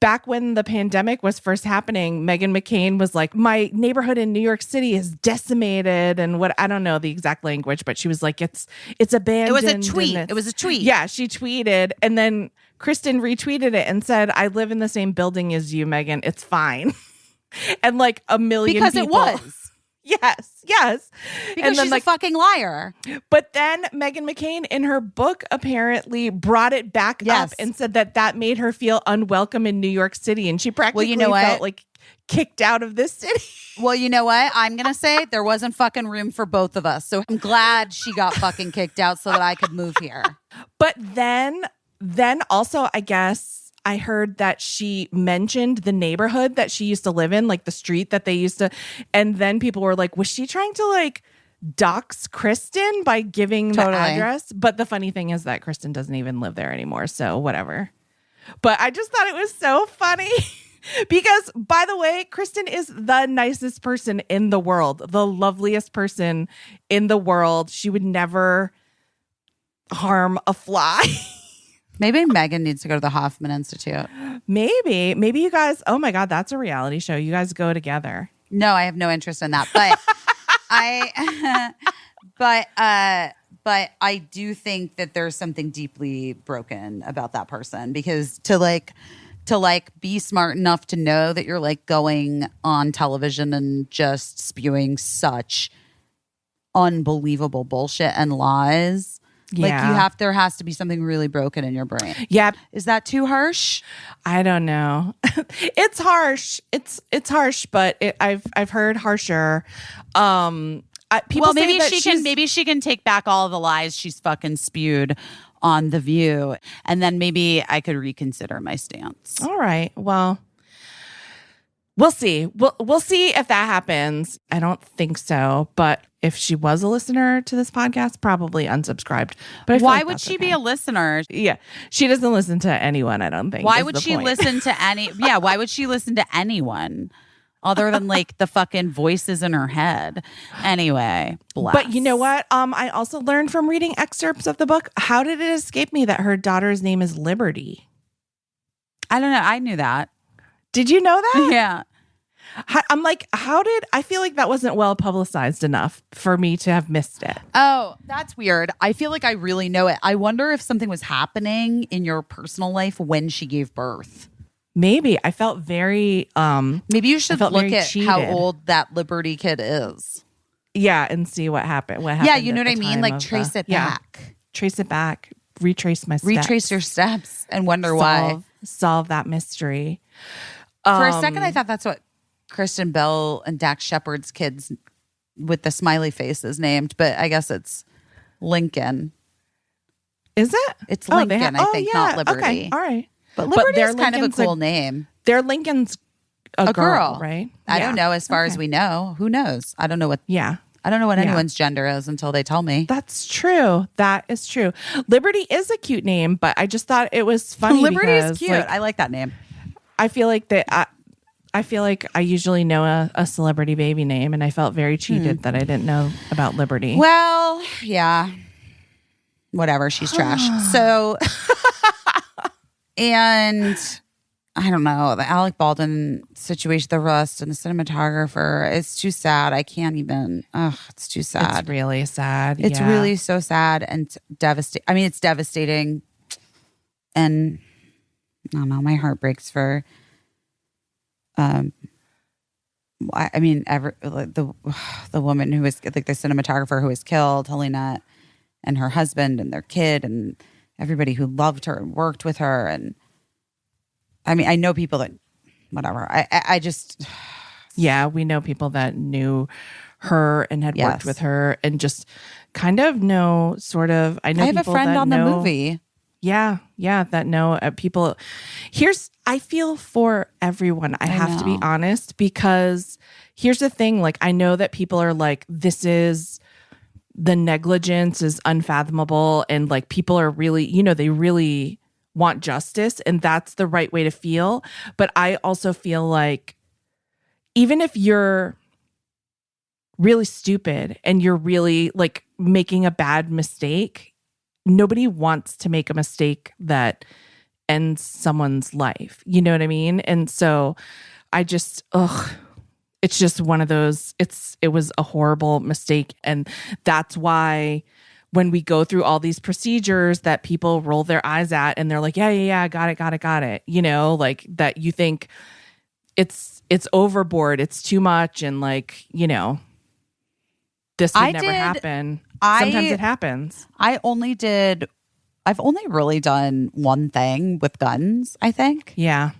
Back when the pandemic was first happening, Meghan McCain was like, my neighborhood in New York City is decimated, and what, I don't know the exact language, but she was like, it's abandoned. It was a tweet. It was a tweet. Yeah, she tweeted, and then Kristen retweeted it and said, I live in the same building as you, Meghan. It's fine. And like a million because people. It was. Yes. Because she's a fucking liar. But then Meghan McCain in her book apparently brought it back up and said that made her feel unwelcome in New York City. And she practically felt like kicked out of this city. Well, you know what? I'm going to say there wasn't fucking room for both of us. So I'm glad she got fucking kicked out so that I could move here. But then also, I guess, I heard that she mentioned the neighborhood that she used to live in, like the street that they used to. And then people were like, was she trying to like dox Kristen by giving the address? But the funny thing is that Kristen doesn't even live there anymore. So whatever. But I just thought it was so funny because, by the way, Kristen is the nicest person in the world, the loveliest person in the world. She would never harm a fly. Maybe Meghan needs to go to the Hoffman Institute. Maybe you guys, oh my God, that's a reality show. You guys go together. No, I have no interest in that. But but I do think that there's something deeply broken about that person, because to be smart enough to know that you're like going on television and just spewing such unbelievable bullshit and lies Yeah. There has to be something really broken in your brain. Yeah. Is that too harsh? I don't know. It's harsh. It's harsh, but I've heard harsher. People say maybe that maybe she can take back all of the lies she's fucking spewed on The View, and then maybe I could reconsider my stance. All right. Well, we'll see. We'll see if that happens. I don't think so, but if she was a listener to this podcast, probably unsubscribed. But I feel why like would that's she okay. be a listener? Yeah, she doesn't listen to anyone. I don't think. Why is would the she point. listen to any? Yeah, why would she listen to anyone other than like the fucking voices in her head? Anyway, bless. But you know what? I also learned from reading excerpts of the book. How did it escape me that her daughter's name is Liberty? I don't know. I knew that. Did you know that? Yeah. I'm like, I feel like that wasn't well publicized enough for me to have missed it. Oh, that's weird. I feel like I really know it. I wonder if something was happening in your personal life when she gave birth. Maybe I felt very Maybe you should felt look very at how cheated. old that Liberty kid is. yeah, and see what happened. What happened? Yeah, you know at what I the mean? time Like of trace the- it yeah, back. trace it back, retrace my steps. Retrace your steps and wonder why. Solve that mystery. For a second, I thought that's what Kristen Bell and Dax Shepard's kids with the smiley face is named, but I guess it's Lincoln. Is it? It's Oh, Lincoln, I think, not Liberty. Okay, all right. But Liberty their is kind of a Lincoln's cool name. Their Lincoln's a girl, right? I Yeah. don't know. As far as Okay. we know, who knows? I don't know what Yeah. Yeah. anyone's gender is until they tell me. That's true. That is true. Liberty is a cute name, but I just thought it was funny. Liberty is because, cute. like, I like that name. I feel like that. I feel like I usually know a celebrity baby name, and I felt very cheated that I didn't know about Liberty. Well, yeah. Whatever. She's trash. So, and I don't know, the Alec Baldwin situation, the rust and the cinematographer, it's too sad. I can't even, it's too sad. It's really sad. It's yeah. really so sad and devastating. I mean, it's devastating. And I don't know, my heart breaks for, the woman who was like the cinematographer who was killed, Helena, and her husband and their kid and everybody who loved her and worked with her. And I mean, I know people that, whatever. I just, Yeah, we know people that knew her and had Yes. worked with her and just kind of know sort of. I know I have a people friend that on the know- movie. Yeah, that know people. I feel for everyone. I have to be know. honest, because here's the thing. Like, I know that people are like, the negligence is unfathomable. And like, people are really, they really want justice, and that's the right way to feel. But I also feel like even if you're really stupid and you're really like making a bad mistake, nobody wants to make a mistake that ends someone's life. You know what I mean? And so I just, it's just one of those, it was a horrible mistake. And that's why when we go through all these procedures that people roll their eyes at and they're like, yeah, got it. Like that you think it's overboard, it's too much. And like, this would never happen. Sometimes it happens. I've only really done one thing with guns, I think. Yeah.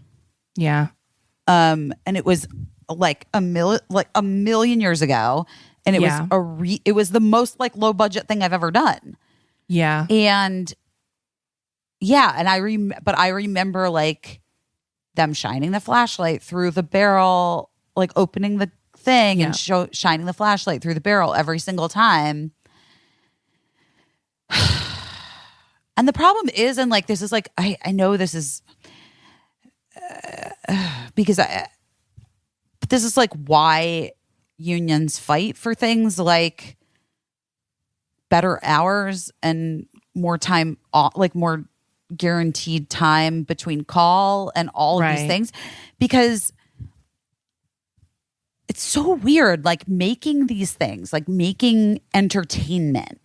And it was like a million years ago. And it Yeah. was it was the most like low budget thing I've ever done. Yeah. And yeah, and I remember like them shining the flashlight through the barrel, like opening the thing and shining the flashlight through the barrel every single time. And the problem is, and like this is like I know this is because but this is like why unions fight for things like better hours and more time off, like more guaranteed time between call and all of these things, because it's so weird. Like making these things, like making entertainment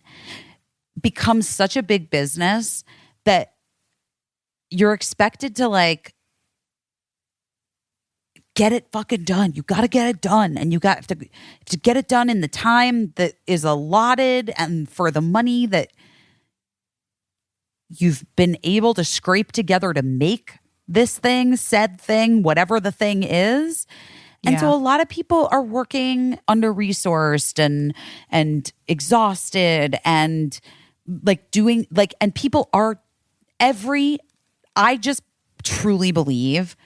becomes such a big business that you're expected to like get it fucking done. You got to get it done. And you got to get it done in the time that is allotted and for the money that you've been able to scrape together to make this thing, said thing, whatever the thing is. And so a lot of people are working under-resourced and exhausted and like doing like, and people are I just truly believe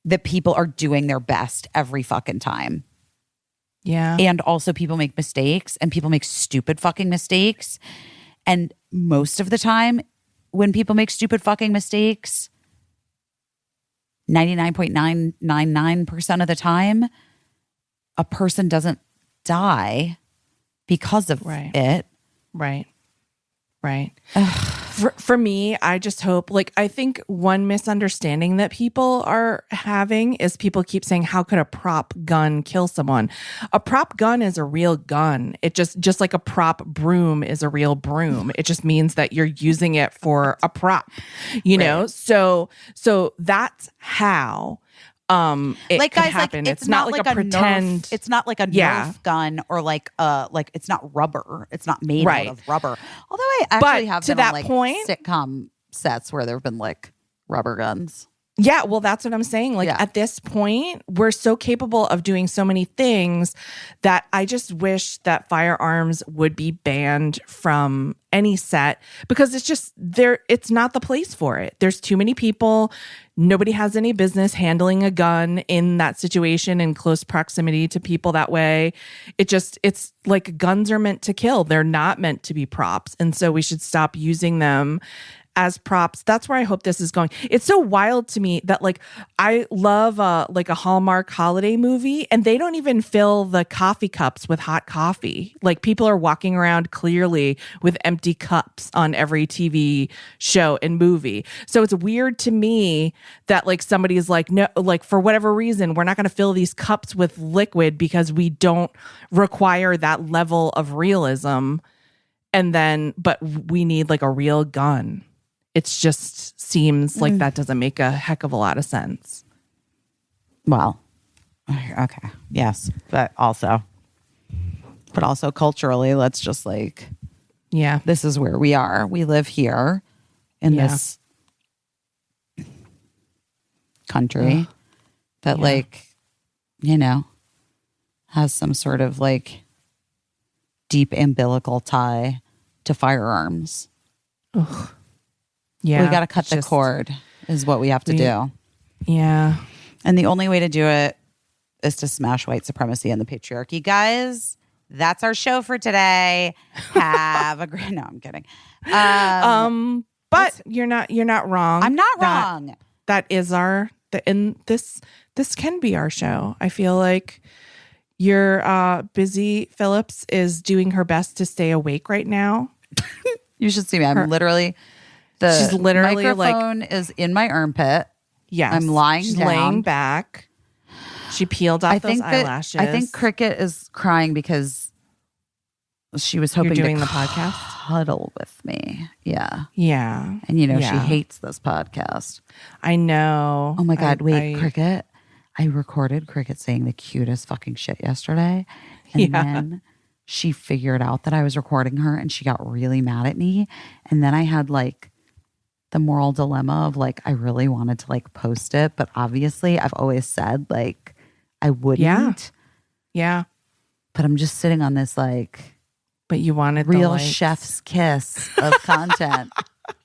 that people are doing their best every fucking time. Yeah. And also people make mistakes and people make stupid fucking mistakes. And most of the time when people make stupid fucking mistakes, 99.999% of the time, a person doesn't die because of it. Right. For me, I just hope, like, I think one misunderstanding that people are having is people keep saying, how could a prop gun kill someone? A prop gun is a real gun. It just like a prop broom is a real broom. It just means that you're using it for a prop, you know? So that's how it like could guys, happen. like, it's not like a pretend. It's not like a Nerf gun or like it's not rubber. It's not made out of rubber. Although I actually have to been on, that like, point, sitcom sets where there have been like rubber guns. Yeah, well, that's what I'm saying. Like at this point, we're so capable of doing so many things that I just wish that firearms would be banned from any set because it's just it's not the place for it. There's too many people. Nobody has any business handling a gun in that situation in close proximity to people that way. It's like guns are meant to kill. They're not meant to be props. And so we should stop using them as props. That's where I hope this is going. It's so wild to me that like I love like a Hallmark holiday movie and they don't even fill the coffee cups with hot coffee. Like people are walking around clearly with empty cups on every TV show and movie. So it's weird to me that like somebody is like, no, like for whatever reason, we're not going to fill these cups with liquid because we don't require that level of realism. And then, but we need like a real gun. It just seems like that doesn't make a heck of a lot of sense. Well, okay. Yes. But also culturally, let's just like, this is where we are. We live here in this country that like, you know, has some sort of like deep umbilical tie to firearms. Ugh. Yeah, we got to cut the cord is what we have to do. Yeah. And the only way to do it is to smash white supremacy and the patriarchy. Guys, that's our show for today. Have a great... No, I'm kidding. But you're not wrong. I'm not wrong. That is and this can be our show. I feel like your busy Phillips is doing her best to stay awake right now. You should see me. I'm literally... She's literally microphone is in my armpit. Yes. I'm lying She's down. laying back. She peeled off those eyelashes. I think Cricket is crying because she was hoping doing to the podcast, huddle with me. Yeah. Yeah. And you know, she hates this podcast. I know. Oh my God. Cricket. I recorded Cricket saying the cutest fucking shit yesterday. And then she figured out that I was recording her and she got really mad at me. And then I had like the moral dilemma of like, I really wanted to like post it, but obviously I've always said like I wouldn't. Yeah. But I'm just sitting on this like, but you wanted real chef's kiss of content.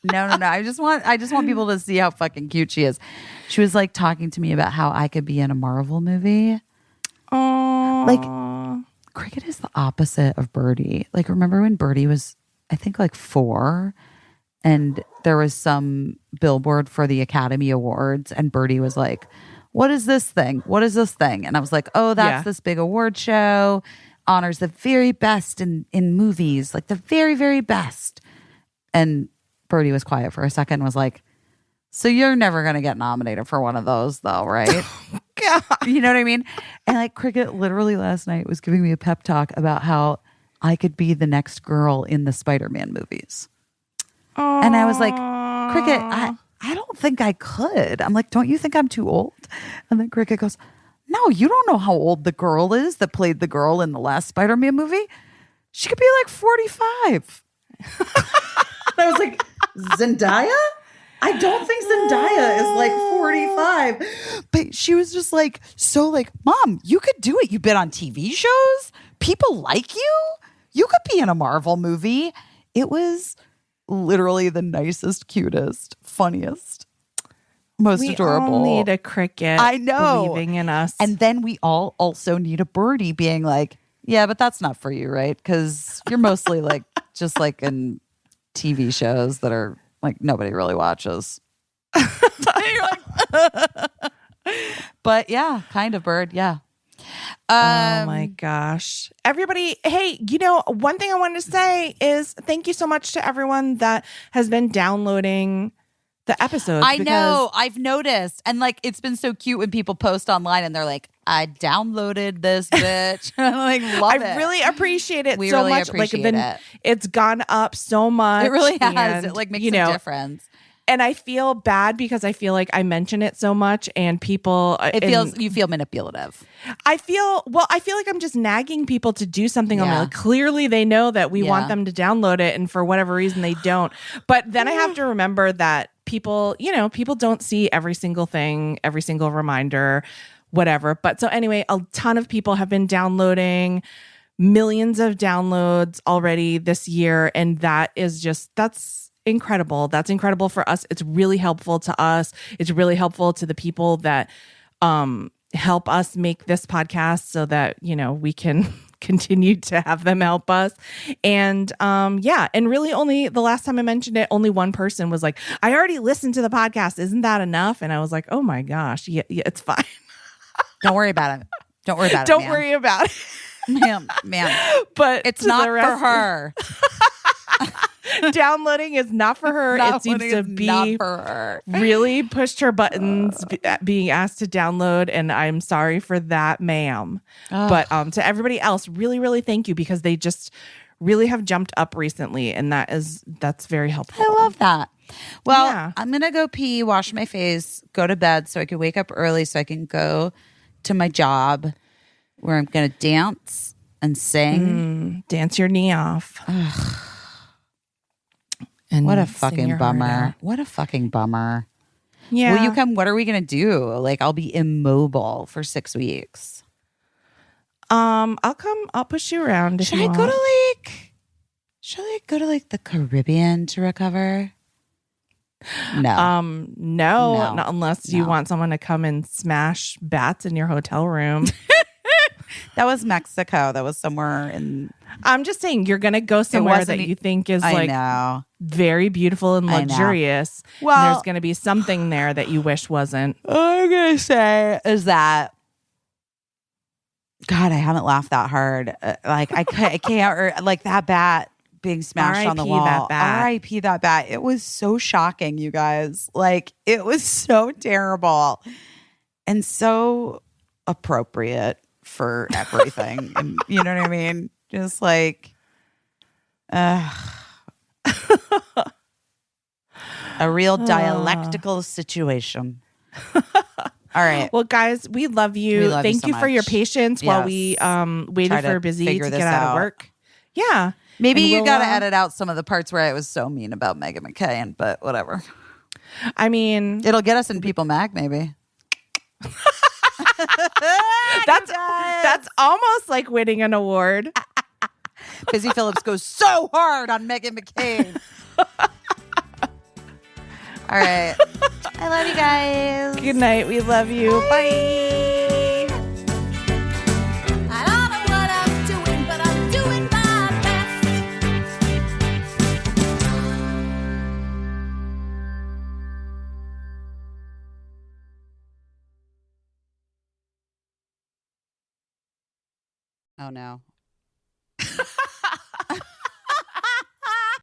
No. I just want people to see how fucking cute she is. She was like talking to me about how I could be in a Marvel movie. Oh, like Cricket is the opposite of Birdie. Like, remember when Birdie was, I think, like 4, and there was some billboard for the Academy Awards, and Birdie was like, "What is this thing? What is this thing?" And I was like, "Oh, that's this big award show, honors the very best in movies, like the very, very best." And Birdie was quiet for a second and was like, "So you're never going to get nominated for one of those, though, right?" God. You know what I mean? And like Cricket literally last night was giving me a pep talk about how I could be the next girl in the Spider-Man movies. Aww. And I was like, Cricket, I don't think I could. I'm like, don't you think I'm too old? And then Cricket goes, no, you don't know how old the girl is that played the girl in the last Spider-Man movie. She could be like 45. I was like, Zendaya? I don't think Zendaya is like 45. But she was just like, so like, Mom, you could do it. You've been on TV shows. People like you. You could be in a Marvel movie. It was literally the nicest, cutest, funniest, most adorable. We all need a cricket. I know. Believing in us. And then we all also need a birdie being like, yeah, but that's not for you, right? Because you're mostly like just like in TV shows that are like nobody really watches. But yeah, kind of bird. Yeah. Oh my gosh. Everybody, hey, one thing I wanted to say is thank you so much to everyone that has been downloading the episodes. I know. I've noticed. And like, it's been so cute when people post online and they're like, I downloaded this bitch. I like love it. I really appreciate it We so really much. appreciate it. It's gone up so much. It really has. And, It like makes a difference. And I feel bad because I feel like I mention it so much and people You feel manipulative. I feel like I'm just nagging people to do something on there. Like, clearly they know that we want them to download it and for whatever reason they don't. But then I have to remember that people don't see every single thing, every single reminder, whatever. But so anyway, a ton of people have been downloading, millions of downloads already this year. And that's incredible. That's incredible for us. It's really helpful to us. It's really helpful to the people that help us make this podcast so that, we can continue to have them help us. And and really only the last time I mentioned it, only one person was like, I already listened to the podcast. Isn't that enough? And I was like, oh my gosh, yeah it's fine. Don't worry about it. Don't worry about it. Don't worry about it. Ma'am. But it's not for her. Downloading is not for her. It seems to be not for her. Really pushed her buttons being asked to download, and I'm sorry for that, ma'am. But to everybody else, really, really thank you because they just really have jumped up recently, and that's very helpful. I love that. Well, I'm gonna go pee, wash my face, go to bed so I can wake up early so I can go to my job where I'm gonna dance and sing. Dance your knee off. And what a fucking bummer. What a fucking bummer. Yeah. Will you come? What are we going to do? Like, I'll be immobile for 6 weeks. I'll come. I'll push you around. Should I go to like the Caribbean to recover? No. No, not unless you want someone to come and smash bats in your hotel room. That was Mexico. That was somewhere in. I'm just saying you're gonna go somewhere that you think is very beautiful and luxurious. Well, and there's gonna be something there that you wish wasn't. All I'm gonna say is that, God, I haven't laughed that hard. I can't. Like that bat being smashed on the wall. R.I.P. that bat. It was so shocking, you guys. Like it was so terrible and so appropriate for everything. And you know what I mean? Just like a real dialectical situation. All right. Well, guys, we love you. Thank you for your patience while we waited for Busy to get out of work. Yeah. Maybe you got to edit out some of the parts where I was so mean about Meghan McCain, but whatever. I mean, it'll get us in People Mag, maybe. That's almost like winning an award. Busy Phillips goes so hard on Meghan McCain. All right. I love you guys. Good night. We love you. Bye. I don't know what I'm doing, but I'm doing my best. Oh no.